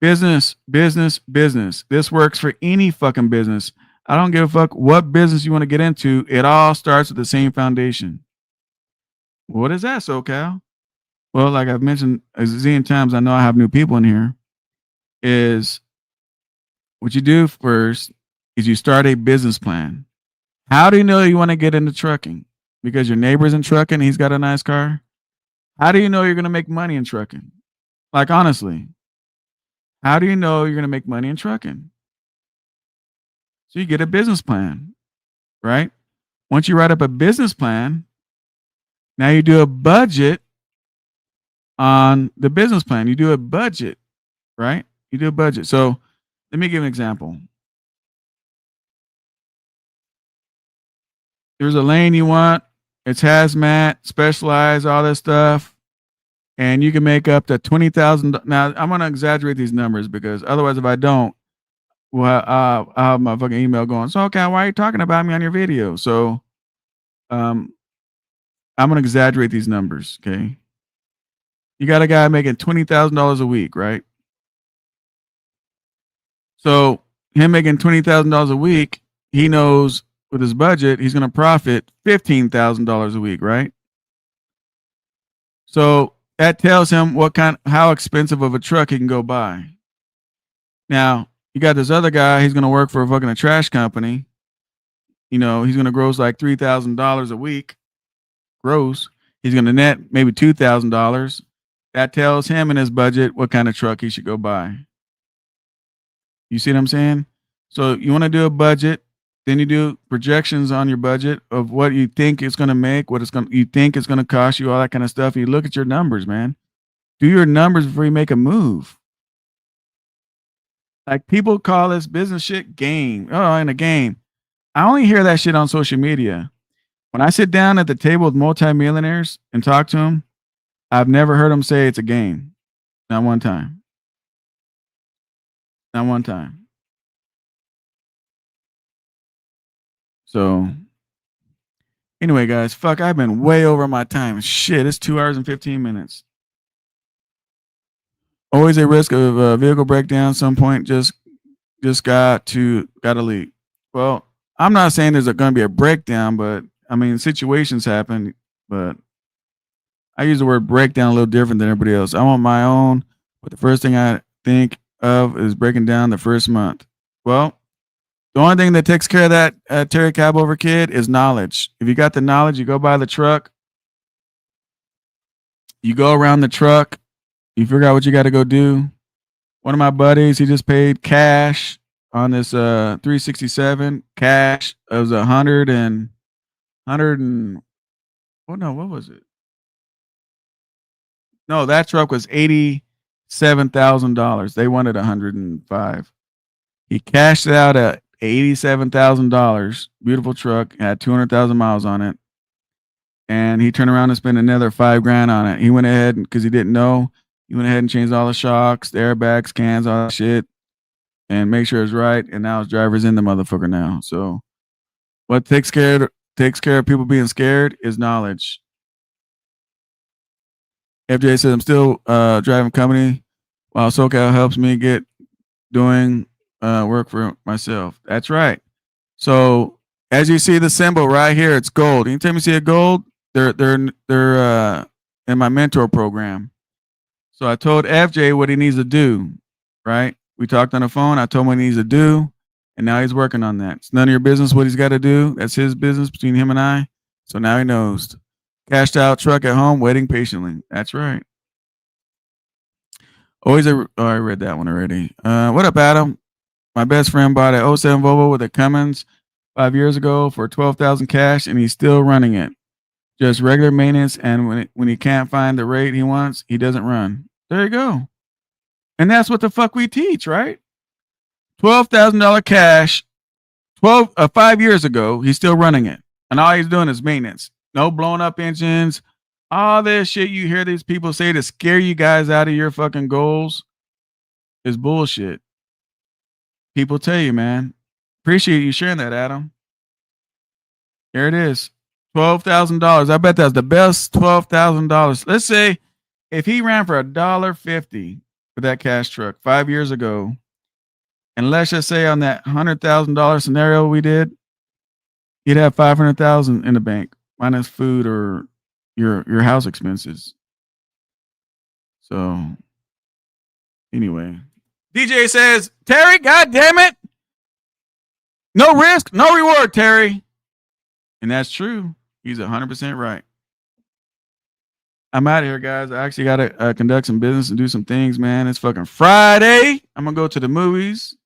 Business. This works for any fucking business. I don't give a fuck what business you want to get into. It all starts with the same foundation. What is that, SoCal? Well, like I've mentioned a zillion times, I know I have new people in here, is what you do first is you start a business plan. How do you know you want to get into trucking? Because your neighbor's in trucking, he's got a nice car? How do you know you're going to make money in trucking? Like, honestly, how do you know you're going to make money in trucking? So you get a business plan, right? Once you write up a business plan, now you do a budget on the business plan. You do a budget, right? You do a budget. So let me give an example. There's a lane you want. It's hazmat, specialized, all this stuff. And you can make up to $20,000. Now, I'm going to exaggerate these numbers because otherwise, if I don't, well, I'll have my fucking email going, so, okay, why are you talking about me on your video? So I'm going to exaggerate these numbers, okay? You got a guy making $20,000 a week, right? So him making $20,000 a week, he knows with his budget, he's going to profit $15,000 a week, right? So that tells him how expensive of a truck he can go buy. Now, you got this other guy, he's going to work for a trash company. You know, he's going to gross like $3,000 a week. Gross. He's going to net maybe $2,000. That tells him in his budget what kind of truck he should go buy. You see what I'm saying? So you want to do a budget, then you do projections on your budget of what you think it's going to make, you think it's going to cost you, all that kind of stuff. You look at your numbers, man. Do your numbers before you make a move. Like, people call this business shit game. Oh, in a game. I only hear that shit on social media. When I sit down at the table with multimillionaires and talk to them, I've never heard them say it's a game. Not one time. Not one time. So, anyway, guys, fuck, I've been way over my time. Shit, it's 2 hours and 15 minutes. Always a risk of a vehicle breakdown. Some point, just got to leave. Well, I'm not saying there's going to be a breakdown, but I mean, situations happen. But I use the word breakdown a little different than everybody else. I'm on my own, but the first thing I think of is breaking down the first month. Well, the only thing that takes care of that, Terry Cab over kid, is knowledge. If you got the knowledge, you go buy the truck. You go around the truck. You figure out what you got to go do. One of my buddies, he just paid cash on this 367 cash. It was 100 and oh no, what was it? No, that truck was $87,000. They wanted 105. He cashed it out at $87,000. Beautiful truck, had 200,000 miles on it, and he turned around and spent another $5,000 on it. He went ahead because he didn't know. He went ahead and changed all the shocks, the airbags, cans, all that shit, and make sure it's right. And now his driver's in the motherfucker now. So, what takes care of people being scared is knowledge. FJ says I'm still driving company while SoCal helps me get doing work for myself. That's right. So as you see the symbol right here, it's gold. Anytime you see a gold, they're in my mentor program. So I told FJ what he needs to do, right? We talked on the phone. I told him what he needs to do, and now he's working on that. It's none of your business what he's got to do. That's his business between him and I. So now he knows. Cashed out truck at home, waiting patiently. That's right. Always I read that one already. What up, Adam? My best friend bought an 07 Volvo with a Cummins 5 years ago for 12,000 cash, and he's still running it. Just regular maintenance, and when he can't find the rate he wants, he doesn't run. There you go. And that's what the fuck we teach, right? $12,000 cash, 5 years ago, he's still running it. And all he's doing is maintenance. No blown up engines. All this shit you hear these people say to scare you guys out of your fucking goals is bullshit. People tell you, man. Appreciate you sharing that, Adam. Here it is. $12,000. I bet that's the best $12,000. Let's say if he ran for $1.50 for that cash truck 5 years ago, and let's just say on that $100,000 scenario we did, you'd have $500,000 in the bank minus food or your house expenses. So anyway, DJ says, Terry, God damn it. No risk, no reward, Terry. And that's true. He's 100% right. I'm out of here, guys. I actually got to conduct some business and do some things, man. It's fucking Friday. I'm going to go to the movies.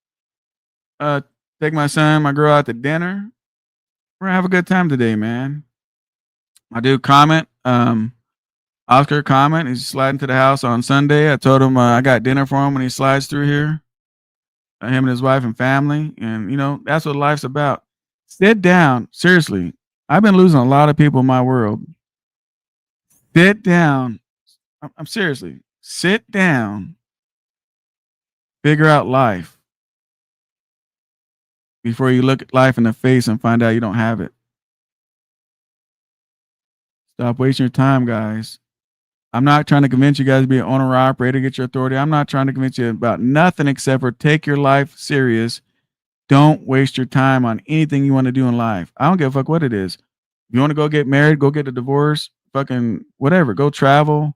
Take my son, my girl out to dinner. We're going to have a good time today, man. My dude comment, Oscar comment, he's sliding to the house on Sunday. I told him I got dinner for him when he slides through here. Him and his wife and family. And, you know, that's what life's about. Sit down. Seriously. I've been losing a lot of people in my world. Sit down. I'm seriously. Sit down. Figure out life before you look at life in the face and find out you don't have it. Stop wasting your time, guys. I'm not trying to convince you guys to be an owner operator, get your authority. I'm not trying to convince you about nothing except for take your life serious. Don't waste your time on anything you want to do in life. I don't give a fuck what it is. If you want to go get married, go get a divorce, fucking whatever. Go travel.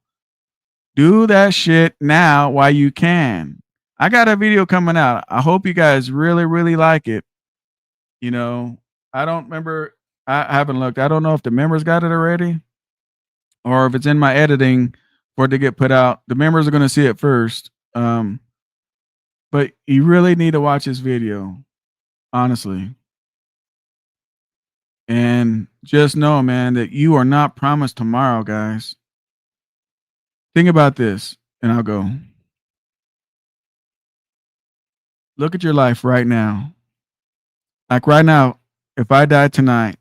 Do that shit now while you can. I got a video coming out. I hope you guys really, really like it. You know, I don't remember. I haven't looked. I don't know if the members got it already or if it's in my editing for it to get put out. The members are going to see it first. But you really need to watch this video, honestly. And just know, man, that you are not promised tomorrow, guys. Think about this, and I'll go. Look at your life right now. Like right now, if I die tonight,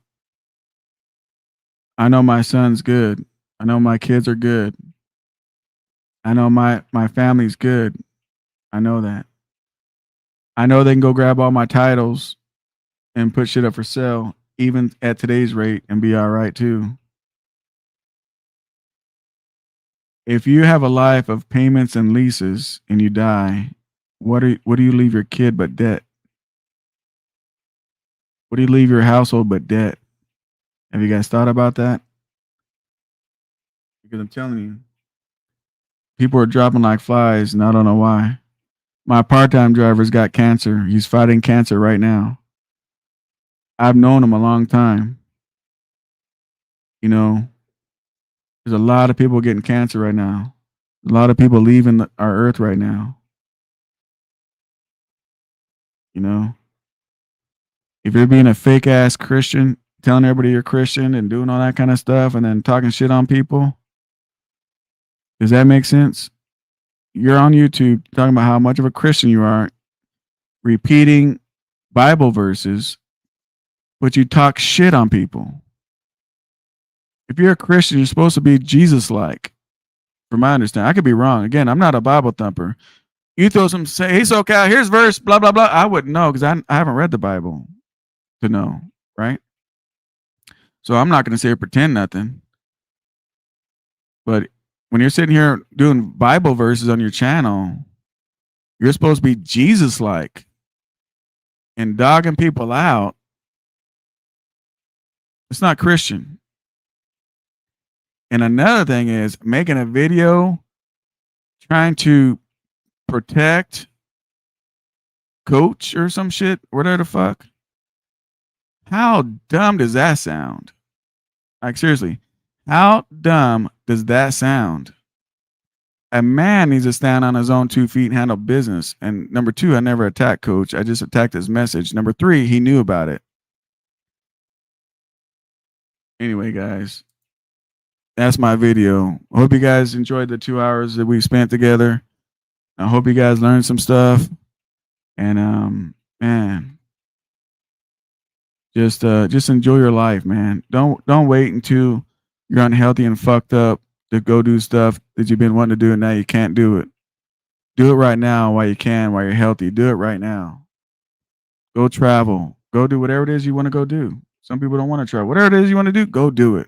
I know my son's good. I know my kids are good. I know my family's good. I know that. I know they can go grab all my titles and put shit up for sale, even at today's rate, and be all right too. If you have a life of payments and leases and you die, what do you leave your kid but debt? What do you leave your household but debt? Have you guys thought about that? Because I'm telling you, people are dropping like flies, and I don't know why. My part-time driver's got cancer. He's fighting cancer right now. I've known him a long time. You know, there's a lot of people getting cancer right now. A lot of people leaving our earth right now. You know, if you're being a fake ass Christian, telling everybody you're Christian and doing all that kind of stuff and then talking shit on people, does that make sense? You're on YouTube talking about how much of a Christian you are, repeating Bible verses, but you talk shit on people. If you're a Christian, you're supposed to be Jesus-like, from my understanding. I could be wrong. Again, I'm not a Bible thumper. You throw some, say, hey, SoCal, here's verse, blah, blah, blah. I wouldn't know because I haven't read the Bible to know, right? So I'm not going to say or pretend nothing. But when you're sitting here doing Bible verses on your channel, you're supposed to be Jesus-like and dogging people out. It's not Christian. And another thing is making a video trying to protect coach or some shit, whatever the fuck. How dumb does that sound? Like, seriously, how dumb does that sound? A man needs to stand on his own 2 feet and handle business. And number 2, I never attacked coach. I just attacked his message. Number 3, he knew about it. Anyway, guys, that's my video. I hope you guys enjoyed the 2 hours that we spent together. I hope you guys learned some stuff. And man, just enjoy your life, man. Don't wait until you're unhealthy and fucked up to go do stuff that you've been wanting to do and now you can't do it. Do it right now while you can, while you're healthy. Do it right now. Go travel. Go do whatever it is you want to go do. Some people don't want to travel. Whatever it is you want to do, go do it.